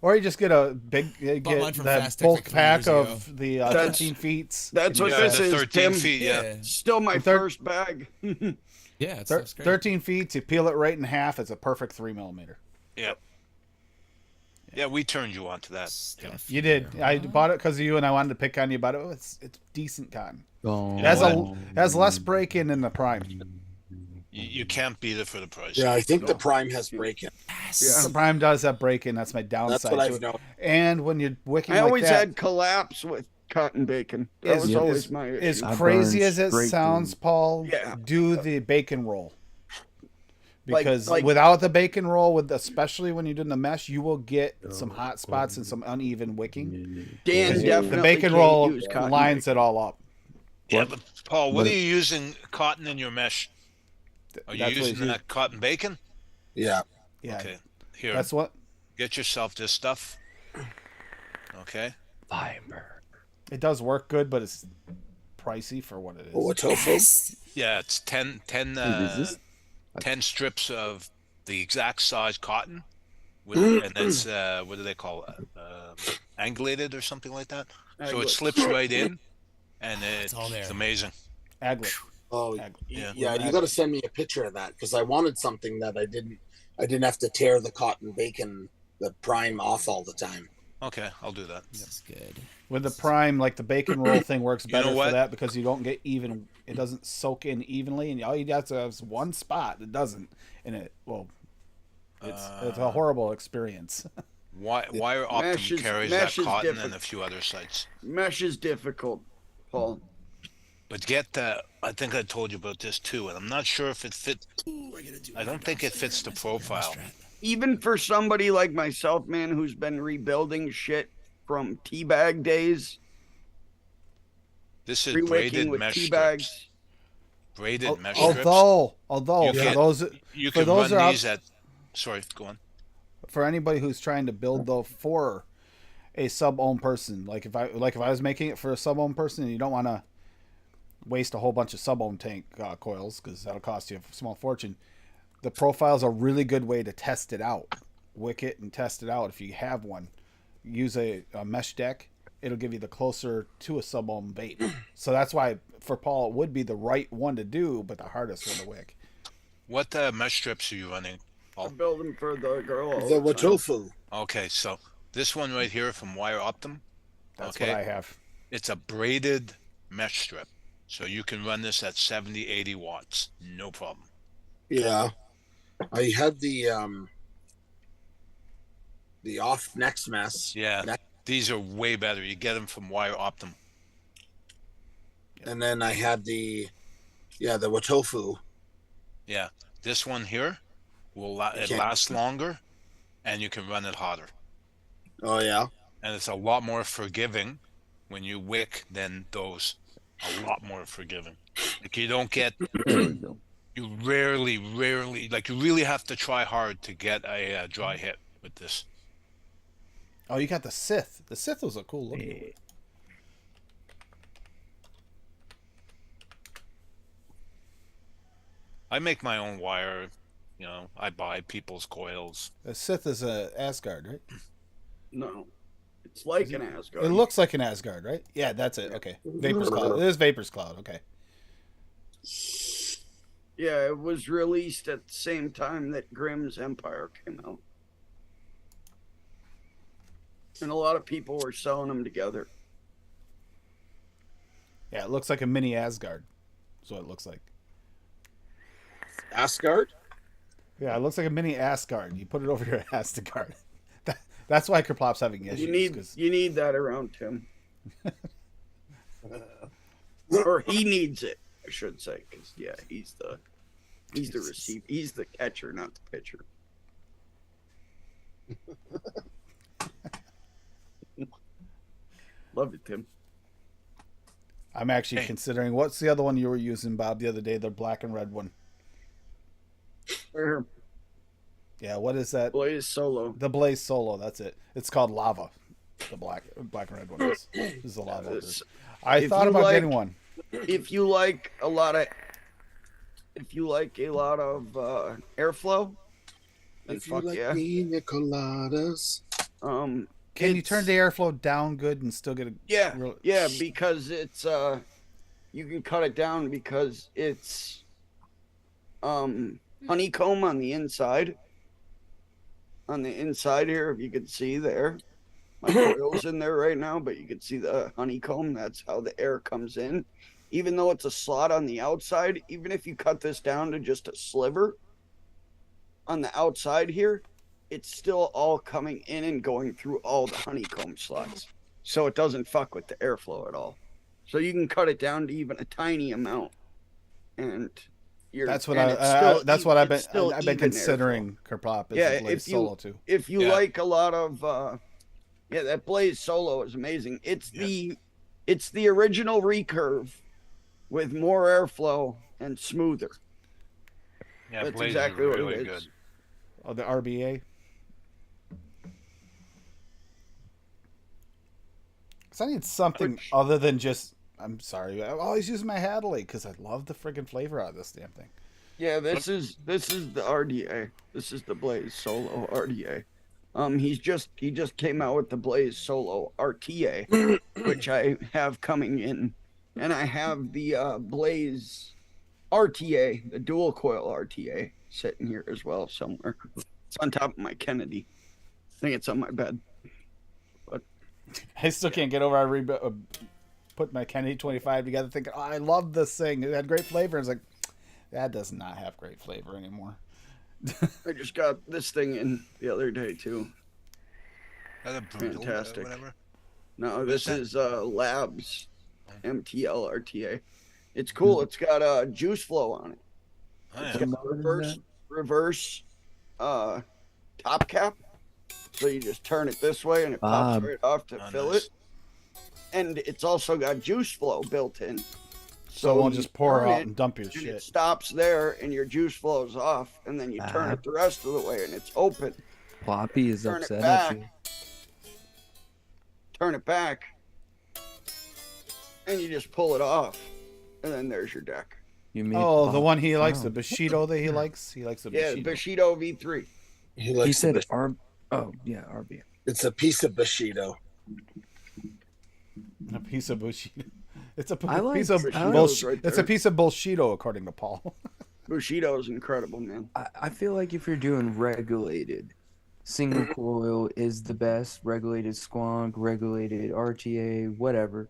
Or you just get a big Bought get mine from that Fast Tech bulk like 3 pack years ago. of the That's- 13 feet. that's what yeah, this the is, 13 Tim. feet, yeah. Yeah, Still my Thir- first bag. yeah, it's stuff's great. 13 feet. You peel it right in half. It's a perfect 3 millimeter. Yeah. Yeah, we turned you on to that. Tim. Stuff. You did. I bought it because of you, and I wanted to pick on you about it. It's decent cotton. Oh, It has know it has less break in than the prime. You can't beat it for the price. Yeah, I think the prime has break-in. Yeah. The prime does have break in. That's my That's downside. what to I've it. known. And when you're wicking I like always that, had collapse with cotton bacon. That was Is- always is- my as issue. I crazy burned as it straight sounds, through. Paul, Yeah. do the bacon roll. Like- Because like- without the bacon roll, especially when you're doing the mesh, you will get some hot spots and some uneven wicking. Dan Because definitely the bacon can't roll use cotton lines bacon. it all up. Yeah, but Paul, what But- are you using cotton in your mesh? Are you That's what using he's that cotton bacon? Yeah. Yeah, Okay. Here, that's what get yourself this stuff. Okay. fiber. it does work good, but it's pricey for what it is. Oh, what tofu? Yeah, it's 10, Is this- 10 strips of the exact size cotton. And that's, what do they call it? Angulated or something like that. So it Aglet. slips right in, and it's all there. amazing. Aglet. Oh, Yeah. yeah. You got to send me a picture of that because I wanted something that I didn't have to tear the cotton bacon, the prime off all the time. Okay, I'll do that. That's good. With the prime, like the bacon roll thing works You know better for what? that because you don't get even. It doesn't soak in evenly, and all you got to have is one spot that doesn't. And it's a horrible experience. Wire Optum Mesh is- carries mesh that is cotton different. and a few other sites. Mesh is difficult, Paul. But I think I told you about this too, and I'm not sure if it fits. I don't think it fits the profile. Even for somebody like myself, man, who's been rebuilding shit from teabag days, This is pre-wicking braided with mesh tea strips. bags. Braided mesh strips. Although You for can- those You for can those run are these at. Sorry, go on. for anybody who's trying to build though for a sub-ohm person, like if I was making it for a sub-ohm person, and you don't want to waste a whole bunch of sub-ohm tank coils because that'll cost you a small fortune. The profile's a really good way to test it out, wick it and test it out. If you have one, use a mesh deck. It'll give you the closer to a sub-ohm vape. So that's why for Paul it would be the right one to do, but the hardest one to wick. What mesh strips are you running? I build them for the girl. all The the time. watofu. Okay, so this one right here from Wire Optum, That's Okay. what I have. it's a braided mesh strip. So you can run this at 70, 80 watts. No problem. Yeah. I had the off next mess. Yeah, these are way better. You get them from Wire Optum. And then I had the watofu. Yeah, this one here it lasts longer, and you can run it hotter. Oh yeah. And it's a lot more forgiving when you wick than those. A lot more forgiving. Like you don't get. There we go. You rarely, like you really have to try hard to get a dry hit with this. Oh, you got the Sith. The Sith was a cool looking one. I make my own wire. I buy people's coils. The Sith is a Asgard, right? No, it's like an Asgard. It looks like an Asgard, right? Yeah, that's it. Okay, Vapor's Cloud. It is Vapor's Cloud. Okay. Yeah, it was released at the same time that Grimm's Empire came out, and a lot of people were selling them together. Yeah, it looks like a mini Asgard. That's what it looks like. Asgard? Yeah, it looks like a mini Asgard. You put it over your Asgard. That's why Kerplop's having issues. You need that around Tim. Or he needs it, I should say, because yeah, he's the receiver. He's the catcher, not the pitcher. Love it, Tim. I'm actually considering, what's the other one you were using, Bob, the other day? The black and red one. Yeah, what is that? Blaze Solo. The Blaze Solo, that's it. It's called Lava. The black and red one is. This is the Lava. I thought about getting one. If you like a lot of airflow, then If you fuck like yeah. pina coladas. Can you turn the airflow down good and still get a yeah, because it's you can cut it down because it's honeycomb on the inside. On the inside here, if you can see there. My coil's in there right now, but you can see the honeycomb. That's how the air comes in. Even though it's a slot on the outside, even if you cut this down to just a sliver on the outside here, it's still all coming in and going through all the honeycomb slots. So it doesn't fuck with the airflow at all. So you can cut it down to even a tiny amount. And that's what I've been considering. Kerplop is the Blaze Solo too. If you like a lot of that Blaze Solo is amazing. It's the original recurve with more airflow and smoother. Yeah, that's Blaze exactly is what really it is. good. Oh, the RBA. Because I need something other than just. I'm sorry. I always use my Hadley because I love the friggin' flavor out of this damn thing. Yeah, this is the RDA. This is the Blaze Solo RDA. He just came out with the Blaze Solo RTA, which I have coming in, and I have the Blaze RTA, the dual coil RTA, sitting here as well somewhere. It's on top of my Kennedy. I think it's on my bed. But I still can't get over. I put my Kennedy 25 together, thinking, "Oh, I love this thing. It had great flavor." It's like that does not have great flavor anymore. I just got this thing in the other day too. Brutal, fantastic. Whatever. No, this is Labs MTL RTA. It's cool. It's got juice flow on it. It's got reverse top cap. So you just turn it this way and it pops right off to fill it. And it's also got juice flow built in. So it won't just pour out and dump your shit. It stops there and your juice flows off, and then you turn it the rest of the way and it's open. Ploppy is upset at you. Turn it back, and you just pull it off, and then there's your deck. The one he likes, the Bushido that he likes. He likes the Bushido. Yeah, the Bushido V3. He said RB. It's a piece of Bushido. A piece of Bushido. It's a like piece of bullshit. Right, it's a piece of Bushido, according to Paul. Bushido is incredible, man. I feel like if you're doing regulated, single coil is the best. Regulated squonk, regulated RTA, whatever.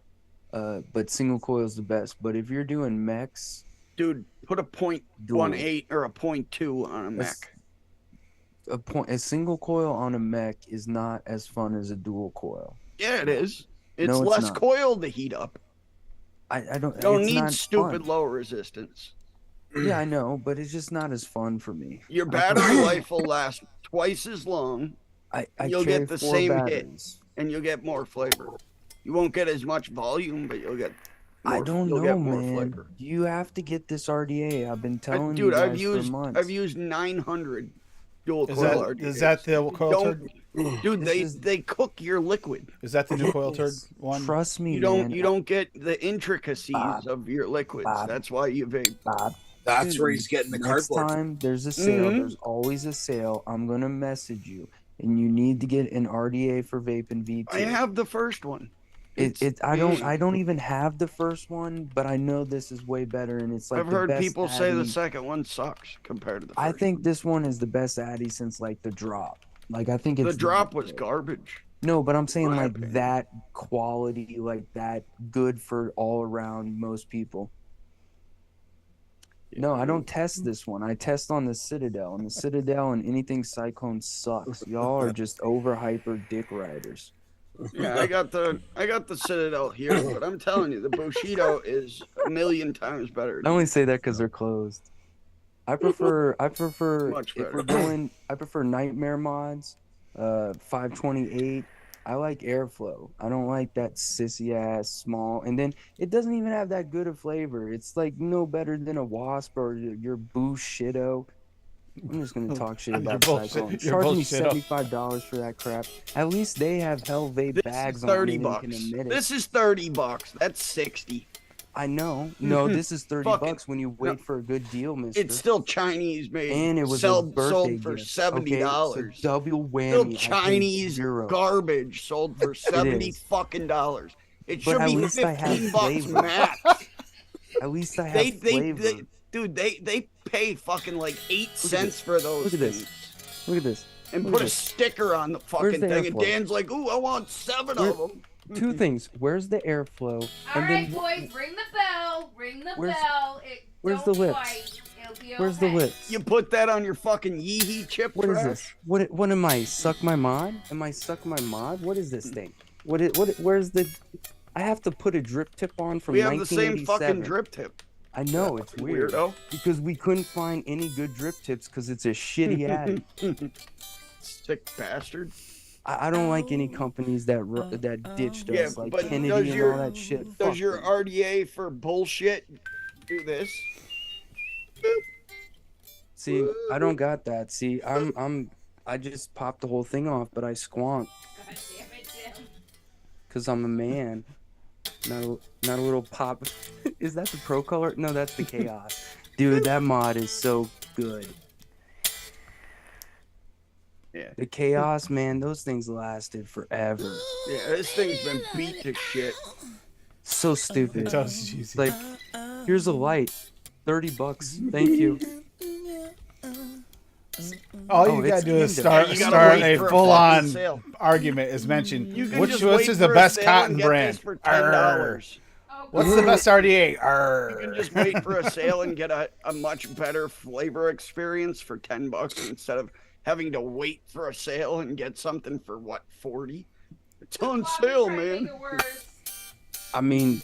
But single coil is the best. But if you're doing mechs, dude, put a 0.18 or a 0.2 on a mech. A single coil on a mech is not as fun as a dual coil. Yeah, it is. It's less not. coil to heat up. I don't need stupid low resistance. Yeah, I know, but it's just not as fun for me. Your I battery prefer- life will last twice as long. I You'll carry get the 4 same hit, batteries. and you'll get more flavor. You won't get as much volume, but you'll get I more. don't You'll know, get more man. flavor. You have to get this RDA. I've been telling Dude, you I've guys for used months. 900 dual Is coil that RDAs. is that the coil turd? Dude, This they cook your liquid. Is that the new coil turd is- one? Trust me, You man. don't get the intricacies Bob, of your liquids. Bob. That's why you vape. Bob, That's where he's getting the next cardboard. time there's a sale, Mhm. there's always a sale. I'm gonna message you, and you need to get an RDA for vape and V2. I have the first one. I don't even have the first one, but I know this is way better, and it's like I've the heard best people say the Addy. second one sucks compared to the first. I think this one is the best Addy since like the drop. Like I think the it's drop that was good. garbage. No, but I'm saying my like opinion. that quality, like that good for all around most people. No, I don't test this one. I test on the Citadel, and the Citadel and anything Cyclone sucks. Y'all are just over hyper dick riders. Yeah, I got the Citadel here, but I'm telling you, the Bushido is a million times better. I only say that because they're closed. I prefer Much if better. we're going, I prefer Nightmare mods, 528. I like airflow. I don't like that sissy ass small. And then it doesn't even have that good of flavor. It's like no better than a wasp or your Bushido. I'm just gonna talk shit Your about bullshit- Cyclone. your Charge me Bushido. $75 for that crap. At least they have Hell Vape This bags is on it 30 and bucks. can admit it. This is $30. That's 60. I know. No, this is 30 Fuck it. bucks when you wait for a good deal, mister. It's still Chinese made. And it was a sold birthday for gift. $70. Okay, so double whammy. Still I paid Chinese zero. garbage sold for 70 is. fucking dollars. It But should at be least I have 15 bucks flavor. max. At least I have They, flavor. dude, they pay fucking like 8 cents for those Look at this. things. Look at this. And Look put at a this. sticker on the Where's fucking the thing. And airflow? Dan's like, ooh, I want 7 Where- of them. Two things. Where's the airflow? All And right, then boys, ring the bell. Ring the Where's- bell. where's Don't the lips? fight. It'll be where's the okay. lips? You put that on your fucking yee chip What is trash? this? What am I? Suck my mod? Am I suck my mod? What is this thing? Where's the? I have to put a drip tip on from We have the same 1987. fucking drip tip. I know it's weird Weirdo. because we couldn't find any good drip tips because it's a shitty ad. Sick bastard. I don't like any companies that ditched Yeah, us, like but Kennedy does and your- all that shit. Does Fuck your them. RDA for bullshit do this? See, I don't got that. See, I just popped the whole thing off, but I squonk God damn it, Jim. because I'm a man, not a little pop. Is that the Pro Color? No, that's the Chaos. Dude, that mod is so good. Yeah. The Chaos, man, those things lasted forever. Yeah, this thing's been beat to shit. So stupid. It's so cheesy. Like, here's a light, $30. Thank you. All Oh, you gotta it's do is Canada. start You gotta start wait a for a full fucking on sale. argument. Is mentioned You can which just which wait is the for a best sale cotton and get brand. this for Arr. $10. Oh, What's the best RDA? You can Arr. just wait for a sale and get a much better flavor experience for $10 instead of having to wait for a sale and get something for what, 40? It's on sale, Try to make man. it worse. I mean,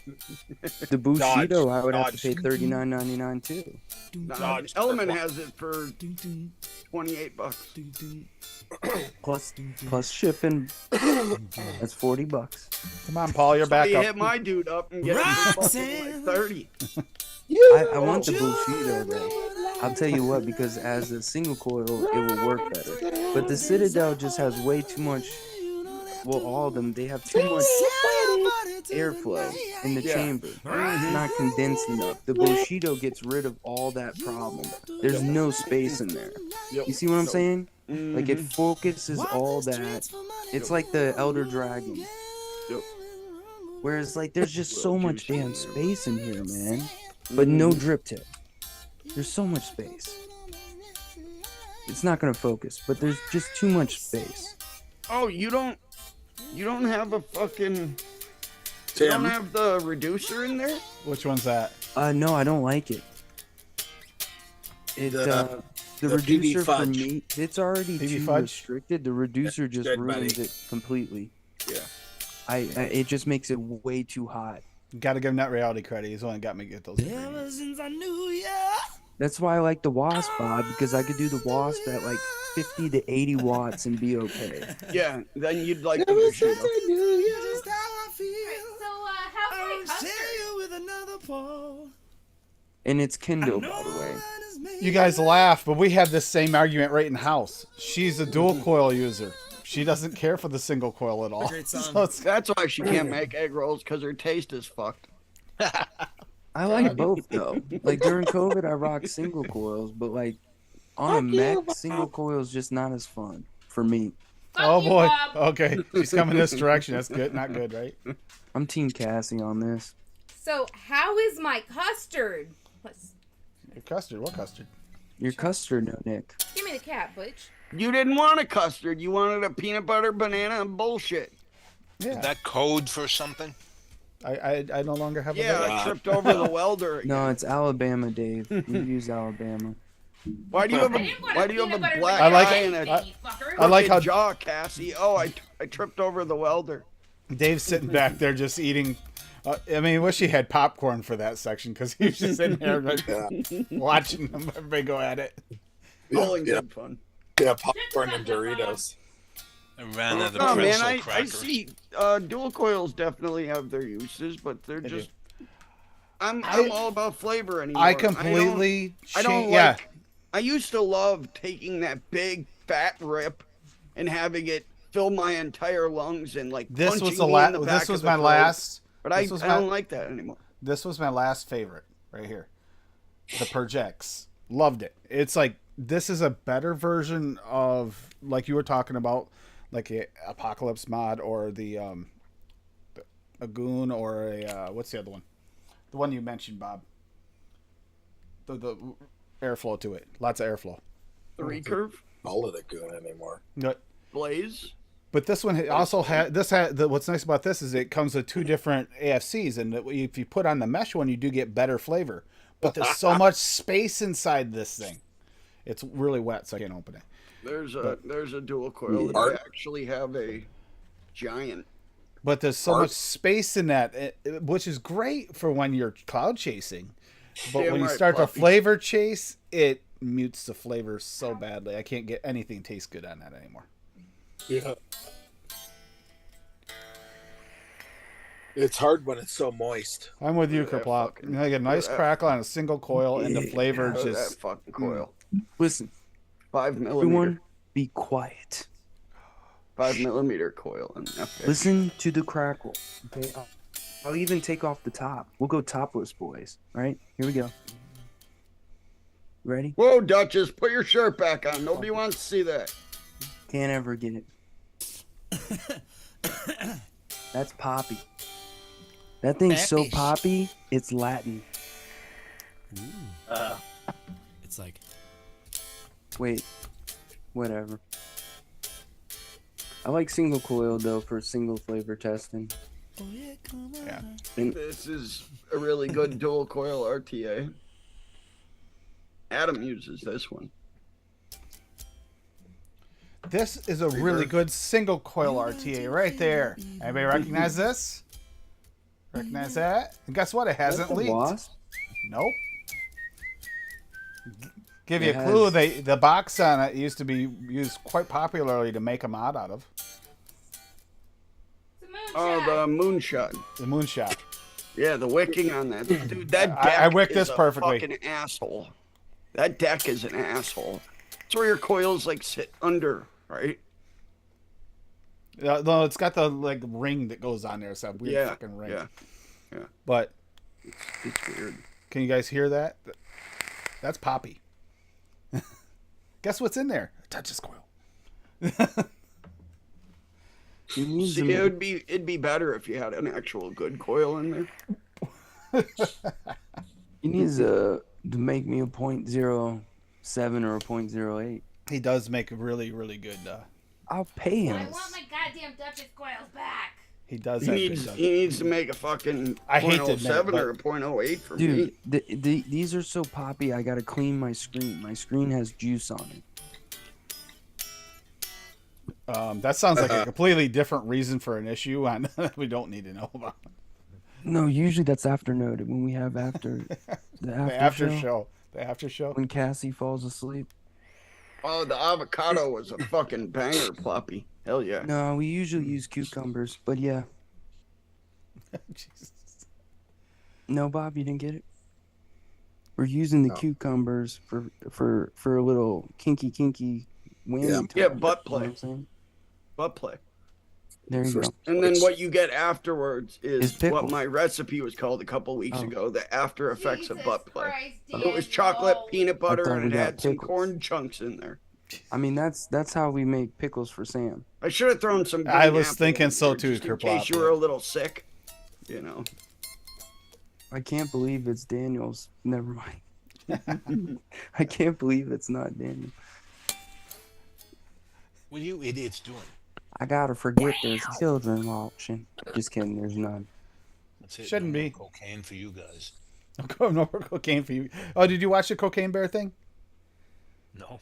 the Bushido, I would have to dodge. pay $39.99 too. Nah, Element has it for $28. Plus shipping. That's $40. Come on, Paul, you're back You up. hit my dude up and get it for fucking like 30. I want the Bushido though. I'll tell you what, because as a single coil, it will work better. But the Citadel just has way too much. Well, all of them, they have too much airflow in the chamber. It's not condensed enough. The Bushido gets rid of all that problem. There's no space in there. Yep. You see what I'm saying? Like it focuses all that. It's like the Elder Dragon. Yep. Whereas like there's just so much damn space in here, man. But no drip tip. There's so much space. It's not gonna focus, but there's just too much space. Oh, you don't have a fucking... You don't Tim, have the reducer in there? Which one's that? No, I don't like it. The the reducer PB for fudge. me, it's already PB too fudge? restricted. The reducer just good, ruins buddy. it completely. Yeah. It just makes it way too hot. Gotta give him that reality credit. He's the one that got me to get those. Ever ingredients. since I knew ya, That's why I like the Wasp, Bob, because I could do the Wasp at like 50 to 80 watts and be okay. Yeah, then you'd like the Bushido. Just how I feel. So, how's my custard? you with another pole. And it's Kindle, by the way. You guys laugh, but we have this same argument right in house. She's a dual coil user. She doesn't care for the single coil at all. Great song. So it's, That's why she can't make egg rolls, because her taste is fucked. I like both though. Like during COVID, I rocked single coils, but like on a mech, single coil is just not as fun for me. Fuck oh you, boy. Bob. Okay, she's coming this direction. That's good. Not good, right? I'm Team Cassie on this. So how is my custard? Your custard. What custard? Your custard, no, Nick. Give me the cap, Butch. You didn't want a custard. You wanted a peanut butter, banana, and bullshit. Yeah. Is that code for something? I no longer have Yeah, a I tripped over the welder. No, it's Alabama, Dave. You use Alabama. Why do you have I a didn't want why do you have peanut a butter black I like- eye banana, and you a fucker. I like how jaw, Cassie? Oh, I tripped over the welder. Dave's sitting back there just eating. I mean, wish he had popcorn for that section because he was just sitting there like, watching them everybody go at it. Bowling good fun. Yeah, popcorn and Doritos. I ran out of No, man, pretzel I crackers. see dual coils definitely have their uses, but they're They just. do. I'm all about flavor anymore. I completely I don't change. like. Yeah, I used to love taking that big fat rip and having it fill my entire lungs and like this punching was the me last. in the back This was of the my throat. last. But I this was don't my- like that anymore. This was my last favorite right here. The Projects. Loved it. It's like this is a better version of like you were talking about, like a Apocalypse mod or the a Goon or a what's the other one? The one you mentioned, Bob. The airflow to it. Lots of airflow. The recurve, Call it a goon anymore. But blaze. But this one also had this had what's nice about this is it comes with two different AFCs, and if you put on the mesh one, you do get better flavor. But there's so much space inside this thing; it's really wet, so I can't open it. There's a dual coil that I actually have a giant. But there's so much space in that, which is great for when you're cloud chasing. But Damn when you right, start to Fluffy. flavor chase, it mutes the flavor so badly. I can't get anything taste good on that anymore. Yeah. It's hard when it's so moist. I'm with you, Look at that Kerplop. fucking- You get a nice look at that. crackle on a single coil, and the flavor Look at just. that fucking coil. Listen, 5 millimeter. everyone, be quiet. 5 millimeter coil. And Listen to the crackle. Okay, I'll even take off the top. We'll go topless, boys. All right, here we go. Ready? Whoa, Duchess, put your shirt back on. Nobody wants to see that. Can't ever get it. That's poppy. That thing's so Pappy. poppy, it's Latin. It's like Wait, whatever. I like single coil though for single flavor testing. oh yeah, come on. Yeah. This is a really good dual coil RTA. Adam uses this one. This is a really good single coil RTA right there. Anybody recognize this? Recognize that? And guess what? It hasn't That's a leaked. wasp. Nope. Give you It a clue. has- The box on it used to be used quite popularly to make a mod out of. It's a moonshine. Oh, the moonshot. The moonshot. Yeah, the wicking on that. Dude, that I deck wicked is this a perfectly. fucking asshole. That deck is an asshole. It's where your coils like sit under, right? No, it's got the like ring that goes on there. It's that weird Yeah, fucking ring. yeah. But It's weird. can you guys hear that? That's Poppy. Guess what's in there? A Duchess coil. You need See, some- it'd be better if you had an actual good coil in there. He needs to make me a .07 or a .08. He does make a really, really good. I'll pay I him. want my goddamn Duchess coils back. He does. He have needs good he needs to make a fucking I hate to admit it, 0.07 but- or a 0.08 for Dude, me. these are so poppy. I gotta clean my screen. My screen has juice on it. That sounds like a completely different reason for an issue, and we don't need to know about No, usually that's after noted when we have after the after, the after show. show. The after show. When Cassie falls asleep. Oh, the avocado was a fucking banger, Floppy. Hell yeah. No, we usually use cucumbers, but yeah. Jesus. No, Bob, you didn't get it. We're using the No. cucumbers for a little kinky whammy. Yeah, time, butt you know what play. I'm saying? Butt play. There you go. And then what you get afterwards It's is pickles. what my recipe was called a couple weeks Oh. ago, the after effects of Jesus butt play. Christ, It was D'Angelo. chocolate, peanut butter, thought and we it got had some pickles. corn chunks in there. I mean, that's how we make pickles for Sam. I should have thrown some green I was apple thinking in so there too, just in Kerplop, case you were a little sick, you know. I can't believe it's Daniel's. Never mind. I can't believe it's not Daniel. What are you idiots doing? I gotta forget there's children watching. Just kidding, there's none. That's it. Shouldn't no more be. cocaine for you guys. No more cocaine for you. Oh, did you watch the Cocaine Bear thing? No,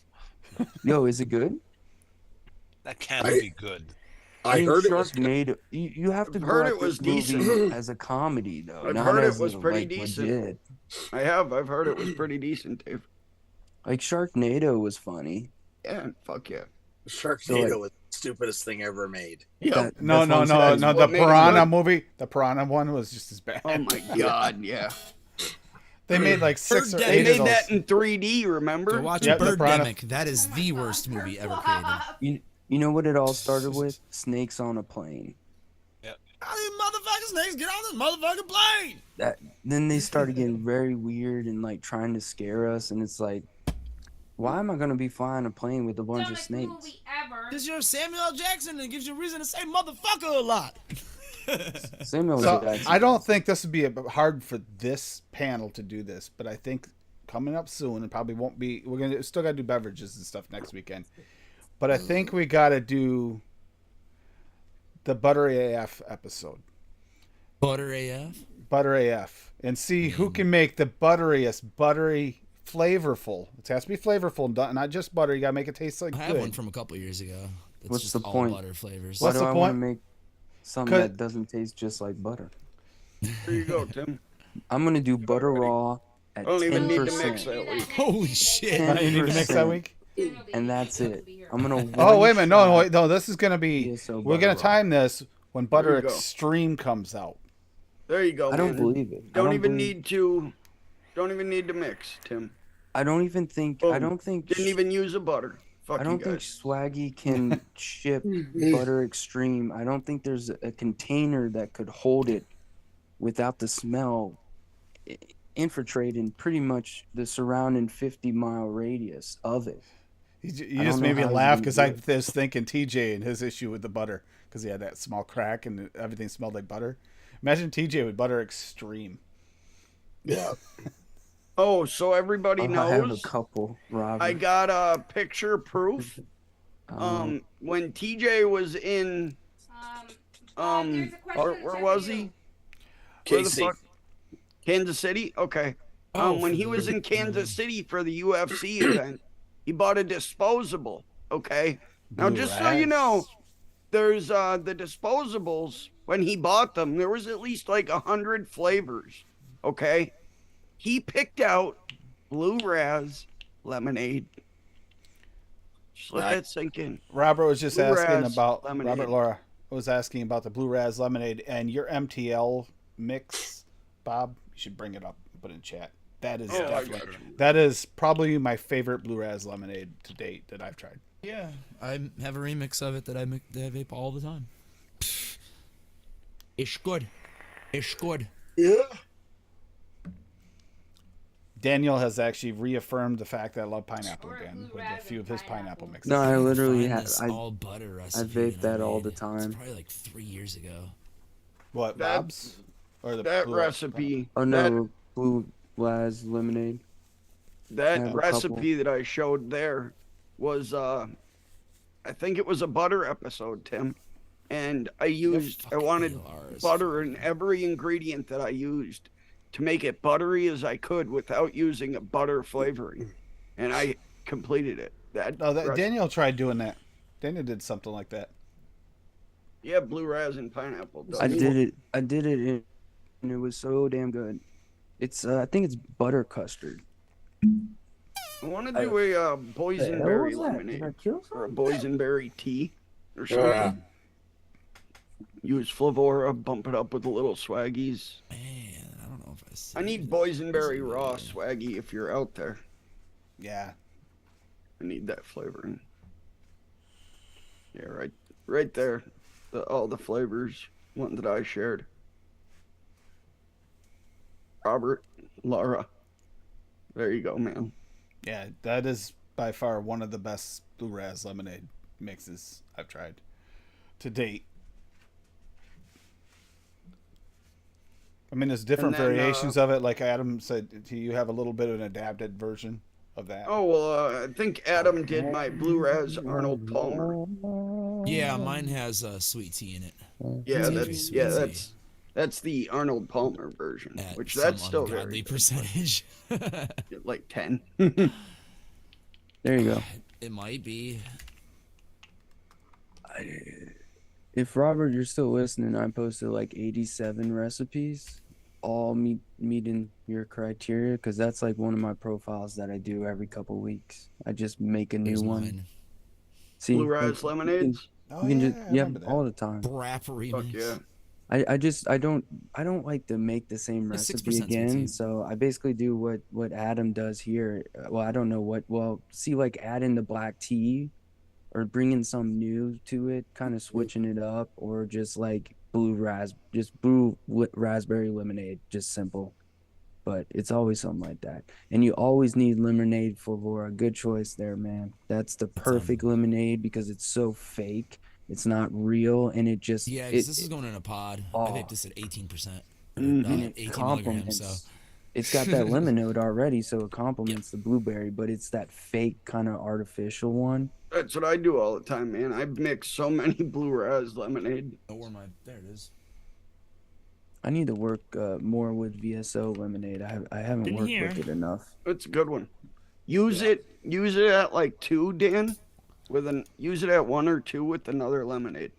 Yo, is it good? that can't I- be good. I think heard it was good. Sharknado. You have to I've go heard at it was this movie decent. as a comedy though. I've not heard it as was a, pretty like, decent. legit. I've heard it was pretty decent, Dave. Like Sharknado was funny. Yeah, fuck yeah. Sharknado So, was the stupidest thing ever made. Yeah. No. That's The what made it Piranha good. movie. The Piranha one was just as bad. Oh my god, yeah. They made like 6 or Birdemic. 8 They of made those. that in 3D, remember? Go watch Yep, the Piranha. Birdemic. That is the worst movie ever created. You know what it all started with? Snakes on a plane. How these motherfucking snakes get on this motherfucking plane? Then they started getting very weird and like trying to scare us, and it's like, why am I gonna be flying a plane with a bunch of Dumbest snakes? movie ever. Because you're Samuel L. Jackson and it gives you a reason to say motherfucker a lot. Samuel So Jackson. I don't think this would be hard for this panel to do this, but I think coming up soon, it probably won't be. We're still gotta do beverages and stuff next weekend, but I think we gotta do the Butter AF episode. Butter AF? Butter AF, and see who can make the butteriest, buttery, flavorful. It has to be flavorful, not just butter. You gotta make it taste like I have good. one from a couple years ago. That's What's just the all point? butter flavors. Why What's do the I want to point? make something 'Cause- that doesn't taste just like butter? There you go, Tim. I'm gonna do butter raw at I don't even need to 10%. mix that week. Holy shit. Now you need to mix that 10%. week. And that's it. I'm gonna. Oh wait a minute! No, one wait, no. This is gonna be. DSO We're butter gonna raw. time this when Butter There you go. Extreme comes out. There you go. I don't man. believe it. I Don't even believe- need to mix, Tim. I don't even think. Boom. I don't think. Didn't even use a butter. Fuck I you don't think guys. Swaggy can ship Butter Extreme. I don't think there's a container that could hold it without the smell infiltrating pretty much the surrounding 50-mile radius of it. You I just don't made know me how he's laugh gonna because do I it. was thinking TJ and his issue with the butter because he had that small crack and everything smelled like butter. Imagine TJ with Butter Extreme. Yeah. Oh, so everybody I have a knows. couple, Robert. I got a picture proof. Um, When TJ was in, There's a question where check was for you. he? Where the KC. fuck? Kansas City. Okay. When he was in Kansas City for the UFC event, he bought a disposable. Okay. Now, Blue just so you know, Raz. there's the disposables. When he bought them, there was at least like 100 flavors. Okay. He picked out Blue Raz lemonade. Just let Right. that sink in. Robert was just Blue asking Raz about lemonade. Robert Laura was asking about the Blue Raz lemonade and your MTL mix, Bob. You should bring it up and put it in chat. That is Oh, I definitely got you. that is probably my favorite Blue Raz lemonade to date that I've tried. Yeah, I have a remix of it that I vape all the time. It's good. It's good. Yeah. Daniel has actually reaffirmed the fact that I love pineapple Or again Blue with a Raz few and of his pineapple. pineapple mixes. No, I literally Find have. this all butter I recipe vape that all made. the time. It's probably like 3 years ago. What, That- Bob's? Or the That Blue Raz? recipe. Oh no, Blue Raz lemonade. I That have a recipe that I showed there was I think it was a butter episode, Tim. And I wanted ours. butter in every ingredient that I used to make it buttery as I could without using a butter flavoring. And I completed it. Daniel tried doing that. Daniel did something like that. Yeah, Blue Raz and pineapple. I did it. And it was so damn good. It's I think it's butter custard. I want to do a The hell boysenberry was that? Did I lemonade kill or a something? boysenberry tea or Yeah. something. Use Flavora, bump it up with a little swaggies. Man, I don't know if I see. I need boysenberry raw swaggy if you're out there. Yeah. I need that flavoring. Yeah, right there. All the flavors, one that I shared. Robert, Laura. There you go, man. Yeah, that is by far one of the best Blue Raz lemonade mixes I've tried to date. I mean, there's different And then, variations of it. Like Adam said, you have a little bit of an adapted version of that. Oh, well, I think Adam did my Blue Raz Arnold Palmer. Yeah, mine has sweet tea in it. Yeah, It's heavy sweet tea. that's the Arnold Palmer version, At which some that's still ungodly very percentage. good, like 10. There you go. It might be. If Robert, you're still listening, I posted like 87 recipes, all meeting your criteria, because that's like one of my profiles that I do every couple weeks. I just make a new There's one. mine. See, Blue like, Raz lemonades. Oh, you can yeah, just, I yep, remember that. all the time. Brap remix. Fuck yeah. I don't like to make the same It's 6% recipe sweet tea. again, so I basically do what Adam does here. Well, I don't know see, like add in the black tea or bringing some new to it, kind of switching it up, or just like raspberry lemonade, just simple. But it's always something like that. And you always need lemonade for a good choice there, man. That's the perfect lemonade because it's so fake. It's not real, and it just Yeah, because this is going in a pod. I Oh. think this at 18%. Mhm. and it 18 complements. milligrams. So It's got that lemon note already, so it complements the blueberry, but it's that fake kind of artificial one. That's what I do all the time, man. I mix so many Blue Raz lemonade. oh, where am I? There it is. I need to work more with VSO lemonade. I haven't In worked here. with it enough. It's a good one. Use it at like 2, Dan. Use it at 1 or 2 with another lemonade.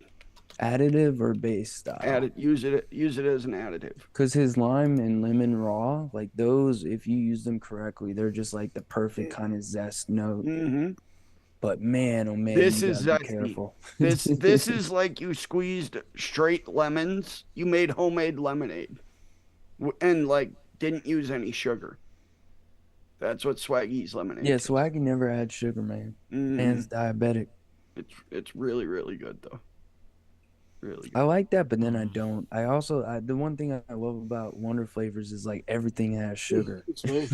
Additive or base style? Use it as an additive. Because his lime and lemon raw, like those, if you use them correctly, they're just like the perfect kind of zest note. Mm-hmm. But man, oh man, This you is gotta be careful. This is like you squeezed straight lemons. You made homemade lemonade, and like didn't use any sugar. That's what Swaggy's lemonade. Yeah, is. Swaggy never had sugar, man. Mhm. Man's diabetic. It's really really good though. Really good. I like that, but then I don't. The one thing I love about Wonder Flavors is like everything has sugar. Like,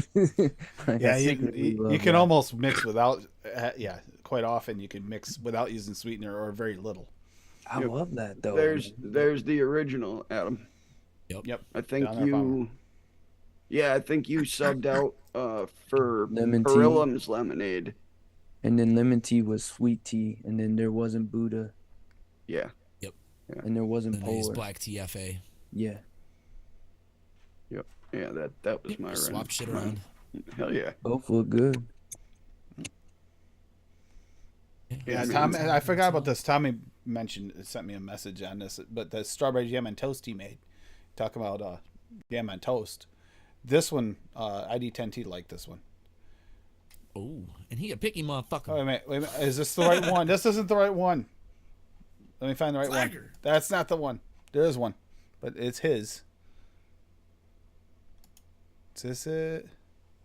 Yeah, I secretly you love can that. almost mix without. Quite often you can mix without using sweetener or very little. I love that though. There's the original, Adam. Yep. I think Down there, Palmer. I think you subbed out for Lemon tea. Perillam's lemonade. And then lemon tea was sweet tea, and then there wasn't Buddha, Yeah. and there wasn't And they use Polar. black TFA. Yeah. Yep. Yeah, that was my Swap shit around. Hell yeah. Both look good. Yeah, Tom. I forgot about this. Tommy sent me a message on this, but the strawberry jam and toast he made. Talk about jam and toast. This one, ID10T liked this one. Oh, and he a picky motherfucker. Oh, wait a minute. Is this the right one? This isn't the right one. Let me find the right one. Flagger. That's not the one. There is one, but it's his. Is this it?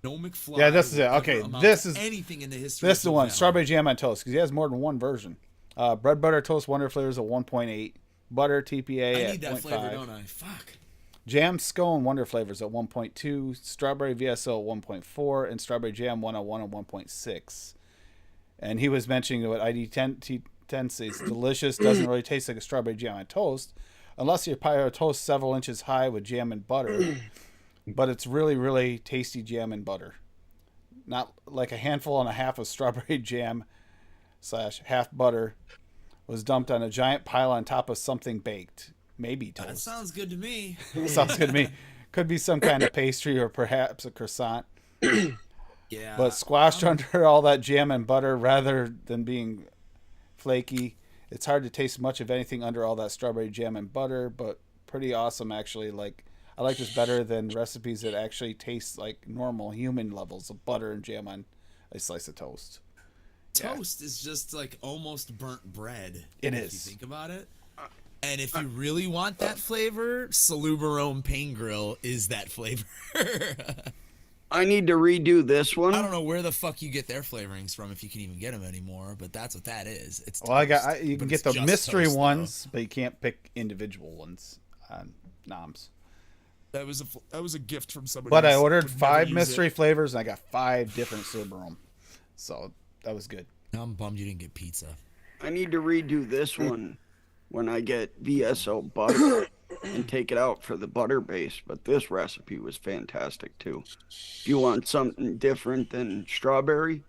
No McFly. Yeah, this is it. would Okay, ever amount this to is- anything in the history. This is of the Food one. Valley. Strawberry jam on toast because he has more than one version. Bread butter toast Wonder Flavors at 1.8. Butter TPA I at need that flavor, 0.5. don't I? Fuck. Jam scone Wonder Flavors at 1.2. Strawberry VSO at 1.4. And strawberry jam 101 at 1.6. And he was mentioning what ID10 says delicious. Doesn't really taste like a strawberry jam on toast unless you pile a toast several inches high with jam and butter. But it's really, really tasty jam and butter. Not like a handful and a half of strawberry jam / half butter was dumped on a giant pile on top of something baked. Maybe toast. That sounds good to me. Sounds good to me. Could be some kind of pastry or perhaps a croissant. Yeah. But squashed under all that jam and butter rather than being flaky. It's hard to taste much of anything under all that strawberry jam and butter, but pretty awesome actually. Like I like this better than recipes that actually taste like normal human levels of butter and jam on a slice of toast. Toast is just like almost burnt bread. It if is. you think about it. And if you really want that flavor, Salubarome Pain Grill is that flavor. I need to redo this one. I don't know where the fuck you get their flavorings from if you can even get them anymore, but that's what that is. It's Well, toast, you can but get it's the just mystery toast, though. ones, but you can't pick individual ones on noms. That was a gift from somebody. But I who ordered would never 5 use mystery it. flavors, and I got 5 different Subarum. So that was good. Now I'm bummed you didn't get pizza. I need to redo this one when I get VSO butter and take it out for the butter base. But this recipe was fantastic too. If you want something different than strawberry,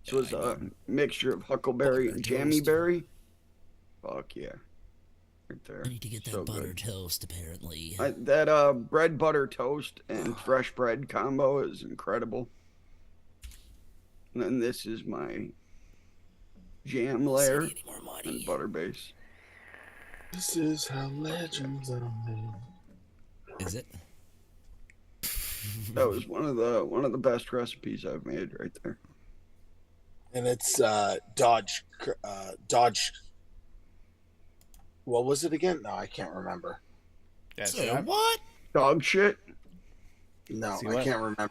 this was a mixture of huckleberry and jammy berry. Fuck yeah. Right there. I need to get that So butter good. toast, apparently. That bread butter toast and fresh bread combo is incredible. And then this is my jam layer Any more money? and butter base. This is how legends are made. Is it? That was one of the best recipes I've made right there. And it's Dodge. What was it again? No, I can't remember. Yeah, Say what? Dog shit. No, See I what? can't remember.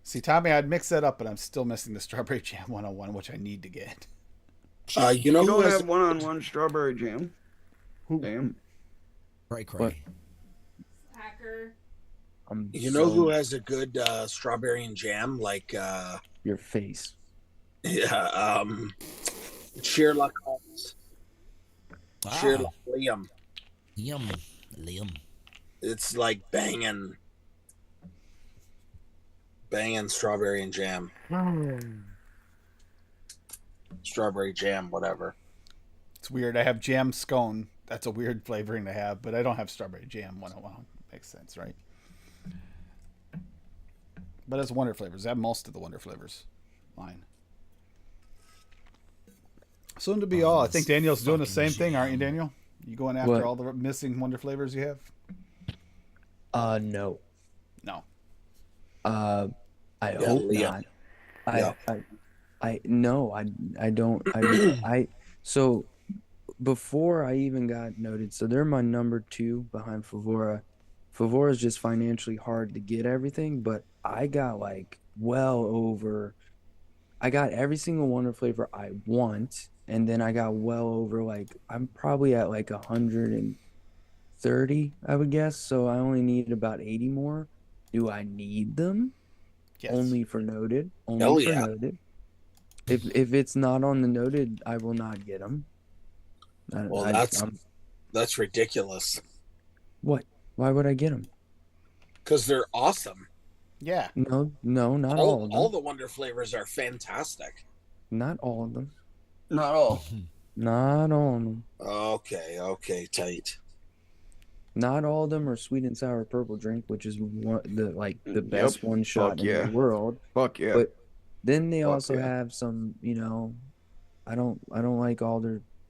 See, Tommy, I'd mix that up, but I'm still missing the strawberry jam 101, which I need to get. You know You who don't has have one-on-one strawberry jam. Who? Damn. Cray cray. What? Hacker. you know who has a good strawberry and jam? Like Your face. yeah, Sherlock Holmes. Sherlock Liam. Yum. Liam. It's like banging strawberry and jam. Strawberry jam, whatever. It's weird. I have jam scone. That's a weird flavoring to have, but I don't have strawberry jam 101. Makes sense, right? But it's Wonder Flavors. I have most of the Wonder Flavors line. Soon to be all. I think Daniel's doing the same thing, aren't you, Daniel? You going after What? all the missing Wonder Flavors you have? No. No. I Yeah, hope Liam. not. Yeah. I don't. So before I even got noted, so they're my number 2 behind Favora. Favora is just financially hard to get everything, but I got like I got every single Wonder flavor I want, and then I got well over I'm probably at like 130, I would guess. So I only need about 80 more. Do I need them? Yes. Only for noted. Hell Only for yeah. noted. If it's not on the noted, I will not get them. Well, that's ridiculous. What? Why would I get them? Because they're awesome. Yeah. No, not all of them. All the Wonder Flavors are fantastic. Not all of them. Not all. Not all of them. Okay, tight. Not all of them are sweet and sour purple drink, which is the best one shot in yeah. the world. Fuck yeah. But then they Fuck also yeah. have some, I don't like all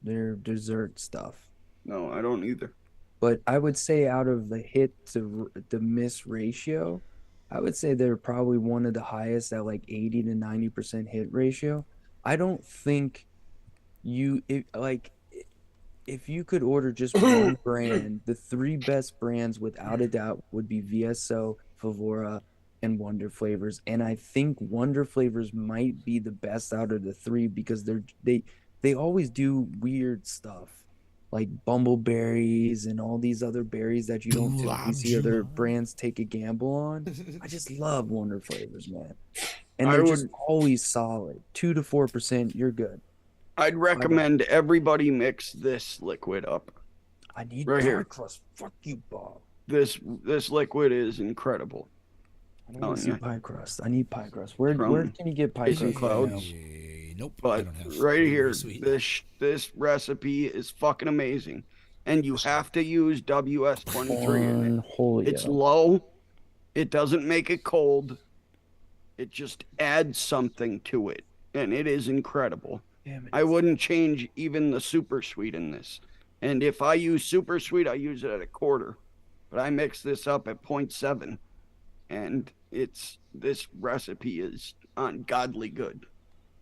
their dessert stuff. No, I don't either. But I would say out of the hit to the miss ratio, I would say they're probably one of the highest at like 80 to 90% hit ratio. I don't think if you could order just one brand, the 3 best brands without a doubt would be VSO, Favora, and Wonder Flavors. And I think Wonder Flavors might be the best out of the 3 because they always do weird stuff like bumbleberries and all these other berries that you don't typically see other brands take a gamble on. I just love Wonder Flavors, man. And they're just always solid. 2 to 4%, you're good. I'd recommend everybody mix this liquid up. I need Right pie here. crust. Fuck you, Bob. This liquid is incredible. I don't want to see pie crust. I need pie crust. Where From can you get pie Jason crust? right now? Clouds. Nope. I But don't have right here, sweet. this recipe is fucking amazing, and you have to use WS-23 in it. Cornholio. It's low. It doesn't make it cold. It just adds something to it, and it is incredible. Damn it. I wouldn't change even the super sweet in this. And if I use super sweet, I use it at a quarter. but I mix this up at 0.7, and this recipe is ungodly good.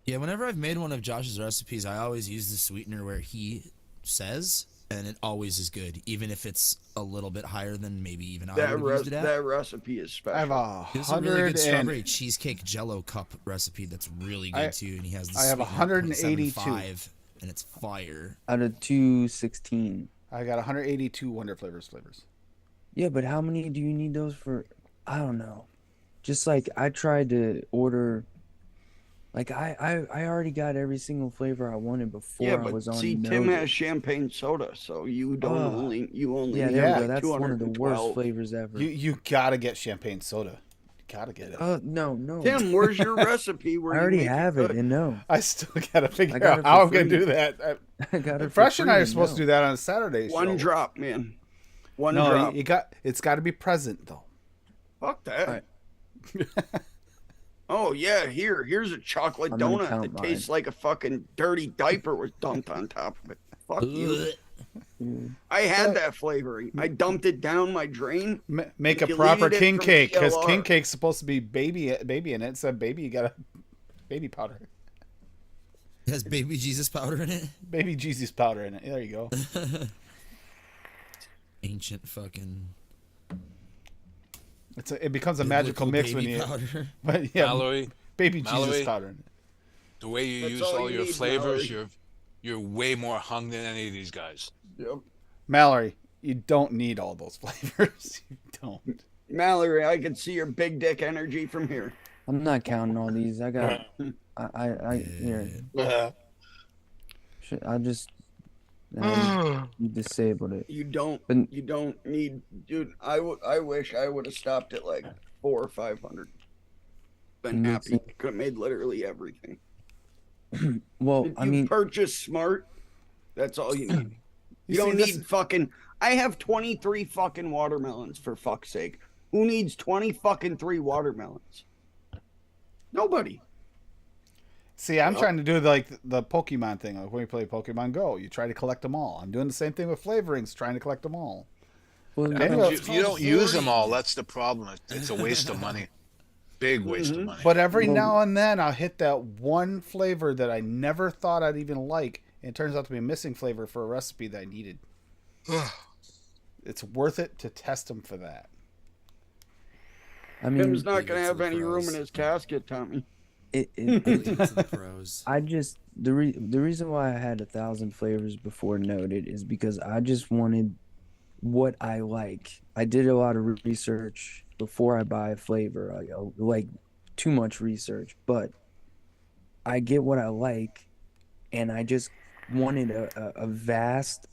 Yeah, whenever I've made one of Josh's recipes, I always use the sweetener where he says, and it always is good, even if it's a little bit higher than maybe even I would have used it at. That recipe is special. I have There's a really good strawberry cheesecake Jello cup recipe that's really good too, and he has. I have 182, and it's fire. Out of 216. I got 182 Wonder flavors. Yeah, but how many do you need those for? I don't know. Just like I tried to order. Like I already got every single flavor I wanted before I was on. See, Tim has champagne soda, so you only yeah, need yeah, like that's one of the 212. worst flavors ever. You gotta get champagne soda. You gotta get it. No. Tim, where's your recipe? I already have it, and no. I still gotta figure got out it how for I'm gonna free. do that. I got it. Fresh for and I free, are supposed to do that on a Saturday show. One drop, man. One no, drop. it's got to be present though. Fuck that. Right. Oh yeah, here's a chocolate I'm gonna donut count that mine. tastes like a fucking dirty diaper was dumped on top of it. Fuck you. I had that flavoring. I dumped it down my drain. Make a Deleted proper it king from cake, because DLR. king cake's supposed to be baby in it. It said baby, you got a baby powder, It has baby Jesus powder in it. baby Jesus powder in it. There you go. Ancient fucking. It becomes a magical mix when baby you. powder. But yeah, Mallory, baby Jesus Mallory. powder in it. the way you That's use all all you your need, flavors, Mallory. you're way more hung than any of these guys. Yep. Mallory, you don't need all those flavors. You don't. Mallory, I can see your big dick energy from here. I'm not counting all these. I got. I here. I just. You disabled it. You don't But- need, dude. I wish I would have stopped at like 400 or 500. Been Me happy. too. Could have made literally everything. Well, If I you mean, purchase smart, that's all you need. You don't see, need fucking. I have 23 fucking watermelons, for fuck's sake. Who needs 20 fucking 3 watermelons? Nobody. See, I'm trying to do like the Pokemon thing. Like when we play Pokemon Go, you try to collect them all. I'm doing the same thing with flavorings, trying to collect them all. well, Maybe If it's you don't use them all, that's the problem. It's a waste of money. Big waste of money. But every now and then I'll hit that one flavor that I never thought I'd even like, and it turns out to be a missing flavor for a recipe that I needed. It's worth it to test them for that. I mean, Tim's not gonna it's have the any room in pros. his casket, Tommy. it, Leave it to the pros. I just the reason why I had 1,000 flavors before noted is because I just wanted what I like. I did a lot of research before I buy a flavor, like too much research, but I get what I like, and I just wanted a vast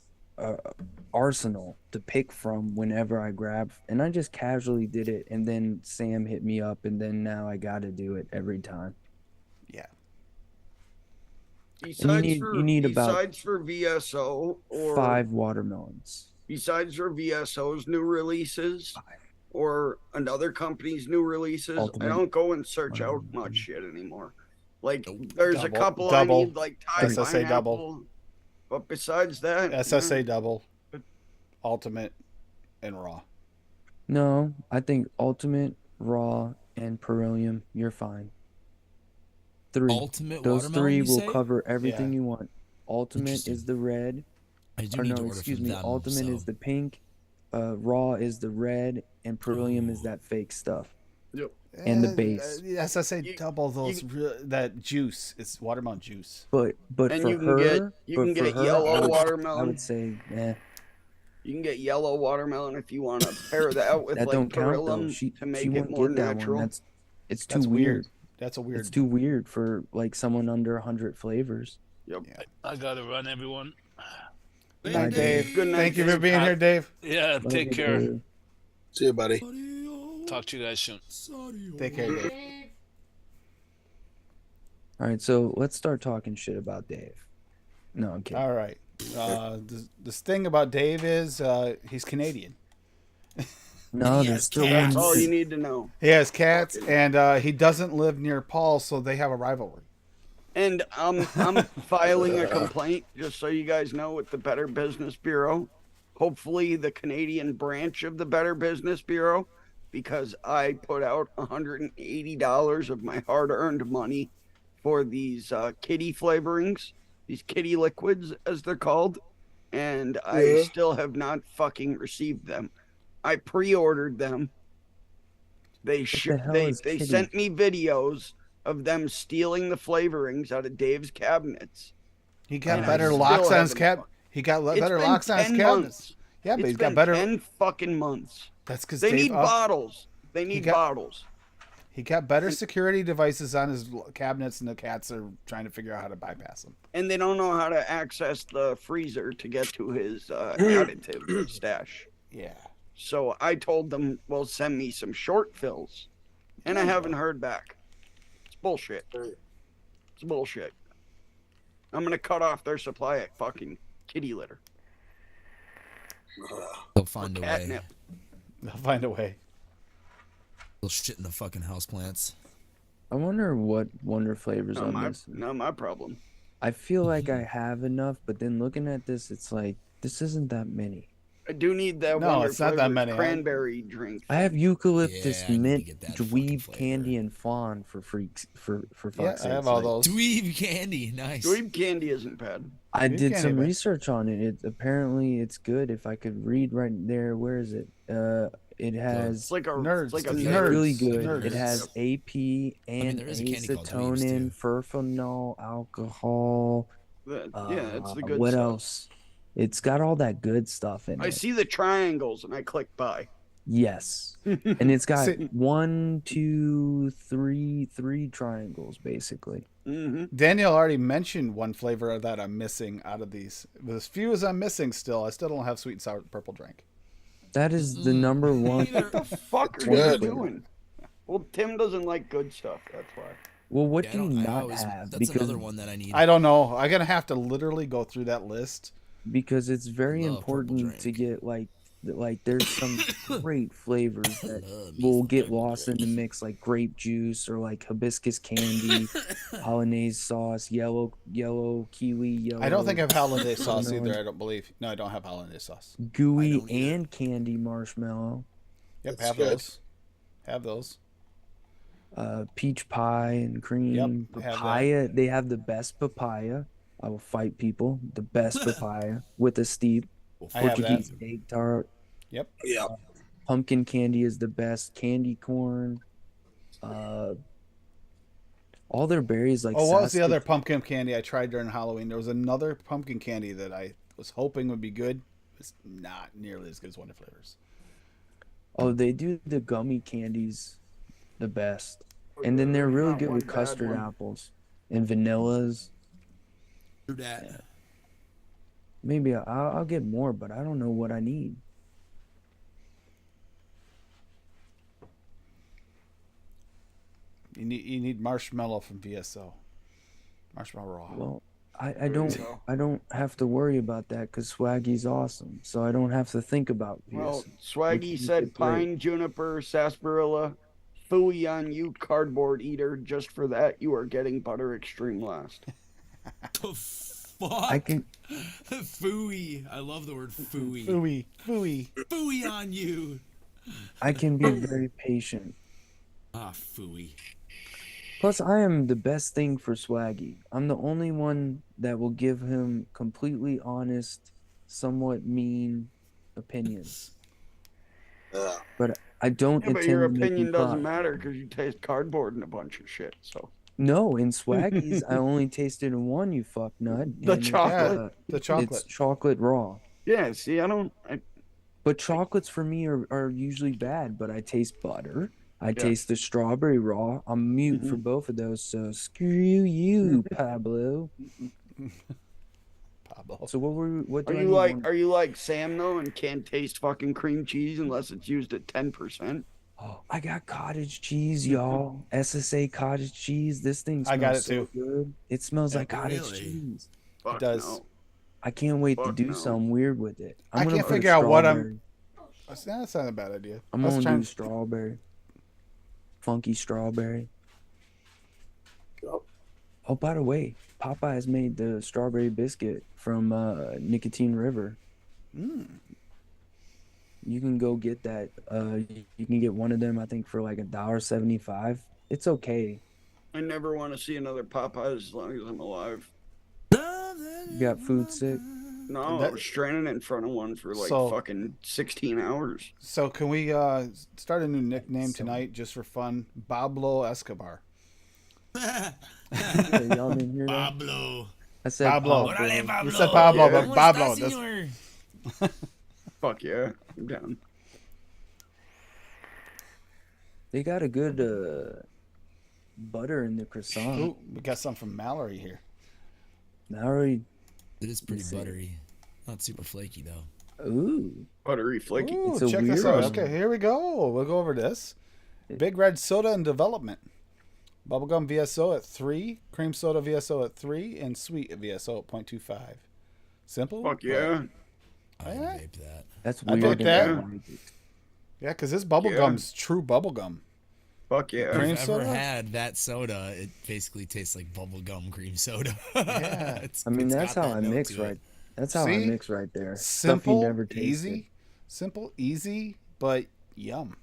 arsenal to pick from whenever I grab, and I just casually did it, and then Sam hit me up, and then now I got to do it every time. Yeah. Besides you need about for VSO or 5 watermelons. besides for VSO's new releases or another company's new releases, Ultimate. I don't go and search out much shit anymore. Like there's a couple Double. I need, like Thai SSA pineapple. double. But besides that, SSA double, ultimate, and raw. No, I think ultimate, raw, and beryllium. You're fine. 3. Ultimate Those watermelon, 3 you will say? cover everything Yeah. you want. Ultimate Interesting. is the red. I do Or need no, to order excuse from me. them, Ultimate so. is the pink. Raw is the red, and beryllium is that fake stuff. And the base. SSA You- double those that juice. It's watermelon juice. But And for you can her, get but for get her, yellow I would watermelon. say, You can get yellow watermelon if you want to pair that with that like don't count though. beryllium She to make she it won't more get that natural. one. It's too That's weird. That's a weird. It's too weird for like someone under 100 flavors. Yep. I gotta run, everyone. Good night, Dave. Dave. Good night, Thank you for Dave. being here, Dave. Yeah, Love take you, care. Dave. See you, buddy. Talk to you guys soon. Take care, Dave. All right, so let's start talking shit about Dave. No, I'm kidding. All right. The thing about Dave is he's Canadian. No, He there's has still cats. That's all one. you need to know. He has cats, and he doesn't live near Paul, so they have a rivalry. And I'm filing a complaint, just so you guys know, with the Better Business Bureau. hopefully the Canadian branch of the Better Business Bureau, because I put out $180 of my hard-earned money for these kitty flavorings, these kitty liquids as they're called, and I still have not fucking received them. I pre-ordered them. They What the hell is they kitty? sent me videos of them stealing the flavorings out of Dave's cabinets. He got And I better still locks on his haven't- cab. He got It's better been locks on his 10 cabinets. months. Yeah, but It's he's got been better. 10 fucking months. That's because They Dave. need bottles. They he need got- bottles. He got better security devices on his cabinets, and the cats are trying to figure out how to bypass them. And they don't know how to access the freezer to get to his additive stash. Yeah. So I told them, well, send me some short fills. And I haven't heard back. It's bullshit. It's bullshit. I'm going to cut off their supply of fucking kitty litter. They'll find a way. Catnip. They'll find a way. They'll shit in the fucking houseplants. I wonder what Wonder Flavors Not I'm my, missing. not my problem. I feel like I have enough, but then looking at this, it's like this isn't that many. I do need that No, Wonder it's not that Flavors many. cranberry drink. I have eucalyptus, Yeah, I need to mint, get that fucking dweeb flavor. candy, and fawn for freaks for Yeah, fuck's I have sakes. all Like, those. Dweeb candy, nice. Dweeb candy isn't bad. I Dweeb did candy, some but- research on it. It apparently it's good. If I could read right there, where is it? It has It's like a Nerds. It's like a It's it's nerds. really good. Nerds. It has AP and there is a candy called Dweebs, acetonin, too. furphenol, alcohol. Yeah, it's the good What stuff. else? It's got all that good stuff in I it. see the triangles and I click buy. Yes, and it's got See- 1, 2, 3, 3 triangles basically. Daniel already mentioned one flavor that I'm missing out of these. But as few as I'm missing still, I still don't have sweet and sour purple drink. That is the number one. What the fuck are Good. you doing? Well, Tim doesn't like good stuff. That's why. Well, what Yeah, do you not always, have? that's Because another one that I need. I don't know. I'm gonna have to literally go through that list. it's very Love purple important to drink. get like there's some great flavors that Love me will some get purple lost in the drink. mix, like grape juice or like hibiscus candy, hollandaise sauce, yellow kiwi, yellow. I don't think I have hollandaise sauce watermelon, either. I don't believe. No, I don't have hollandaise sauce. gooey don't either. and candy marshmallow, Yep, That's have good. those. Have those. peach pie and cream, Yep, have that. papaya. They have the best papaya. I will fight people. The best papaya with a steep I have that. Portuguese egg tart. Yep. Yeah. Pumpkin candy is the best. Candy corn. All their berries like. Oh, what was the other sassafras- pumpkin candy I tried during Halloween? There was another pumpkin candy that I was hoping would be good. It's not nearly as good as Wonder Flavors. Oh, they do the gummy candies, the best, and then they're really Not good one with bad custard one. apples and vanillas. Do that. Maybe I'll get more, but I don't know what I need. You need marshmallow from VSO. Marshmallow raw. Well, I There you don't go. I don't have to worry about that because Swaggy's awesome, so I don't have to think about Well, VSO. Swaggy Which said is great. pine, juniper, sarsaparilla, phooey on you, cardboard eater. Just for that, you are getting butter extreme last. The fuck? I can Fooey. I love the word fooey. Fooey, fooey. Fooey on you. I can be very patient. Ah, fooey. Plus, I am the best thing for Swaggy. I'm the only one that will give him completely honest, somewhat mean opinions. But I don't Yeah, but intend your to make opinion you doesn't cry. matter because you taste cardboard and a bunch of shit. So No, in Swaggy's, I only tasted one, you fuck nut. The and it's, chocolate. The chocolate. It's chocolate raw. yeah, see, But chocolates for me are usually bad, but I taste butter. I taste the strawberry raw. I'm mute for both of those, so screw you, Pablo. Pablo. So what do are I you need like one- are you like Sam though and can't taste fucking cream cheese unless it's used at 10%? Oh, I got cottage cheese, y'all. SSA cottage cheese. This thing I smells got it so too. good. It smells like cottage really? cheese. Fuck does. no. I can't wait to Fuck do no. something weird with it. I gonna can't put a figure out what strawberry. That's not a bad idea. I'm I was gonna trying- do strawberry. Funky strawberry. Yep. Oh, by the way, Popeyes made the strawberry biscuit from Nicotine River. You can go get that. You can get one of them. I think for like $1.75. It's okay. I never want to see another Popeyes as long as I'm alive. You got food sick. No, I was stranded in front of one for like fucking 16 hours. So can we start a new nickname tonight just for fun? Pablo Escobar. Yeah, y'all didn't hear that? Pablo. I said Pablo. Órale, Pablo. You said Pablo, Yeah. but ¿Cómo Pablo. está, That's, señor? Fuck yeah, I'm down. They got a good butter in the croissant. ooh, we got some from Mallory here. I already. It is pretty Let's see. buttery. Not super flaky though. Ooh. Buttery flaky. Ooh, It's a check this weird out. one. Okay, here we go. We'll go over this. Big Red Soda in development. Bubblegum VSO at 3, cream soda VSO at 3, and sweet VSO at 0.25. Simple? Fuck yeah. I Yeah. vape that. That's I weird. dig that. Yeah. Yeah, because this bubblegum's true bubblegum. Fuck yeah. Cream If I've ever soda? had that soda, it basically tastes like bubblegum cream soda. Yeah. It's- I mean, it's that's got how that I note mix to it. right. That's how I See? mix right there. Stuff you Simple, never tasted. easy. Simple, easy, but yum.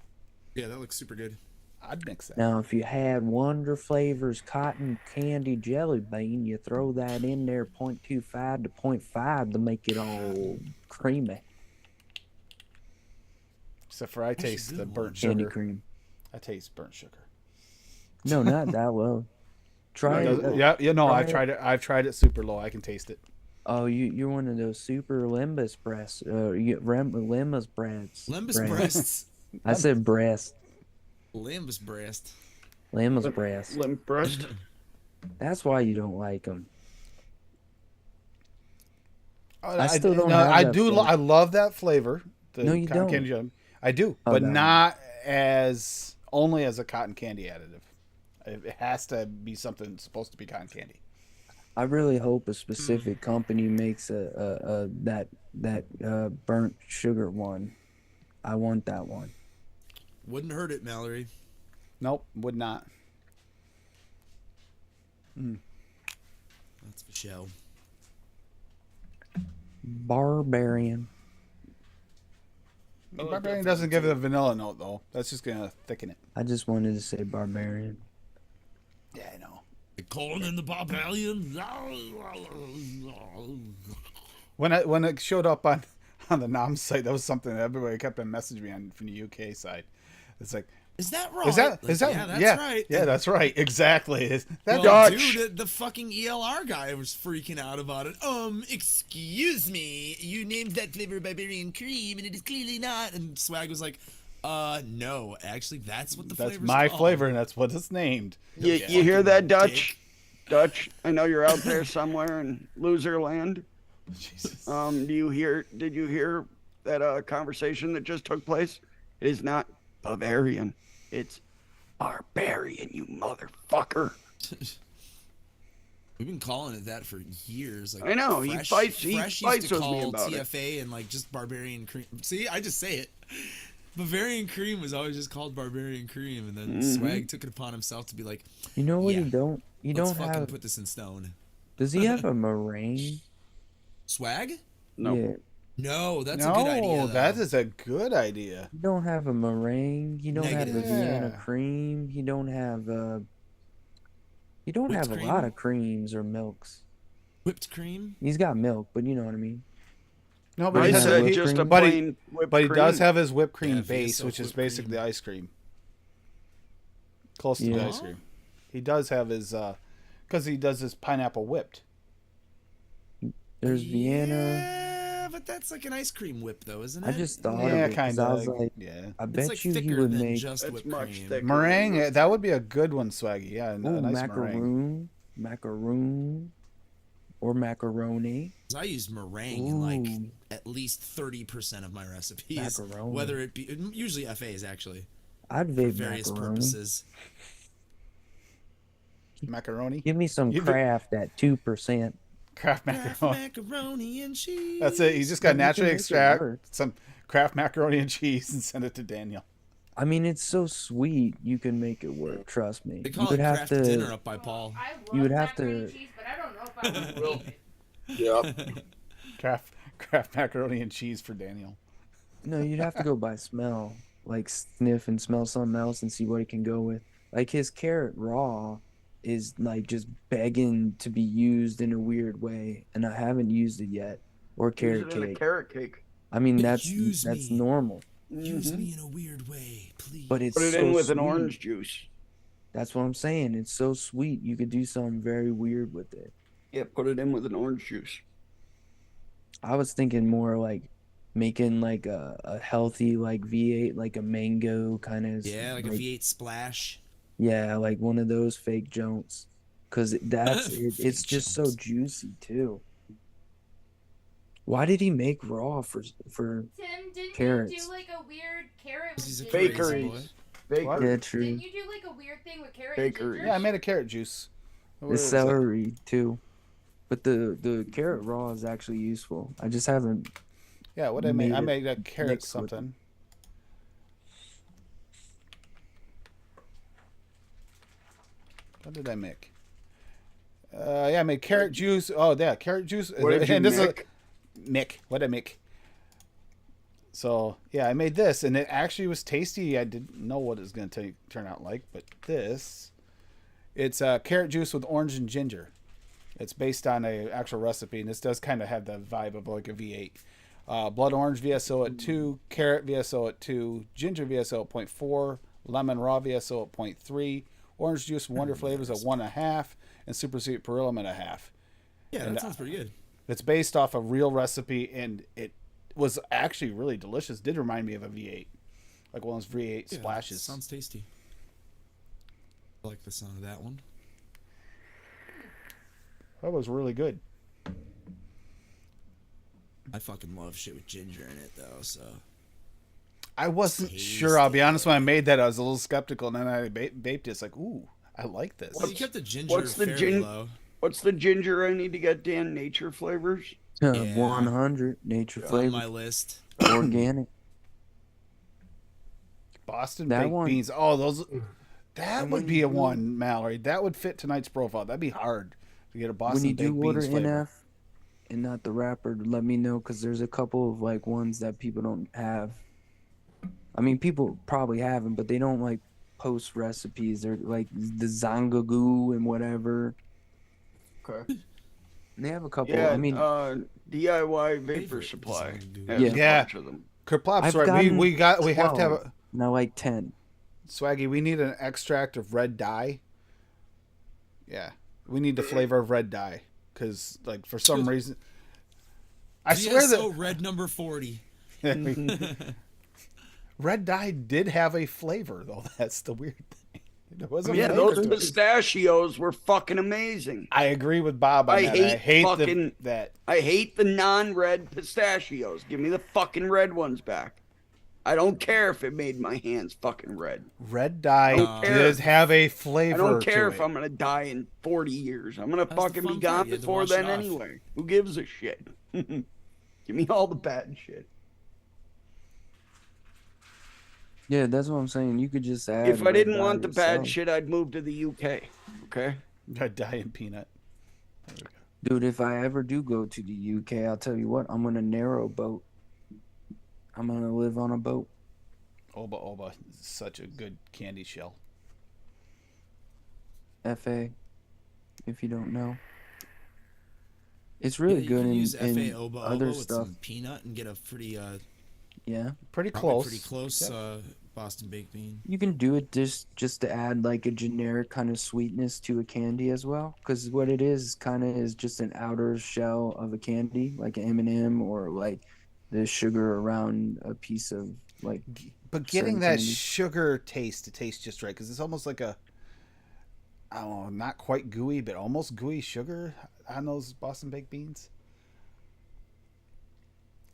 Yeah, that looks super good. I'd mix that. Now, if you had Wonder Flavors cotton candy jelly bean, you throw that in there 0.25 to 0.5 to make it all creamy. Except for I taste the good burnt Candy sugar. cream. I taste burnt sugar. No, not that low. Try No, it. yeah, no, try I've tried it. I've tried it super low. I can taste it. Oh, you're one of those super limbus breasts. Limbus breasts. Limbus breasts. I said breast. Limbus breast. Limbus breast. Limp breast. That's why you don't like them. I still don't no, have I that do. flavor. I love that flavor. The No, you cotton don't. candy jam. I do, Oh, but no. not as only as a cotton candy additive. It has to be something that's supposed to be cotton candy. I really hope a specific company makes that burnt sugar one. I want that one. Wouldn't hurt it, Mallory. Nope, would not. That's for show. Barbarian. Barbarian doesn't give it a vanilla note though. That's just gonna thicken it. I just wanted to say barbarian. Yeah, I know. The Conan the Barbarian. When it showed up on the NOM site, that was something that everybody kept on messaging me on from the UK side. It's like, Is that right? is that Yeah, that's right. Yeah, that's right. Exactly. Is that Well, Dutch. dude, the fucking ELR guy was freaking out about it. Excuse me, you named that flavor Barbarian Cream, and it is clearly not. And Swag was like, no, actually, that's what the that's flavor's my called. flavor, and that's what it's named. You hear that, Dutch? Dutch, I know you're out there somewhere in loser land. Jesus. Did you hear that conversation that just took place? It is not Bavarian. It's barbarian, you motherfucker. We've been calling it that for years. Like, I know, he fights Fresh with used to me call about it. TFA and like just Barbarian Cream. See, I just say it. Bavarian Cream was always just called Barbarian Cream, and then Swag took it upon himself to be like, You know what Yeah. you don't? You let's don't fucking have. put this in stone. Does he have a meringue? Swag? No. Yeah. No, that's a good idea. No, Though. that is a good idea. You don't have a meringue. You don't have a Negative. Vienna Yeah. cream. You don't have You don't Whipped have a cream? lot of creams or milks. Whipped cream. He's got milk, but you know what I mean. No, but I he, has has, said whipped just a cream. but he- plain whipped but he cream. does have his whipped cream Yeah, base, VSO which is whipped basically cream. ice cream. Close to the Yeah. ice cream. He does have his, because he does his pineapple whipped. There's Vienna. Yeah, but that's like an ice cream whip, though, isn't it? I just thought Yeah, of it 'cause kind I was of. like, Yeah. I It's bet like you he thicker would than make just It's whipped much cream. thicker. Meringue, that would be a good one, Swaggy. Yeah, a nice meringue. macaroon, or macaroni. 'Cause I use meringue in like Ooh. at least 30% of my recipes. Macaroni. Whether it be usually FAs actually I'd for vape various macaroni. purposes. Macaroni. Give me some You do- Kraft at 2%. Kraft Kraft macaroni. macaroni and cheese. That's it. He's just got You can naturally make it extract work. some Kraft macaroni and cheese and send it to Daniel. I mean, it's so sweet. You can make it work. Trust me. They You call it would have Kraft dinner to. up by Paul. I love You would have macaroni to- and cheese, but I don't know if I would eat it. Yep. Kraft macaroni and cheese for Daniel. No, you'd have to go by smell, like sniff and smell something else and see what it can go with. Like his carrot raw is like just begging to be used in a weird way, and I haven't used it yet. Or Use carrot it in a cake. carrot cake. I mean, Use that's me. normal, Use me in a weird way, please. but it's Put it so in with an sweet. orange juice. That's what I'm saying. It's so sweet. You could do something very weird with it. Yeah, put it in with an orange juice. I was thinking more like making like a healthy like V8, like a mango kind of Yeah, like a V8 splash. yeah, like one of those fake jonts. Cause that's it, it's Fake just so chunks. juicy too. Why did he make raw for Tim, didn't you carrots? do like a weird carrot with He's a ginger? crazy boy. Bakeries. What? Bakeries. Yeah, true. Didn't you do like a weird thing with carrot Bakery. and Yeah, I ginger? made a carrot juice. What The is it? celery too. But the carrot raw is actually useful. I just haven't Yeah, what did I make? I made made a carrot mixed with something. What did I make? Yeah, I made carrot juice. Oh, yeah, carrot juice. What did you And this is make? Mick. What did I make? So yeah, I made this, and it actually was tasty. I didn't know what it was going to turn out like, but it's carrot juice with orange and ginger. It's based on a actual recipe, and this does kind of have the vibe of like a V8. Blood orange VSO at 2, carrot VSO at 2, ginger VSO at 0.4, lemon raw VSO at 0.3, orange juice Wonder Flavors at 1.5, and super sweet Perillum at 0.5. Yeah, And, that sounds pretty good. It's based off a real recipe, and it was actually really delicious. Did remind me of a V8, like one of those V8 Yeah, splashes. sounds tasty. I like the sound of that one. That was really good. I fucking love shit with ginger in it though, so I wasn't sure. I'll be honest. When I made that, I was a little skeptical, and then I vaped it. It's like, ooh, I like this. well, you kept the ginger what's the fairly low. What's the ginger I need to get, Dan? Nature flavors? Yeah. 100 nature On flavor, my list. organic. Boston That baked one- beans. Oh, those. That And would when be you a do- one, Mallory. That would fit tonight's profile. That'd be hard to get a Boston When you do baked order beans flavor. NF and not the wrapper, let me know because there's a couple of like ones that people don't have. I mean, people probably have them, but they don't like post recipes. They're like the Zangagu and whatever. Okay. And they have a couple. Yeah, I mean, DIY vapor Favorite supply. design, Has Yeah. a Yeah. bunch of them. Kerplop's I've right. We gotten have to have 12. a now like 10. Swaggy. We need an extract of red dye. Yeah, we need the flavor of red dye because, like, for some reason, I swear GSO that red number 40. red dye did have a flavor, though. That's the weird thing. There was a Yeah, flavor those to it. pistachios were fucking amazing. I agree with Bob on I that. hate I hate fucking- that. I hate the non-red pistachios. Give me the fucking red ones back. I don't care if it made my hands fucking red. Red dye don't care. did have a flavor. I don't care to if it. I'm gonna die in 40 years. I'm gonna That's the fucking be fun gone part. You had to before wash then it off. anyway. Who gives a shit? Give me all the bad shit. Yeah, that's what I'm saying. You could just add. If I red didn't dye want the bad yourself. shit, I'd move to the UK. Okay? Red dye and peanut. There we go. Dude, if I ever do go to the UK, I'll tell you what, I'm gonna narrow boat. I'm gonna live on a boat. Oba Oba is such a good candy shell. FA, if you don't know. It's Yeah, really you good can in, use in FA Oba other Oba with stuff. some peanut and get a pretty Yeah. Pretty probably close. pretty close Yep. Boston baked bean. You can do it just to add like a generic kind of sweetness to a candy as well, because what it is kind of is just an outer shell of a candy, like an M&M or like the sugar around a piece of like. But getting certain that candies. sugar taste to taste just right, because it's almost like a, I don't know, not quite gooey, but almost gooey sugar on those Boston baked beans.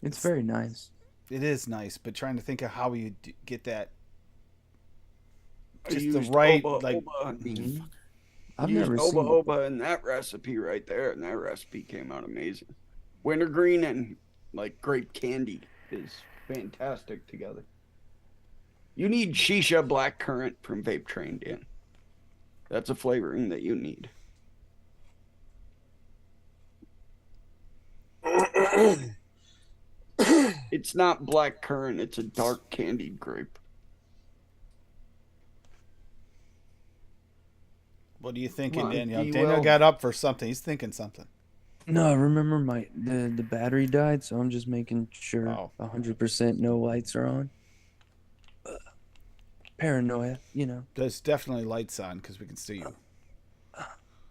It's very nice. It is nice, but trying to think of how you get that, I just the used right, Oba like, Oba. I've Used never Oba seen. Oba in that recipe right there, and that recipe came out amazing. Wintergreen and like grape candy is fantastic together. You need shisha blackcurrant from Vape Train, Dan. That's a flavoring that you need. It's not black currant. It's a dark candied grape. What are you thinking, Come on, Daniel? be Daniel well. got up for something. He's thinking something. No, remember the battery died, so I'm just making sure Oh. 100% no lights are on. Paranoia, you know. There's definitely lights on because we can see you.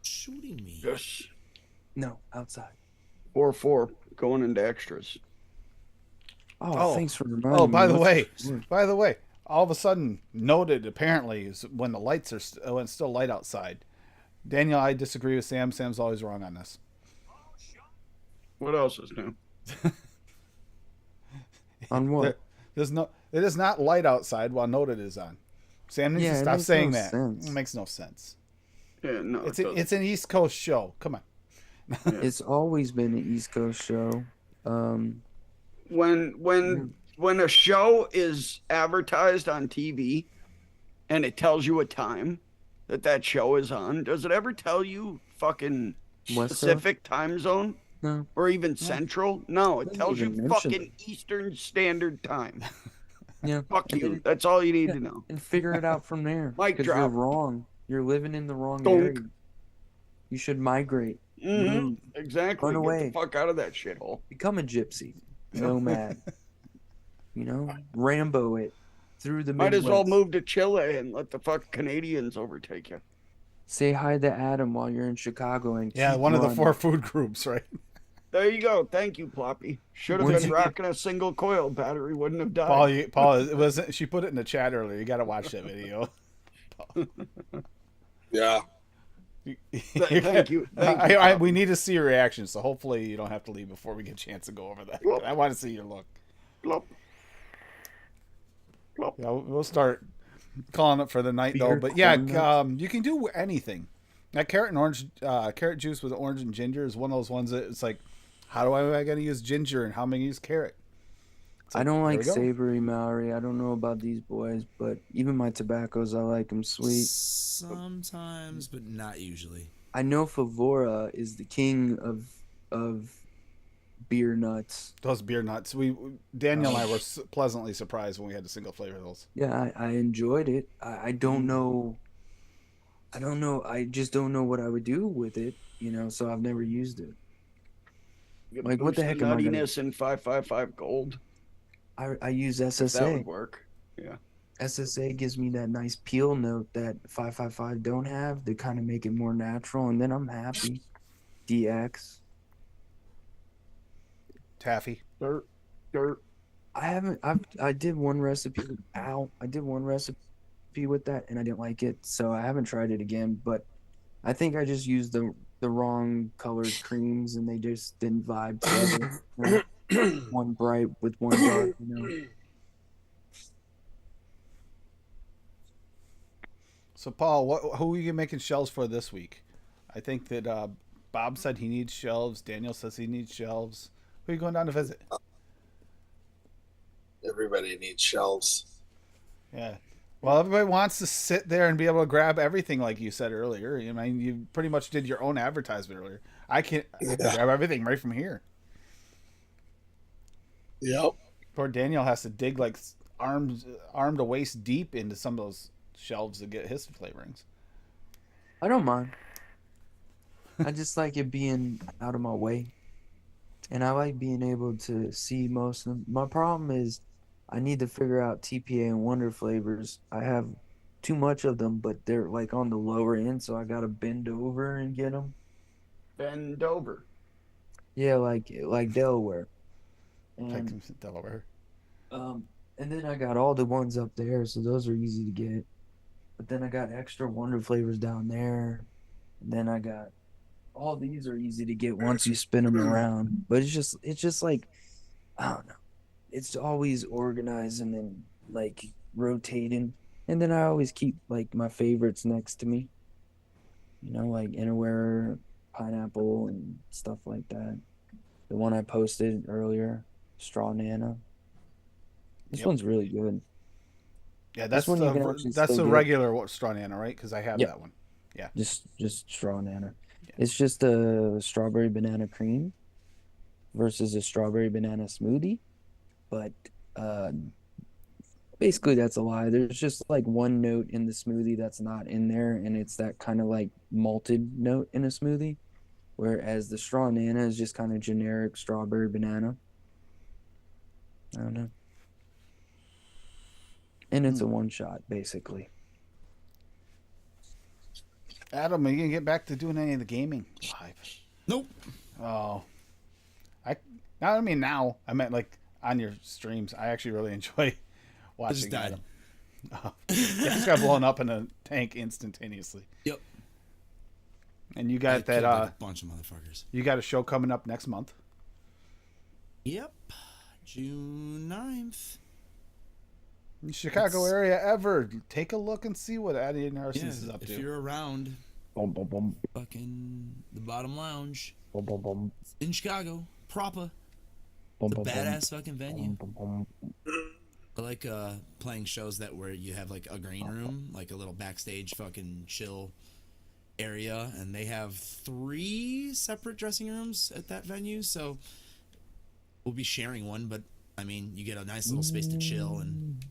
Shooting me. Yes. No, outside. 4-4 going into extras. Oh, thanks for reminding Oh, me. by the What's- way, all of a sudden noted apparently is when the lights are when it's still light outside. Daniel, I disagree with Sam. Sam's always wrong on this. What else is new? On what? There's no. It is not light outside while noted is on. Sam needs to Yeah, it stop makes saying no that. sense. It makes no sense. Yeah, no, It's an East Coast show. Come on. It's always been an East Coast show. When a show is advertised on TV and it tells you a time that show is on, does it ever tell you fucking West Pacific time zone No. or even Central? No, it Doesn't tells you even mention fucking Eastern Standard Time. Yeah. Fuck and you. then- That's all you need yeah, to know. and figure it out from there. Mic Because you're drop. wrong. You're living in the wrong Donk. area. You should migrate. Mm-hmm. Move. Exactly. Run Get away. the fuck out of that shithole. Become a gypsy. Nomad. You know? Rambo it. Through the Might as well Midwest. move to Chile and let the fuck Canadians overtake you. Say hi to Adam while you're in Chicago and Yeah, keep one of the running. 4 food groups, right? There you go. Thank you, Ploppy. Should have Once been you get- rocking a single coil battery. Wouldn't have died. Paul, it was. She put it in the chat earlier. You got to watch that video. Yeah. Thank you. Thank you, We need to see your reaction, so hopefully you don't have to leave before we get a chance to go over that. Well- I want to see your look. Plop. Plop. Yeah, we'll start calling it for the night though. Beer, But yeah, corn nuts. you can do anything. That carrot and orange, carrot juice with orange and ginger is one of those ones that it's like, how am I going to use ginger and how am I going to use carrot? It's I like, don't there like we go. savory Maori. I don't know about these boys, but even my tobaccos, I like them sweet. Sometimes, but not usually. I know Favora is the king of beer nuts. Those beer nuts. Daniel and I were pleasantly surprised when we had the single flavor of those. Yeah, I enjoyed it. I don't know. I don't know. I just don't know what I would do with it, you know, so I've never used it. You Like, what the boost heck am I gonna- nuttiness in 555 gold. I use That SSA. would work. Yeah. SSA gives me that nice peel note that 555 don't have to kind of make it more natural, and then I'm happy. DX. Taffy. Dirt. I did one recipe. I did one recipe with that, and I didn't like it, so I haven't tried it again. But I think I just used the wrong colored creams, and they just didn't vibe together. You know? One bright with one dark, you know. So Paul, who are you making shelves for this week? I think that Bob said he needs shelves. Daniel says he needs shelves. Who are you going down to visit? Everybody needs shelves. Yeah. Well, everybody wants to sit there and be able to grab everything, like you said earlier. I mean, you pretty much did your own advertisement earlier. I can grab everything right from here. Yep. Poor Daniel has to dig like arm to waist deep into some of those shelves to get his flavorings. I don't mind. I just like it being out of my way. And I like being able to see most of them. My problem is I need to figure out TPA and Wonder flavors. I have too much of them, but they're like on the lower end, so I gotta bend over and get them. Bend over. Yeah, like Delaware. Like And Delaware. and then I got all the ones up there, so those are easy to get. But then I got extra Wonder flavors down there. And then I got all these are easy to get once you spin them around. But it's just like I don't know. It's always organized and then like rotating. And then I always keep like my favorites next to me. You know, like Innerwear, pineapple and stuff like that. The one I posted earlier, Straw Nana. This Yep. one's really good. Yeah, that's one you can actually the still get. regular straw nana, right? Because I have Yep. that one. Just Straw Nana. Yeah. It's just a strawberry banana cream versus a strawberry banana smoothie. but basically that's a lie. There's just like one note in the smoothie that's not in there, and it's that kind of like malted note in a smoothie, whereas the straw nana is just kind of generic strawberry banana. I don't know. And it's a one shot, basically. Adam, are you gonna get back to doing any of the gaming live? Nope. Oh, I mean now. I meant like on your streams. I actually really enjoy watching. just died. Adam. Oh, it just got blown up in a tank instantaneously. Yep. And you I got that. killed, like, a bunch of motherfuckers. You got a show coming up next month. Yep. June 9th. In the Chicago area ever. Take a look and see what Eddie and Arsons is up If to. you're around, Boom, boom, boom. fucking the Bottom Lounge Boom, boom, boom. in Chicago, proper. Boom, It's a boom, boom. badass fucking venue. Boom, boom, boom. I like playing shows that where you have like a green room, like a little backstage fucking chill area, and they have 3 separate dressing rooms at that venue, so we'll be sharing one, but I mean, you get a nice little space to chill and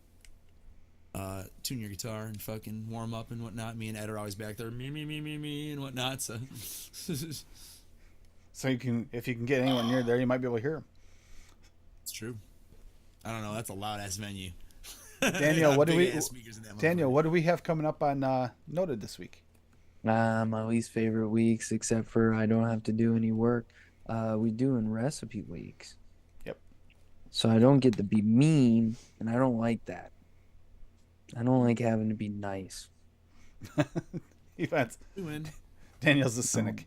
tune your guitar and fucking warm up and whatnot. Me and Ed are always back there, me and whatnot, so So you can, if you can get anyone near there, you might be able to hear him. it's true. I don't know, that's a loud ass venue. Daniel, what do we? Big-ass speakers in that Daniel, motherfucker. what do we have coming up on Noted this week? My least favorite weeks, except for I don't have to do any work. We doing recipe weeks. Yep. So I don't get to be mean, and I don't like that. I don't like having to be nice. We win. Daniel's a cynic.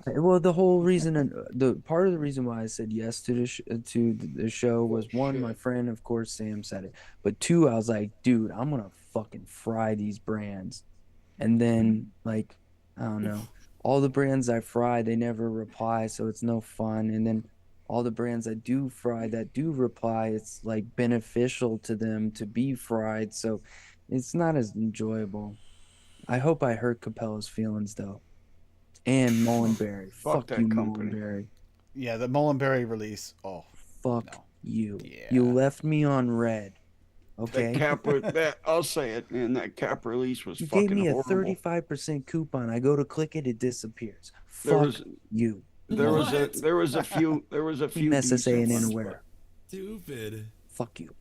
Well, the whole reason, the part of the reason why I said yes to the show was one, my friend, of course, Sam said it, but 2, I was like, dude, I'm gonna fucking fry these brands, and then like, I don't know, all the brands I fry, they never reply, so it's no fun, and then all the brands I do fry that do reply, it's like beneficial to them to be fried, so it's not as enjoyable. I hope I hurt Capella's feelings though. And Mullenberry. Fuck that you, company. Mullenberry. Yeah, the Mullenberry release. Oh, Fuck no. you. Yeah. You left me on red. Okay. That cap, that I'll say it, man. That cap release was You fucking gave me a horrible. 35% coupon. I go to click it, it disappears. There Fuck was- you. There was a few SSA and decent ones, Innerwear. Stupid. Fuck you.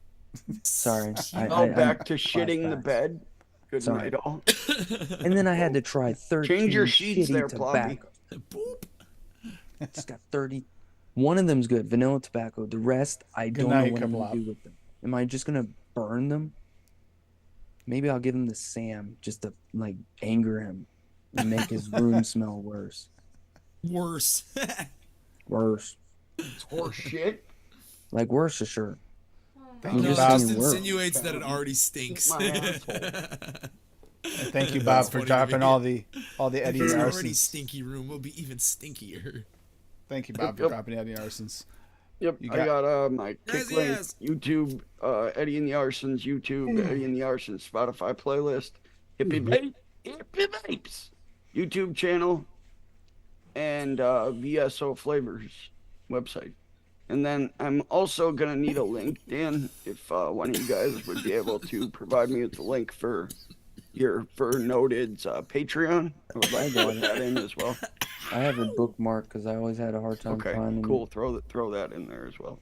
Sorry. Oh, back to flashbacks. shitting the bed. Good Sorry. night, all. And then I had to try 13 Change your sheets shitty there, Ploppy. tobacco. Boop. Just got 30. One of them's good, vanilla tobacco. The rest, I Good don't night, know what I'm Kablop. gonna do with them. Am I just gonna burn them? Maybe I'll give them to Sam just to like anger him and make his room smell worse. Worse. Worse. It's horse shit. Like worse for sure. Thank You you, just Bob. saying worse. insinuates that it already stinks. My asshole. And thank you, Bob, That's for funny to dropping me. all the If Eddie it's and already Arsons. stinky room, will be even stinkier. Thank you, Bob, for Yep. dropping Eddie and Arsons. Yep, You I got my Yes, Kicklink, yes. YouTube, Eddie and the Arsons, YouTube, Eddie and the Arsons, Spotify playlist, Hippie Vapes, YouTube channel, and VSO Flavors website. And then I'm also gonna need a link, Dan, if one of you guys would be able to provide me with the link for Noted's Patreon. I would like to put that in as well. I have it bookmarked because I always had a hard time Okay, finding cool. it. Throw that in there as well.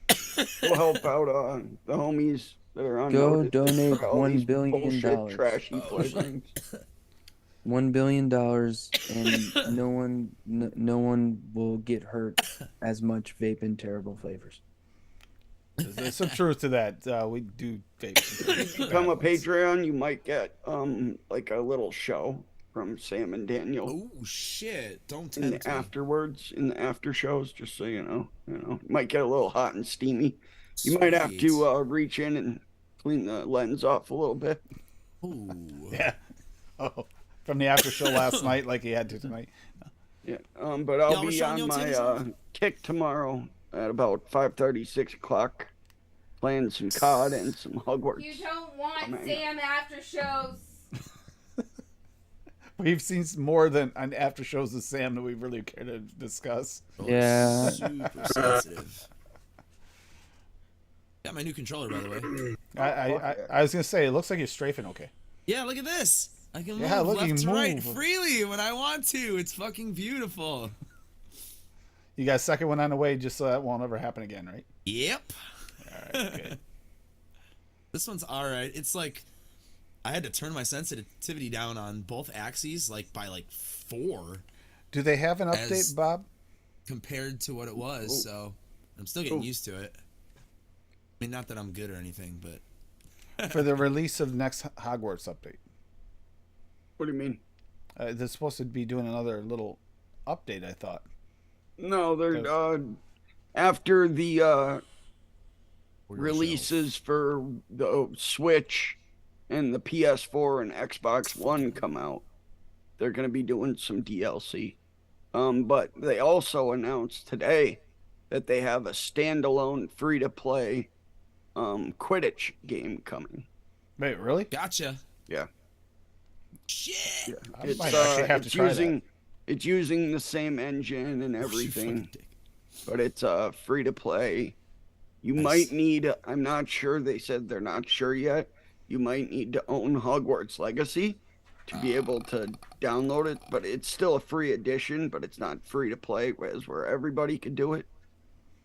We'll help out the homies that are on. Go Noted donate for all $1 these billion. bullshit, trashy flavorings. $1 billion, and no one will get hurt as much vaping terrible flavors. There's some truth to that. We do vape. Become a Patreon, you might get like a little show from Sam and Daniel Oh shit! Don't in the tempt me. afterwards, in the after shows. Just so you know, you might get a little hot and steamy. You might have Sweet. to reach in and clean the lens off a little bit. Ooh. Yeah. Oh, from the after show last night, like he had to tonight. Yeah, but I'll Y'all were be showing on your my titties off? kick tomorrow at about 5:30, 6 o'clock, playing some COD and some Hogwarts. You don't want Oh, man. Sam after shows. We've seen more than on after shows with Sam that we really care to discuss. Oh, Yeah. Super sensitive. Got my new controller, by the way. I was gonna say, it looks like you're strafing okay. Yeah, look at this. I can move look, you left to right move. freely when I want to. It's fucking beautiful. You got a second one on the way, just so that won't ever happen again, right? Yep. All right, good. This one's all right. It's like I had to turn my sensitivity down on both axes, like by like 4. Do they have an update, Bob? Compared to what it was, so I'm still getting used to it. I mean, not that I'm good or anything, but For the release of the next Hogwarts update. What do you mean? They're supposed to be doing another little update, I thought. No, they're after the releases for the Switch and the PS4 and Xbox One come out. They're going to be doing some DLC. But they also announced today that they have a standalone free-to-play Quidditch game coming. Wait, really? Gotcha. Yeah. Shit. Yeah. I might actually have to try that. It's using the same engine and everything, but it's free to play. You might need, I'm not sure, they said they're not sure yet. You might need to own Hogwarts Legacy to be able to download it, but it's still a free edition, but it's not free to play, where everybody can do it.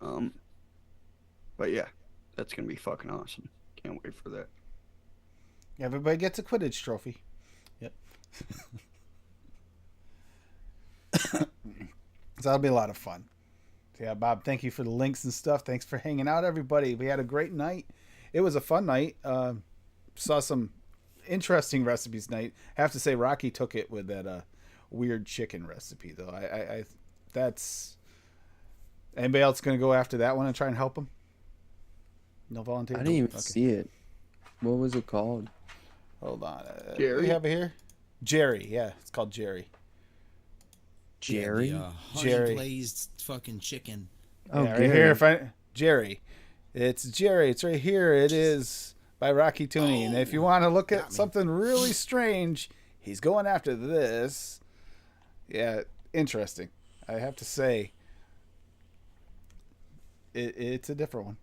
But yeah, that's going to be fucking awesome. Can't wait for that. Everybody gets a Quidditch trophy. Yep. So that'll be a lot of fun. So yeah, Bob, thank you for the links and stuff. Thanks for hanging out, everybody. We had a great night. It was a fun night. Saw some interesting recipes tonight. I have to say, Rocky took it with that weird chicken recipe, though. I that's anybody else going to go after that one and try and help him? No volunteers? I didn't even see it. What was it called? Hold on. Jerry? We have it here? Jerry, yeah. It's called Jerry. Jerry? Yeah, the, Jerry. honey glazed fucking chicken. Oh, Yeah, right Gary. here. Jerry. It's Jerry. It's right here. It is by Rocky Tooney. And if you want to look at something really strange, he's going after this. Yeah, interesting. I have to say, it's a different one.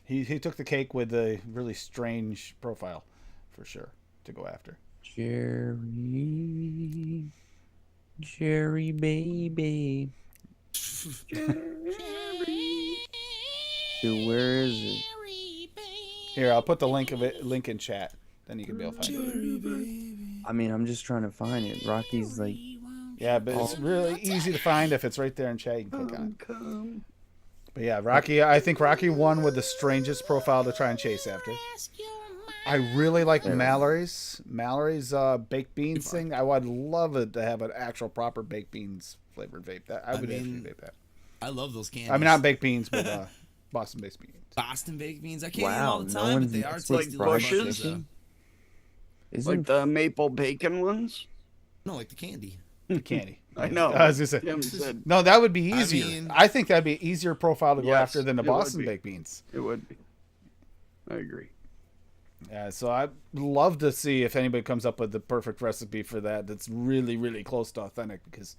He took the cake with a really strange profile, for sure, to go after. Jerry baby. Dude, where is it? Here, I'll put the link in chat. Then you can be able to find it. I mean, I'm just trying to find it. Rocky's like, Yeah, but it's really easy to find if it's right there in chat. You can click on it. But yeah, Rocky. I think Rocky won with the strangest profile to try and chase after. I really like Mallory's baked beans thing. I would love it to have an actual proper baked beans flavored vape. That I would actually vape that. I love those candies. I mean, not baked beans, but Boston baked beans. Boston baked beans. I can't eat them wow, all the no time, but one's they are like tasty. fried delicious. chicken? isn't Like the maple bacon ones? No, like the candy. The candy. I know. I was gonna say. Tim said No, that would be easier. mean- I think that'd be an easier profile to go Yes, after than the it would Boston be. baked beans. it would be. I agree. Yeah, so I'd love to see if anybody comes up with the perfect recipe for that. That's really, really close to authentic because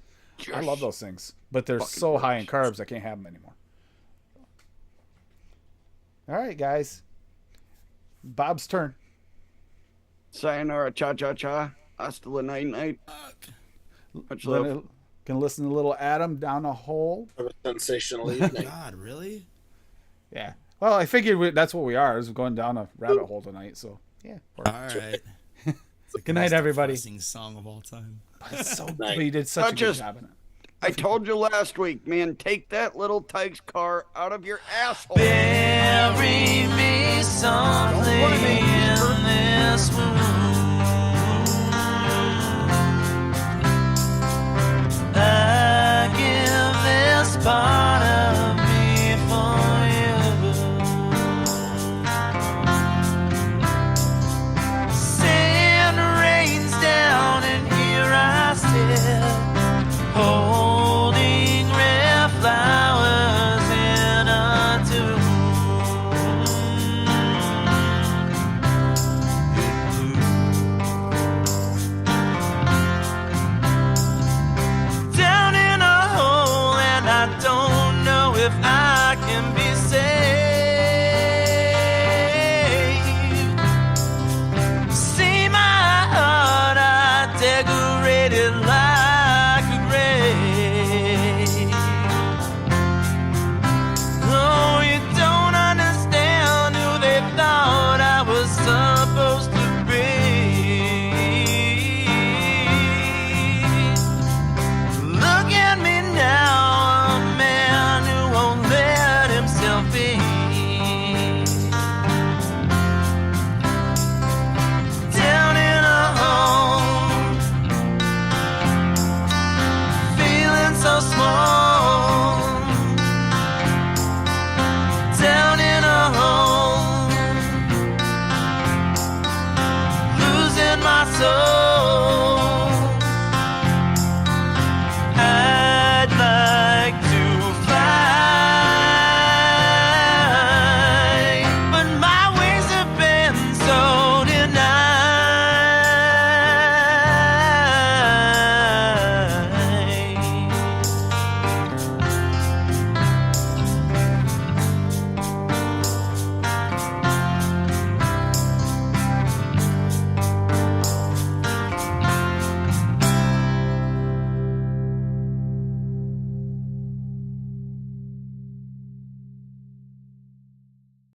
I love those things, but they're Fucking so high in carbs I can't have them anymore. All right, guys. Bob's turn. Sayonara, cha cha cha. Hasta la night night. Much love. Can listen to little Adam down a hole. Have a sensational evening. God, really? Yeah. Well, I figured that's what we are. Is going down a rabbit hole tonight. So yeah. All right. Good night, everybody. Depressing song of all time. It's so, Night. he did such Not a good just- job in it. I told you last week, man, take that little Tykes car out of your asshole. Bury me softly in this